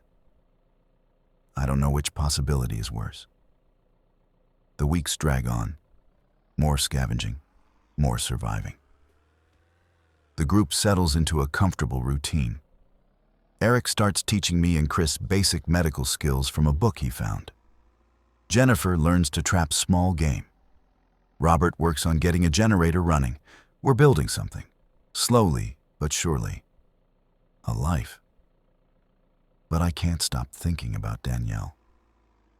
I don't know which possibility is worse. The weeks drag on. More scavenging, more surviving. The group settles into a comfortable routine. Eric starts teaching me and Chris basic medical skills from a book he found. Jennifer learns to trap small game. Robert works on getting a generator running. We're building something. Slowly but surely. A life. But I can't stop thinking about Danielle.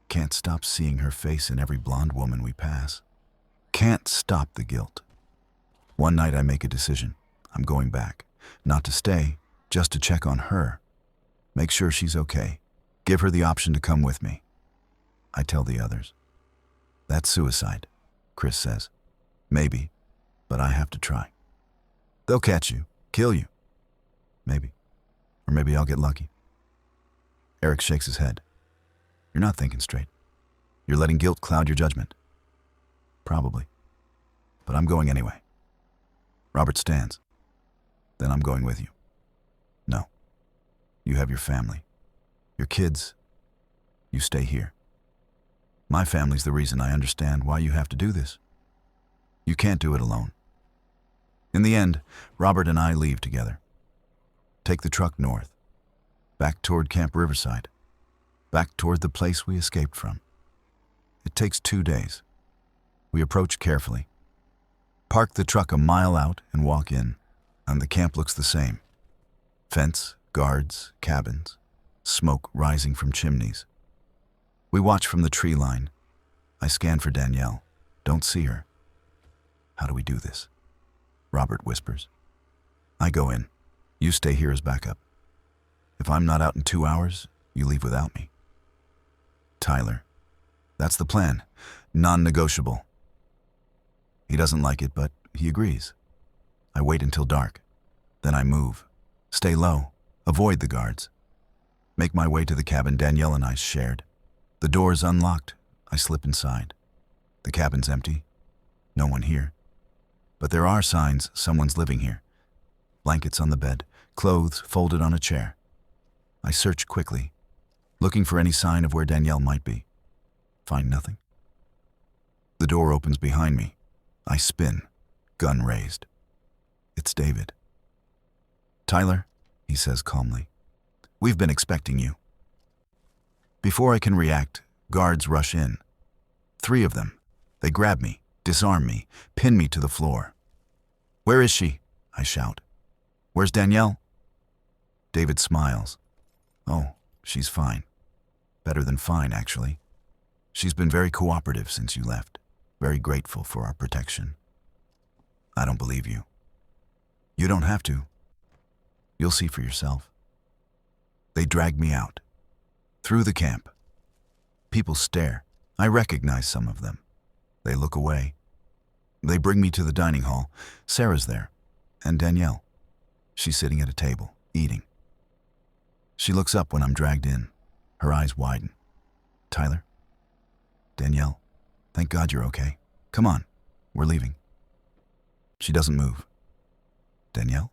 Can't stop seeing her face in every blonde woman we pass. Can't stop the guilt. One night I make a decision. I'm going back. Not to stay, just to check on her. Make sure she's okay. Give her the option to come with me. I tell the others. That's suicide, Chris says. Maybe, but I have to try. They'll catch you, kill you. Maybe. Or maybe I'll get lucky. Eric shakes his head. You're not thinking straight. You're letting guilt cloud your judgment. Probably. But I'm going anyway. Robert stands. Then I'm going with you. No. You have your family. Your kids. You stay here. My family's the reason I understand why you have to do this. You can't do it alone. In the end, Robert and I leave together. Take the truck north. Back toward Camp Riverside. Back toward the place we escaped from. It takes 2 days. We approach carefully. Park the truck a mile out and walk in, and the camp looks the same. Fence, guards, cabins, smoke rising from chimneys. We watch from the tree line. I scan for Danielle. Don't see her. How do we do this? Robert whispers. I go in. You stay here as backup. If I'm not out in 2 hours, you leave without me. Tyler. That's the plan. Non-negotiable. He doesn't like it, but he agrees. I wait until dark. Then I move. Stay low. Avoid the guards. Make my way to the cabin Danielle and I shared. The door is unlocked. I slip inside. The cabin's empty. No one here. But there are signs someone's living here. Blankets on the bed, clothes folded on a chair. I search quickly, looking for any sign of where Danielle might be. Find nothing. The door opens behind me. I spin, gun raised. It's David. Tyler, he says calmly, we've been expecting you. Before I can react, guards rush in. 3 of them. They grab me, disarm me, pin me to the floor. Where is she? I shout. Where's Danielle? David smiles. Oh, she's fine. Better than fine, actually. She's been very cooperative since you left. Very grateful for our protection. I don't believe you. You don't have to. You'll see for yourself. They drag me out. Through the camp. People stare. I recognize some of them. They look away. They bring me to the dining hall. Sarah's there. And Danielle. She's sitting at a table, eating. She looks up when I'm dragged in. Her eyes widen. Tyler? Danielle? Thank God you're okay. Come on, we're leaving. She doesn't move. Danielle?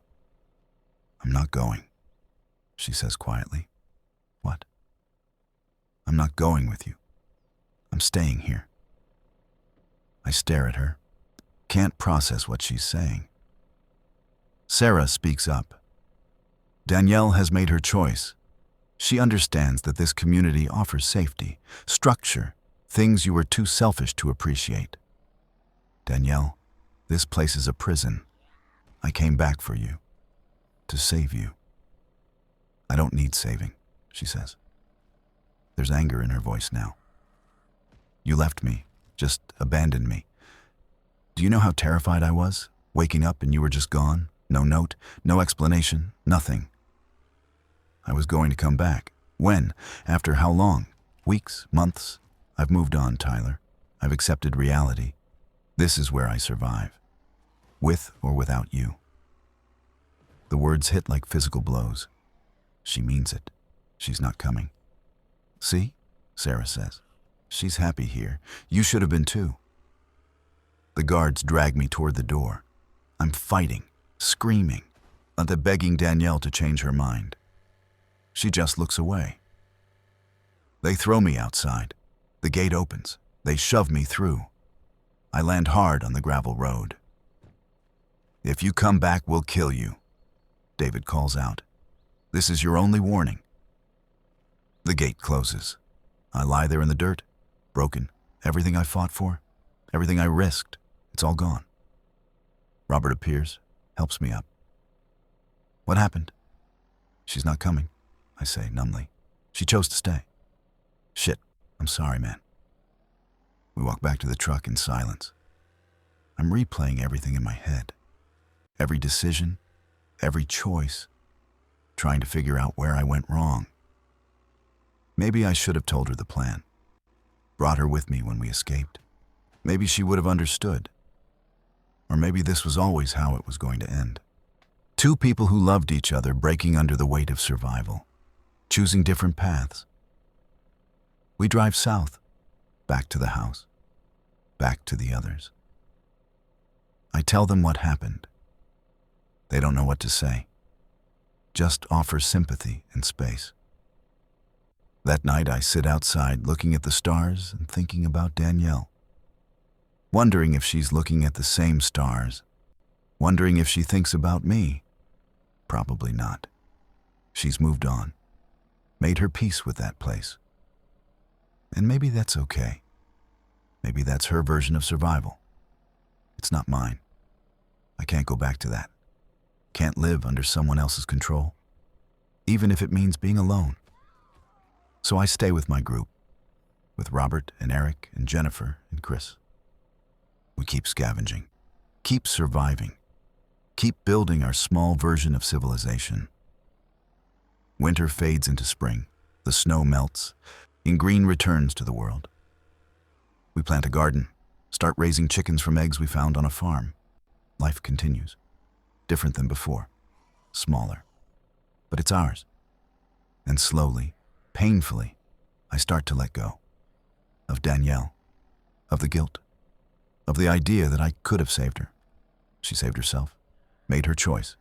I'm not going, she says quietly. What? I'm not going with you. I'm staying here. I stare at her. Can't process what she's saying. Sarah speaks up. Danielle has made her choice. She understands that this community offers safety, structure, things you were too selfish to appreciate. Danielle, this place is a prison. I came back for you, to save you. I don't need saving, she says. There's anger in her voice now. You left me, just abandoned me. Do you know how terrified I was, waking up and you were just gone? No note, no explanation, nothing. I was going to come back. When? After how long? Weeks? Months? I've moved on, Tyler. I've accepted reality. This is where I survive. With or without you. The words hit like physical blows. She means it. She's not coming. See? Sarah says. She's happy here. You should have been too. The guards drag me toward the door. I'm fighting, screaming, until begging Danielle to change her mind. She just looks away. They throw me outside. The gate opens. They shove me through. I land hard on the gravel road. If you come back, we'll kill you, David calls out. This is your only warning. The gate closes. I lie there in the dirt, broken. Everything I fought for, everything I risked, it's all gone. Robert appears, helps me up. What happened? She's not coming, I say numbly. She chose to stay. Shit, I'm sorry, man. We walk back to the truck in silence. I'm replaying everything in my head. Every decision, every choice, trying to figure out where I went wrong. Maybe I should have told her the plan. Brought her with me when we escaped. Maybe she would have understood. Or maybe this was always how it was going to end. Two people who loved each other breaking under the weight of survival, choosing different paths. We drive south, back to the house, back to the others. I tell them what happened. They don't know what to say, just offer sympathy and space. That night I sit outside looking at the stars and thinking about Danielle. Wondering if she's looking at the same stars. Wondering if she thinks about me. Probably not. She's moved on. Made her peace with that place. And maybe that's okay. Maybe that's her version of survival. It's not mine. I can't go back to that. Can't live under someone else's control, even if it means being alone. So I stay with my group, with Robert and Eric and Jennifer and Chris. We keep scavenging, keep surviving, keep building our small version of civilization. Winter fades into spring, the snow melts, and green returns to the world. We plant a garden, start raising chickens from eggs we found on a farm. Life continues, different than before, smaller, but it's ours. And slowly, painfully, I start to let go of Danielle, of the guilt, of the idea that I could have saved her. She saved herself, made her choice,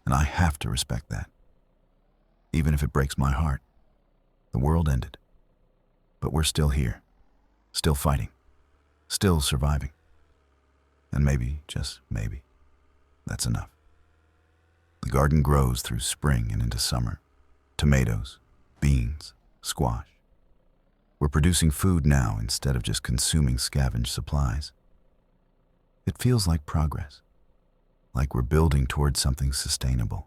and I have to respect that. Even if it breaks my heart. The world ended, but we're still here, still fighting, still surviving. And maybe, just maybe, that's enough. The garden grows through spring and into summer. Tomatoes, beans, squash. We're producing food now instead of just consuming scavenged supplies. It feels like progress, like we're building towards something sustainable.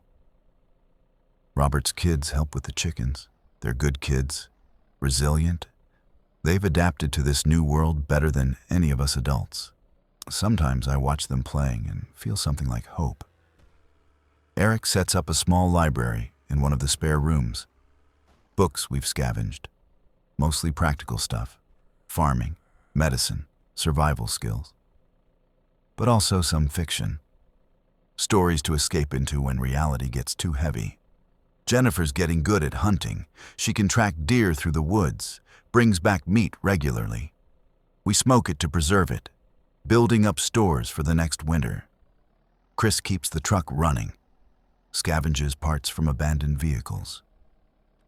Robert's kids help with the chickens. They're good kids, resilient. They've adapted to this new world better than any of us adults. Sometimes I watch them playing and feel something like hope. Eric sets up a small library in one of the spare rooms. Books we've scavenged, mostly practical stuff, farming, medicine, survival skills. But also some fiction. Stories to escape into when reality gets too heavy. Jennifer's getting good at hunting. She can track deer through the woods, brings back meat regularly. We smoke it to preserve it, building up stores for the next winter. Chris keeps the truck running, scavenges parts from abandoned vehicles.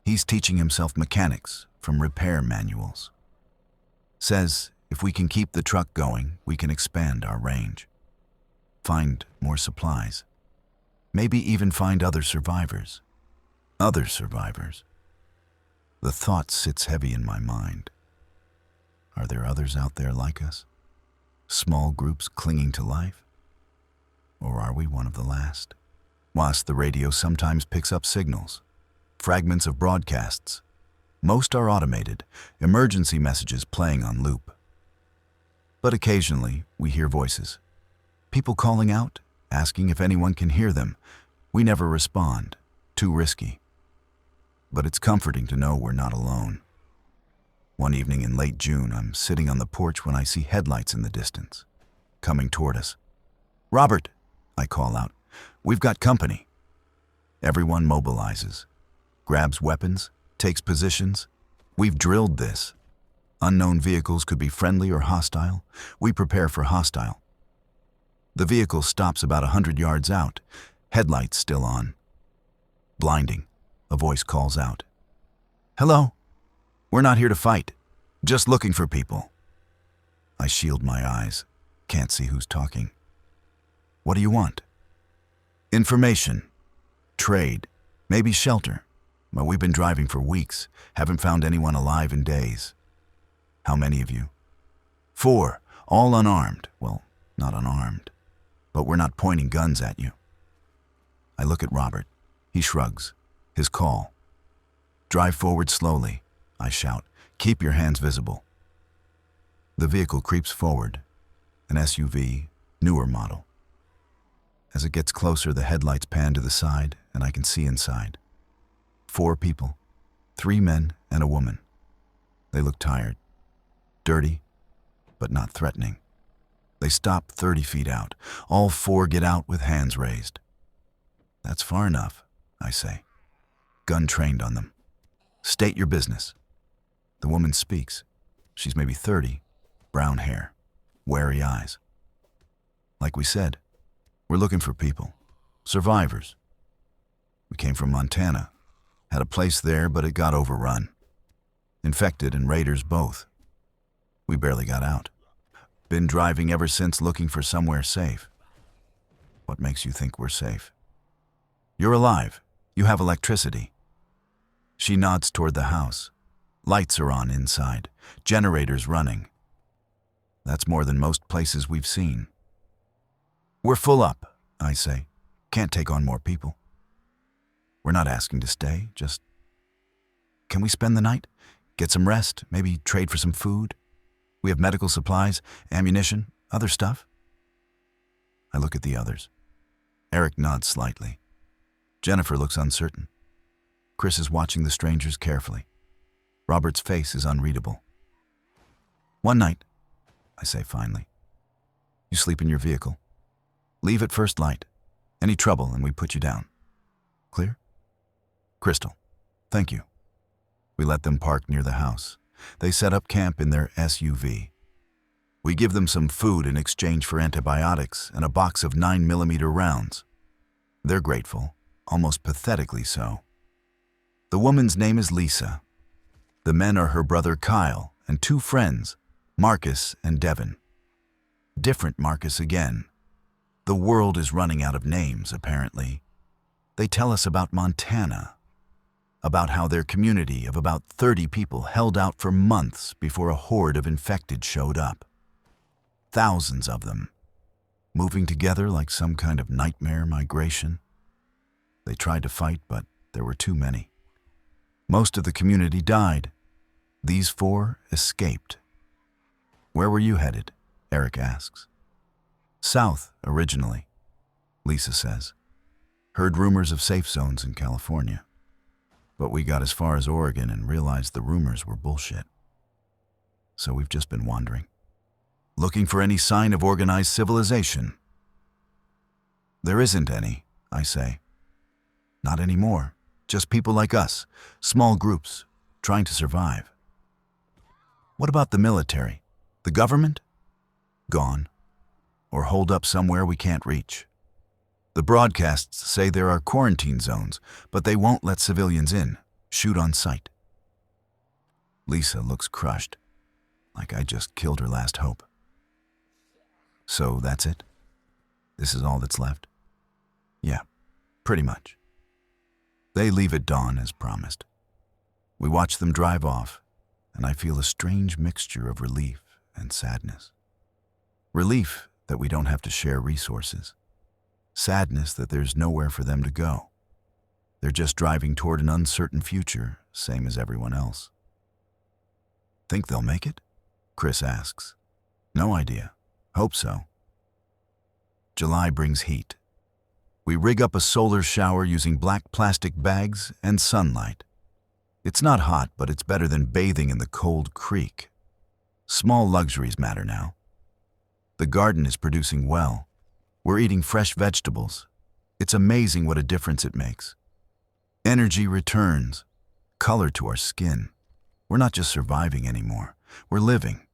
He's teaching himself mechanics from repair manuals. Says if we can keep the truck going, we can expand our range. Find more supplies. Maybe even find other survivors. Other survivors. The thought sits heavy in my mind. Are there others out there like us? Small groups clinging to life? Or are we one of the last? Whilst the radio sometimes picks up signals, fragments of broadcasts. Most are automated, emergency messages playing on loop. But occasionally, we hear voices. People calling out, asking if anyone can hear them. We never respond. Too risky. But it's comforting to know we're not alone. One evening in late June, I'm sitting on the porch when I see headlights in the distance, coming toward us. "Robert," I call out, "we've got company." Everyone mobilizes, grabs weapons, takes positions. We've drilled this. Unknown vehicles could be friendly or hostile. We prepare for hostile. The vehicle stops about 100 yards out, headlights still on. Blinding, a voice calls out. "Hello? We're not here to fight, just looking for people." I shield my eyes, can't see who's talking. "What do you want?" "Information, trade, maybe shelter. But we've been driving for weeks, haven't found anyone alive in days." "How many of you?" "4, all unarmed. Well, not unarmed, but we're not pointing guns at you." I look at Robert. He shrugs. His call. "Drive forward slowly," I shout. "Keep your hands visible." The vehicle creeps forward, an SUV, newer model. As it gets closer, the headlights pan to the side, and I can see inside. 4 people, 3 men and a woman. They look tired, dirty, but not threatening. They stop 30 feet out. All four get out with hands raised. That's far enough, I say. Gun trained on them. State your business. The woman speaks. She's maybe 30, brown hair, wary eyes. Like we said, we're looking for people, survivors. We came from Montana, had a place there, but it got overrun. Infected and raiders both. We barely got out. Been driving ever since looking for somewhere safe. What makes you think we're safe? You're alive. You have electricity. She nods toward the house. Lights are on inside. Generators running. That's more than most places we've seen. We're full up, I say. Can't take on more people. We're not asking to stay, just... Can we spend the night? Get some rest? Maybe trade for some food? We have medical supplies, ammunition, other stuff. I look at the others. Eric nods slightly. Jennifer looks uncertain. Chris is watching the strangers carefully. Robert's face is unreadable. One night, I say finally. You sleep in your vehicle. Leave at first light. Any trouble and we put you down. Clear? Crystal. Thank you. We let them park near the house. They set up camp in their SUV. We give them some food in exchange for antibiotics and a box of 9mm rounds. They're grateful, almost pathetically so. The woman's name is Lisa. The men are her brother Kyle and two friends, Marcus and Devin. Different Marcus again. The world is running out of names, apparently. They tell us about Montana, about how their community of about 30 people held out for months before a horde of infected showed up. Thousands of them, moving together like some kind of nightmare migration. They tried to fight, but there were too many. Most of the community died. These four escaped. Where were you headed? Eric asks. South, originally, Lisa says. Heard rumors of safe zones in California. But we got as far as Oregon and realized the rumors were bullshit. So we've just been wandering, looking for any sign of organized civilization. There isn't any, I say. Not anymore. Just people like us, small groups, trying to survive. What about the military? The government? Gone. Or holed up somewhere we can't reach. The broadcasts say there are quarantine zones, but they won't let civilians in, shoot on sight. Lisa looks crushed, like I just killed her last hope. So that's it? This is all that's left? Yeah, pretty much. They leave at dawn as promised. We watch them drive off, and I feel a strange mixture of relief and sadness. Relief that we don't have to share resources. Sadness that there's nowhere for them to go. They're just driving toward an uncertain future, same as everyone else. Think they'll make it? Chris asks. No idea. Hope so. July brings heat. We rig up a solar shower using black plastic bags and sunlight. It's not hot, but it's better than bathing in the cold creek. Small luxuries matter now. The garden is producing well. We're eating fresh vegetables. It's amazing what a difference it makes. Energy returns, color to our skin. We're not just surviving anymore. We're living.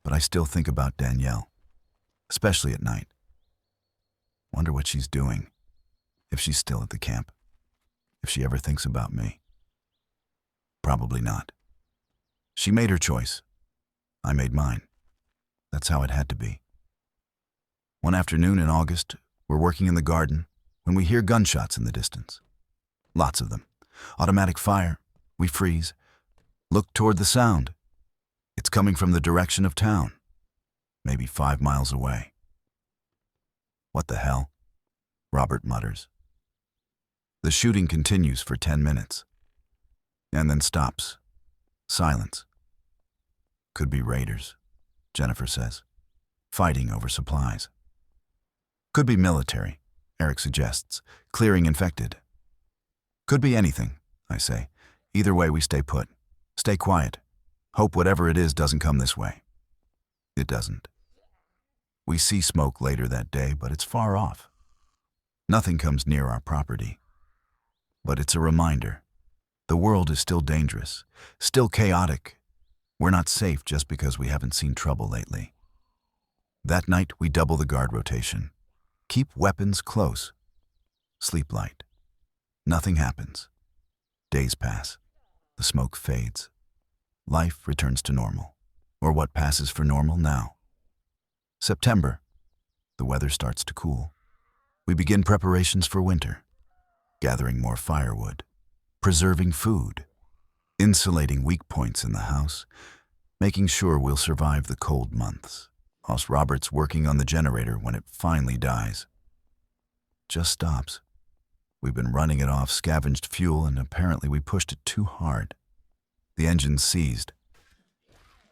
But I still think about Danielle, especially at night. Wonder what she's doing, if she's still at the camp, if she ever thinks about me. Probably not. She made her choice. I made mine. That's how it had to be. One afternoon in August, we're working in the garden when we hear gunshots in the distance. Lots of them. Automatic fire. We freeze. Look toward the sound. It's coming from the direction of town, maybe 5 miles away. What the hell? Robert mutters. The shooting continues for 10 minutes, and then stops. Silence. Could be raiders, Jennifer says, fighting over supplies. Could be military, Eric suggests, clearing infected. Could be anything, I say. Either way, we stay put. Stay quiet. Hope whatever it is doesn't come this way. It doesn't. We see smoke later that day, but it's far off. Nothing comes near our property. But it's a reminder. The world is still dangerous, still chaotic. We're not safe just because we haven't seen trouble lately. That night, we double the guard rotation. Keep weapons close. Sleep light. Nothing happens. Days pass. The smoke fades. Life returns to normal, or what passes for normal now. September. The weather starts to cool. We begin preparations for winter, gathering more firewood, preserving food, insulating weak points in the house, making sure we'll survive the cold months. Hoss Roberts working on the generator when it finally dies. Just stops. We've been running it off scavenged fuel, and apparently we pushed it too hard. The engine's seized.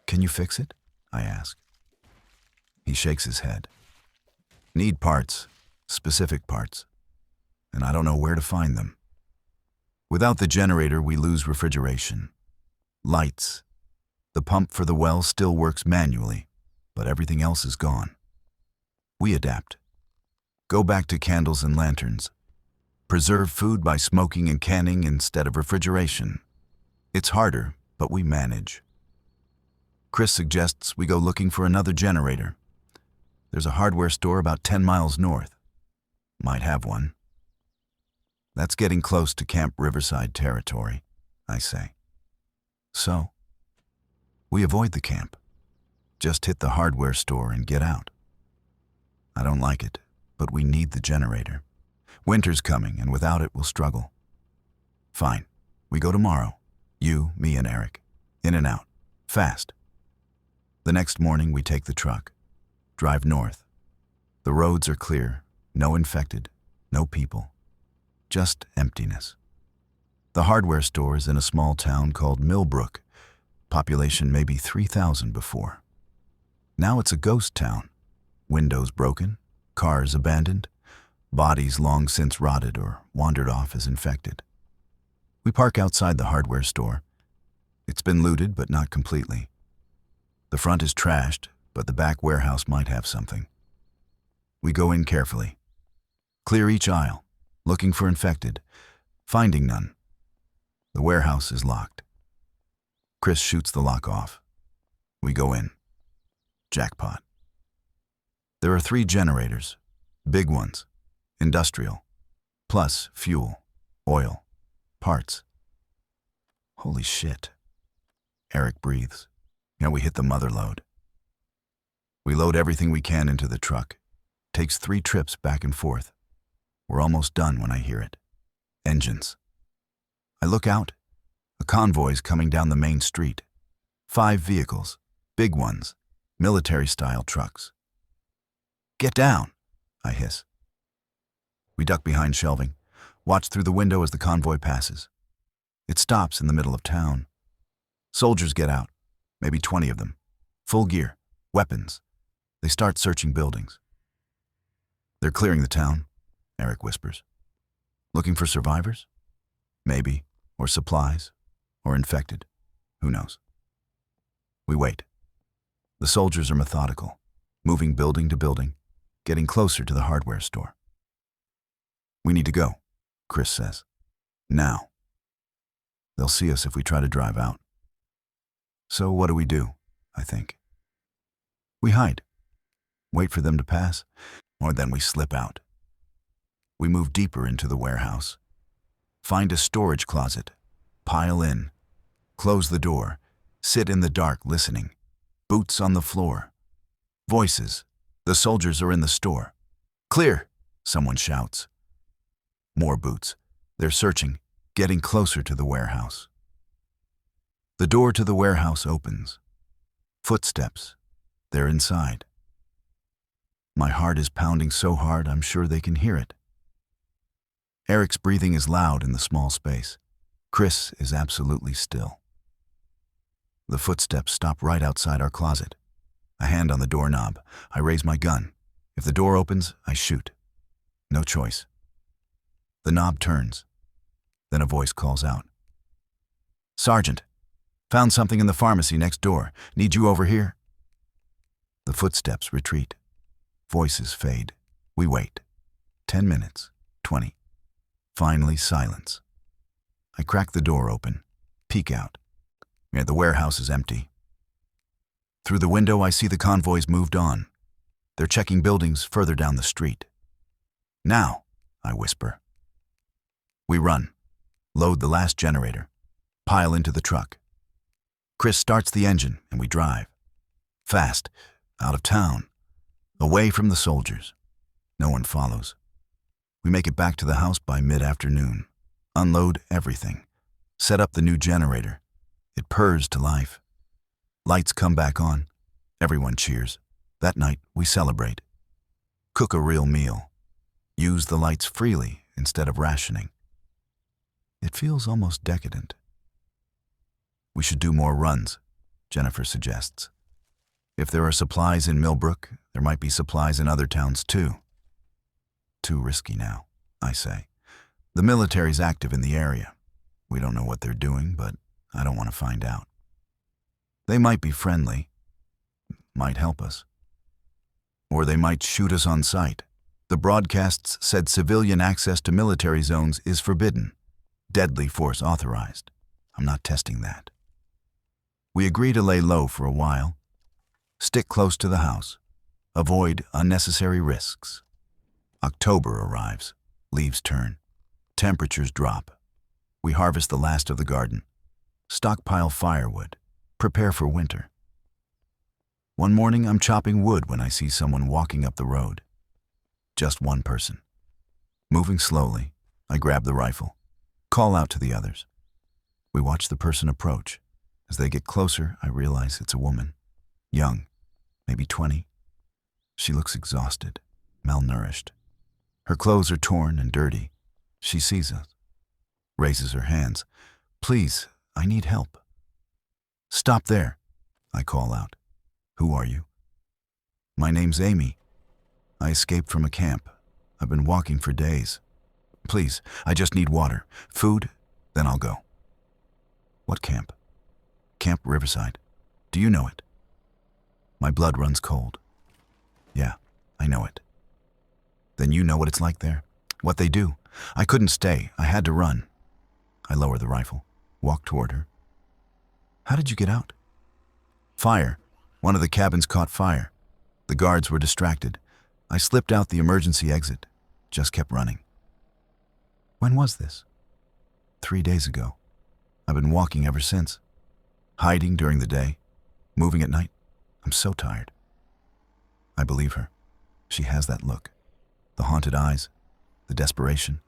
Can you fix it? I ask. He shakes his head. Need parts, specific parts, and I don't know where to find them. Without the generator, we lose refrigeration. Lights. The pump for the well still works manually, but everything else is gone. We adapt. Go back to candles and lanterns. Preserve food by smoking and canning instead of refrigeration. It's harder, but we manage. Chris suggests we go looking for another generator. There's a hardware store about 10 miles north. Might have one. That's getting close to Camp Riverside territory, I say. So, we avoid the camp. Just hit the hardware store and get out. I don't like it, but we need the generator. Winter's coming, and without it, we'll struggle. Fine. We go tomorrow. You, me, and Eric. In and out. Fast. The next morning, we take the truck. Drive north. The roads are clear. No infected. No people. Just emptiness. The hardware store is in a small town called Millbrook. Population maybe 3,000 before. Now it's a ghost town. Windows broken, cars abandoned, bodies long since rotted or wandered off as infected. We park outside the hardware store. It's been looted, but not completely. The front is trashed, but the back warehouse might have something. We go in carefully. Clear each aisle, looking for infected, finding none. The warehouse is locked. Chris shoots the lock off. We go in. Jackpot. There are 3 generators, big ones, industrial, plus fuel, oil, parts. Holy shit. Eric breathes. Now we hit the mother load. We load everything we can into the truck. Takes 3 trips back and forth. We're almost done when I hear it. Engines. I look out. A convoy's coming down the main street. 5 vehicles, big ones, military-style trucks. Get down, I hiss. We duck behind shelving, watch through the window as the convoy passes. It stops in the middle of town. Soldiers get out, maybe 20 of them. Full gear, weapons. They start searching buildings. They're clearing the town, Eric whispers. Looking for survivors? Maybe, or supplies, or infected. Who knows? We wait. The soldiers are methodical, moving building to building, getting closer to the hardware store. We need to go, Chris says. Now. They'll see us if we try to drive out. So what do? I think. We hide. Wait for them to pass, or then we slip out. We move deeper into the warehouse. Find a storage closet. Pile in. Close the door. Sit in the dark listening. Boots on the floor. Voices. The soldiers are in the store. Clear, someone shouts. More boots. They're searching, getting closer to the warehouse. The door to the warehouse opens. Footsteps. They're inside. My heart is pounding so hard I'm sure they can hear it. Eric's breathing is loud in the small space. Chris is absolutely still. The footsteps stop right outside our closet. A hand on the doorknob. I raise my gun. If the door opens, I shoot. No choice. The knob turns. Then a voice calls out. Sergeant, found something in the pharmacy next door. Need you over here? The footsteps retreat. Voices fade. We wait. 10 minutes. 20. Finally, silence. I crack the door open. Peek out. The warehouse is empty. Through the window, I see the convoys moved on. They're checking buildings further down the street. Now, I whisper. We run. Load the last generator. Pile into the truck. Chris starts the engine and we drive. Fast. Out of town. Away from the soldiers. No one follows. We make it back to the house by mid-afternoon. Unload everything. Set up the new generator. It purrs to life. Lights come back on. Everyone cheers. That night, we celebrate. Cook a real meal. Use the lights freely instead of rationing. It feels almost decadent. We should do more runs, Jennifer suggests. If there are supplies in Millbrook, there might be supplies in other towns too. Too risky now, I say. The military's active in the area. We don't know what they're doing, but I don't want to find out. They might be friendly, might help us. Or they might shoot us on sight. The broadcasts said civilian access to military zones is forbidden. Deadly force authorized. I'm not testing that. We agree to lay low for a while. Stick close to the house. Avoid unnecessary risks. October arrives. Leaves turn. Temperatures drop. We harvest the last of the garden. Stockpile firewood. Prepare for winter. One morning, I'm chopping wood when I see someone walking up the road. Just one person. Moving slowly, I grab the rifle. Call out to the others. We watch the person approach. As they get closer, I realize it's a woman. Young, maybe 20. She looks exhausted, malnourished. Her clothes are torn and dirty. She sees us. Raises her hands. Please, I need help. Stop there, I call out. Who are you? My name's Amy. I escaped from a camp. I've been walking for days. Please, I just need water, food, then I'll go. What camp? Camp Riverside. Do you know it? My blood runs cold. Yeah, I know it. Then you know what it's like there? What they do? I couldn't stay. I had to run. I lower the rifle, walk toward her. How did you get out? Fire. One of the cabins caught fire. The guards were distracted. I slipped out the emergency exit, just kept running. When was this? 3 days ago. I've been walking ever since. Hiding during the day, moving at night. I'm so tired. I believe her. She has that look. The haunted eyes, the desperation.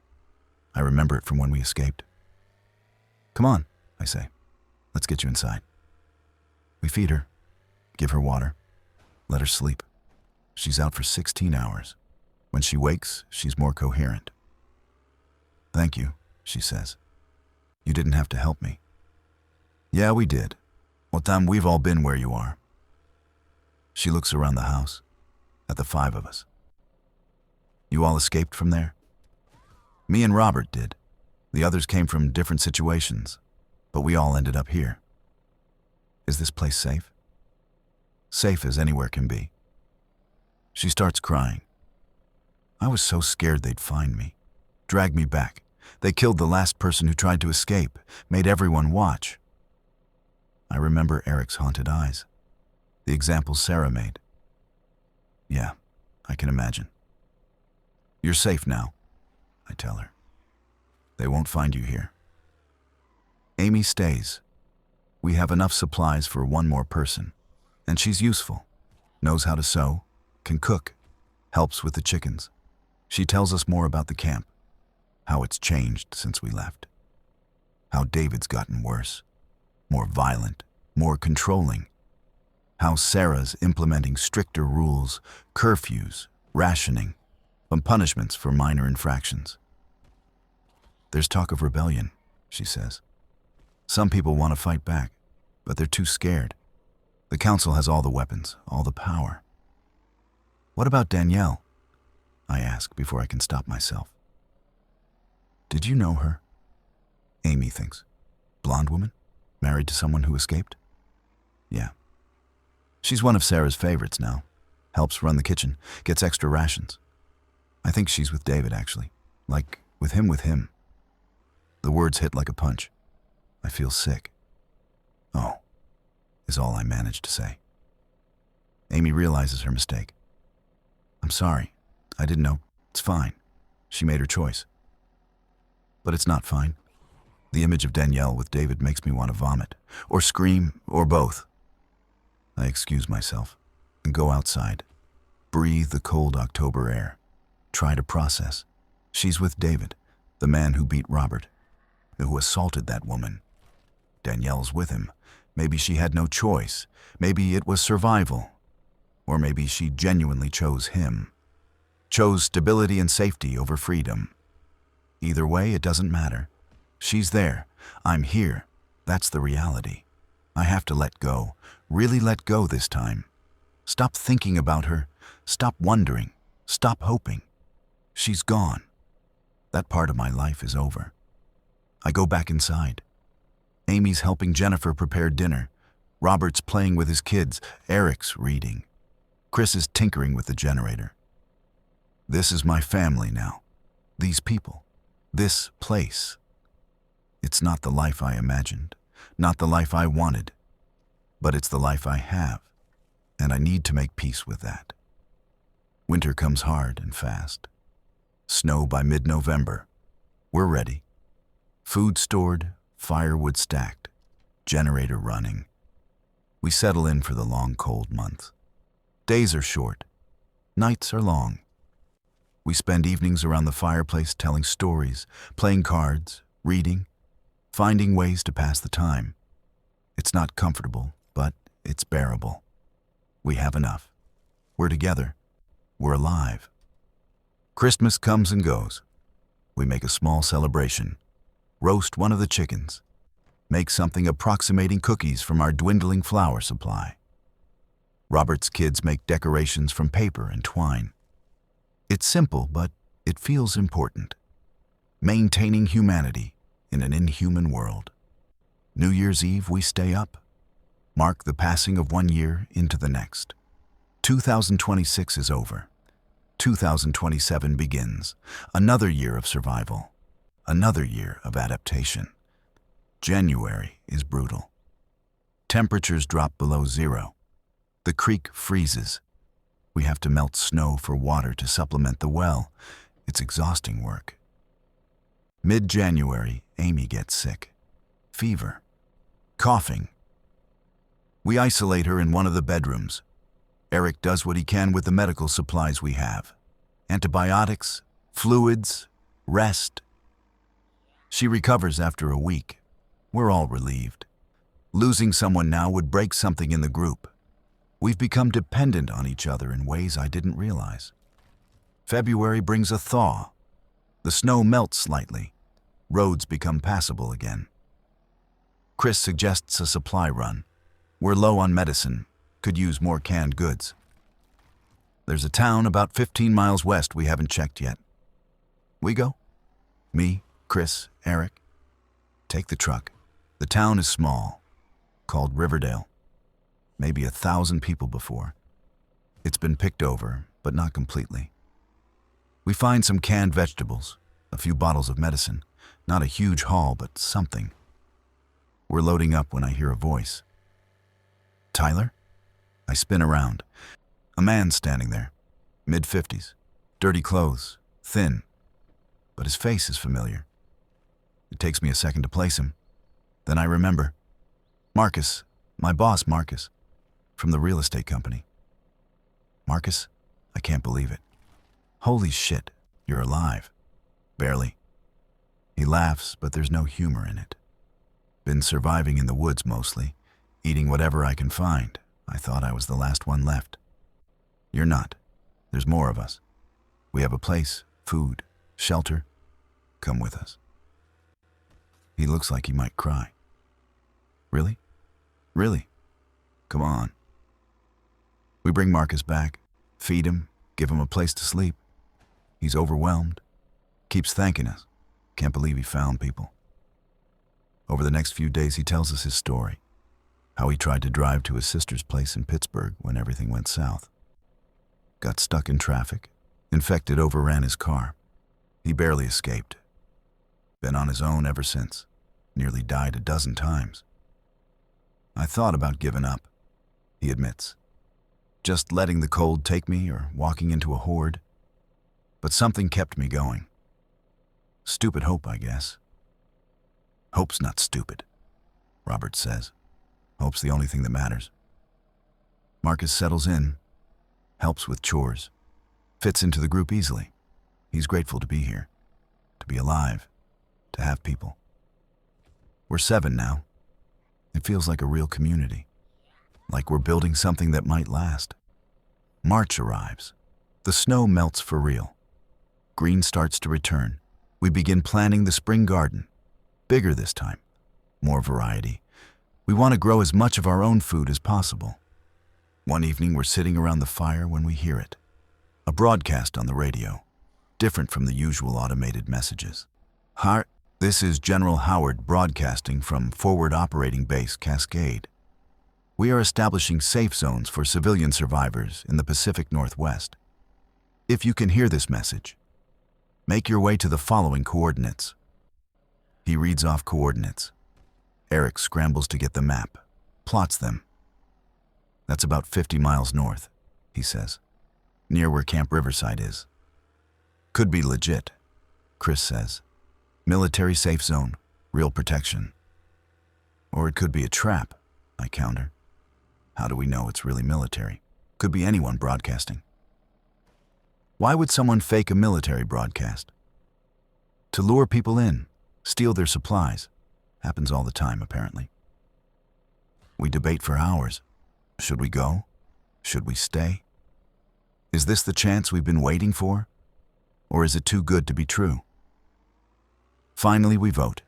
I remember it from when we escaped. Come on, I say. Let's get you inside. We feed her, give her water, let her sleep. She's out for 16 hours. When she wakes, she's more coherent. Thank you, she says. You didn't have to help me. Yeah, we did. Well, Tom, we've all been where you are. She looks around the house, at the 5 of us. You all escaped from there? Me and Robert did. The others came from different situations, but we all ended up here. Is this place safe? Safe as anywhere can be. She starts crying. I was so scared they'd find me, drag me back. They killed the last person who tried to escape, made everyone watch. I remember Eric's haunted eyes, the examples Sarah made. Yeah, I can imagine. You're safe now, I tell her. They won't find you here. Amy stays. We have enough supplies for one more person, and she's useful, knows how to sew, can cook, helps with the chickens. She tells us more about the camp, how it's changed since we left, how David's gotten worse, more violent, more controlling, how Sarah's implementing stricter rules, curfews, rationing, and punishments for minor infractions. There's talk of rebellion, she says. Some people want to fight back, but they're too scared. The council has all the weapons, all the power. What about Danielle? I ask before I can stop myself. Did you know her? Amy thinks. Blonde woman? Married to someone who escaped? Yeah. She's one of Sarah's favorites now. helps run the kitchen, gets extra rations. I think she's with David, actually. Like, with him. The words hit like a punch. I feel sick. Oh, is all I managed to say. Amy realizes her mistake. I'm sorry. I didn't know. It's fine. She made her choice. But it's not fine. The image of Danielle with David makes me want to vomit, or scream, or both. I excuse myself and go outside, breathe the cold October air, try to process. She's with David, the man who beat Robert, who assaulted that woman. Danielle's with him. Maybe she had no choice. Maybe it was survival. Or maybe she genuinely chose him. Chose stability and safety over freedom. Either way, it doesn't matter. She's there. I'm here. That's the reality. I have to let go. Really let go this time. Stop thinking about her. Stop wondering. Stop hoping. She's gone. That part of my life is over. I go back inside. Amy's helping Jennifer prepare dinner. Robert's playing with his kids. Eric's reading. Chris is tinkering with the generator. This is my family now. These people. This place. It's not the life I imagined, not the life I wanted, but it's the life I have, and I need to make peace with that. Winter comes hard and fast. Snow by mid-November. We're ready. Food stored, firewood stacked, generator running. We settle in for the long, cold months. Days are short. Nights are long. We spend evenings around the fireplace telling stories, playing cards, reading, finding ways to pass the time. It's not comfortable, but it's bearable. We have enough. We're together. We're alive. Christmas comes and goes. We make a small celebration. Roast one of the chickens. Make something approximating cookies from our dwindling flour supply. Robert's kids make decorations from paper and twine. It's simple, but it feels important. Maintaining humanity in an inhuman world. New Year's Eve, we stay up. Mark the passing of 1 year into the next. 2026 is over. 2027 begins. Another year of survival. Another year of adaptation. January is brutal. Temperatures drop below zero. The creek freezes. We have to melt snow for water to supplement the well. It's exhausting work. Mid-January, Amy gets sick. Fever. Coughing. We isolate her in one of the bedrooms. Eric does what he can with the medical supplies we have. Antibiotics, fluids, rest. She recovers after a week. We're all relieved. Losing someone now would break something in the group. We've become dependent on each other in ways I didn't realize. February brings a thaw. The snow melts slightly. Roads become passable again. Chris suggests a supply run. We're low on medicine. Could use more canned goods. There's a town about 15 miles west we haven't checked yet. We go. Me, Chris, Eric. Take the truck. The town is small, called Riverdale. Maybe 1,000 people before. It's been picked over, but not completely. We find some canned vegetables, a few bottles of medicine. Not a huge haul, but something. We're loading up when I hear a voice. Tyler? I spin around. A man standing there, mid-50s, dirty clothes, thin, but his face is familiar. It takes me a second to place him. Then I remember. Marcus, my boss Marcus, from the real estate company. Marcus, I can't believe it. Holy shit, you're alive. Barely. He laughs, but there's no humor in it. Been surviving in the woods mostly, eating whatever I can find. I thought I was the last one left. You're not. There's more of us. We have a place, food, shelter. Come with us. He looks like he might cry. Really? Really? Come on. We bring Marcus back, feed him, give him a place to sleep. He's overwhelmed. Keeps thanking us. Can't believe he found people. Over the next few days, he tells us his story. How he tried to drive to his sister's place in Pittsburgh when everything went south. Got stuck in traffic. Infected overran his car. He barely escaped. Been on his own ever since. Nearly died a dozen times. I thought about giving up, he admits. Just letting the cold take me or walking into a horde. But something kept me going. Stupid hope, I guess. Hope's not stupid, Robert says. Hope's the only thing that matters. Marcus settles in, helps with chores, fits into the group easily. He's grateful to be here, to be alive, to have people. We're 7 now. It feels like a real community, like we're building something that might last. March arrives. The snow melts for real. Green starts to return. We begin planning the spring garden. Bigger this time. More variety. We want to grow as much of our own food as possible. One evening we're sitting around the fire when we hear it. A broadcast on the radio, different from the usual automated messages. This is General Howard broadcasting from Forward Operating Base Cascade. We are establishing safe zones for civilian survivors in the Pacific Northwest. If you can hear this message, make your way to the following coordinates. He reads off coordinates. Eric scrambles to get the map, plots them. That's about 50 miles north, he says, near where Camp Riverside is. Could be legit, Chris says. Military safe zone, real protection. Or it could be a trap, I counter. How do we know it's really military? Could be anyone broadcasting. Why would someone fake a military broadcast? To lure people in, steal their supplies. Happens all the time, apparently. We debate for hours. Should we go? Should we stay? Is this the chance we've been waiting for? Or is it too good to be true? Finally, we vote.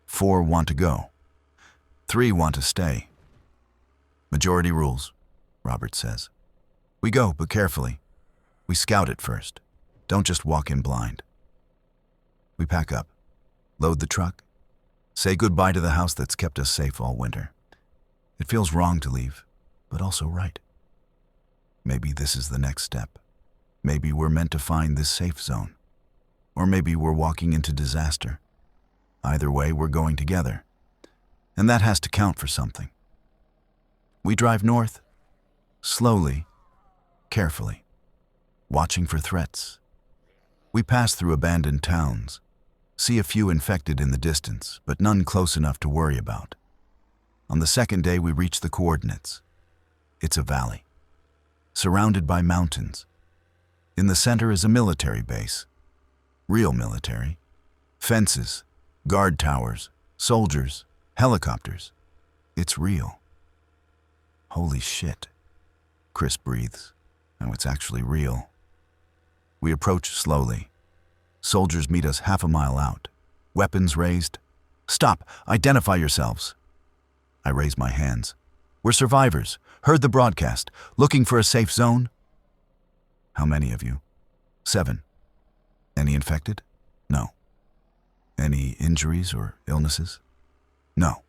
4 want to go. 3 want to stay. Majority rules, Robert says. We go, but carefully. We scout it first. Don't just walk in blind. We pack up, load the truck, say goodbye to the house that's kept us safe all winter. It feels wrong to leave, but also right. Maybe this is the next step. Maybe we're meant to find this safe zone. Or maybe we're walking into disaster. Either way, we're going together. And that has to count for something. We drive north, slowly, carefully, watching for threats. We pass through abandoned towns, see a few infected in the distance, but none close enough to worry about. On the second day, we reach the coordinates. It's a valley, surrounded by mountains. In the center is a military base. Real military. Fences, guard towers, soldiers, helicopters. It's real. Holy shit, Chris breathes. Now it's actually real. We approach slowly. Soldiers meet us half a mile out. Weapons raised. Stop, identify yourselves. I raise my hands. We're survivors. Heard the broadcast. Looking for a safe zone? How many of you? 7. Any infected? No. Any injuries or illnesses? No.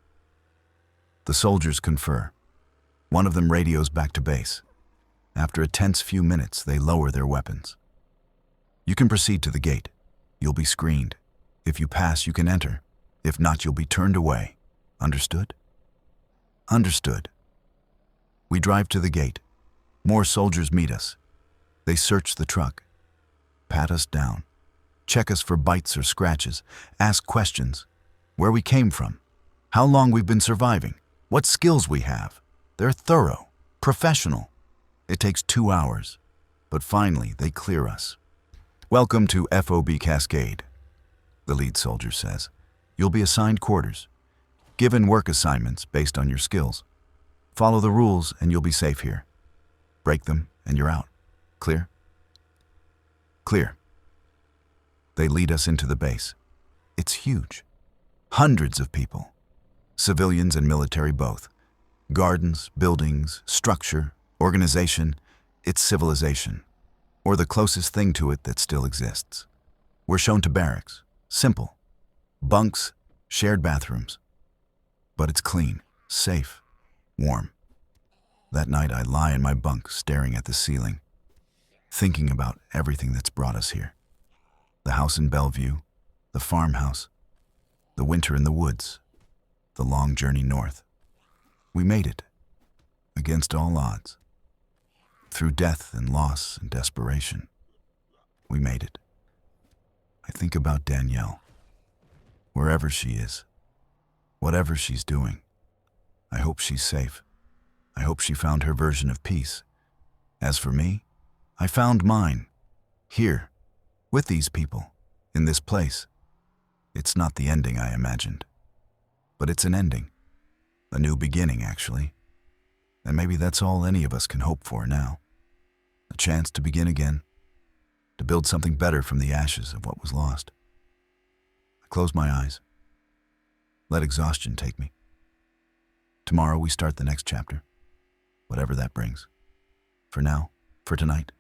The soldiers confer. One of them radios back to base. After a tense few minutes, they lower their weapons. You can proceed to the gate. You'll be screened. If you pass, you can enter. If not, you'll be turned away. Understood? Understood. We drive to the gate. More soldiers meet us. They search the truck, pat us down, check us for bites or scratches, ask questions, where we came from, how long we've been surviving, what skills we have. They're thorough, professional. It takes 2 hours, but finally they clear us. Welcome to FOB Cascade, the lead soldier says. You'll be assigned quarters, given work assignments based on your skills. Follow the rules and you'll be safe here. Break them and you're out. Clear? Clear. They lead us into the base. It's huge. Hundreds of people. Civilians and military both. Gardens, buildings, structure, organization. It's civilization. Or the closest thing to it that still exists. We're shown to barracks. Simple. Bunks, shared bathrooms. But it's clean, safe, warm. That night I lie in my bunk staring at the ceiling. thinking about everything that's brought us here. The house in Bellevue, the farmhouse, the winter in the woods, the long journey north. We made it, against all odds. Through death and loss and desperation, we made it. I think about Danielle. Wherever she is, whatever she's doing, I hope she's safe. I hope she found her version of peace. As for me, I found mine, here, with these people, in this place. It's not the ending I imagined, but it's an ending. A new beginning, actually. And maybe that's all any of us can hope for now. A chance to begin again, to build something better from the ashes of what was lost. I close my eyes. Let exhaustion take me. Tomorrow we start the next chapter, whatever that brings. For now, for tonight,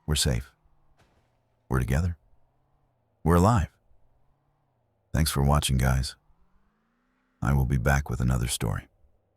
we're safe. We're together. We're alive. Thanks for watching, guys. I will be back with another story.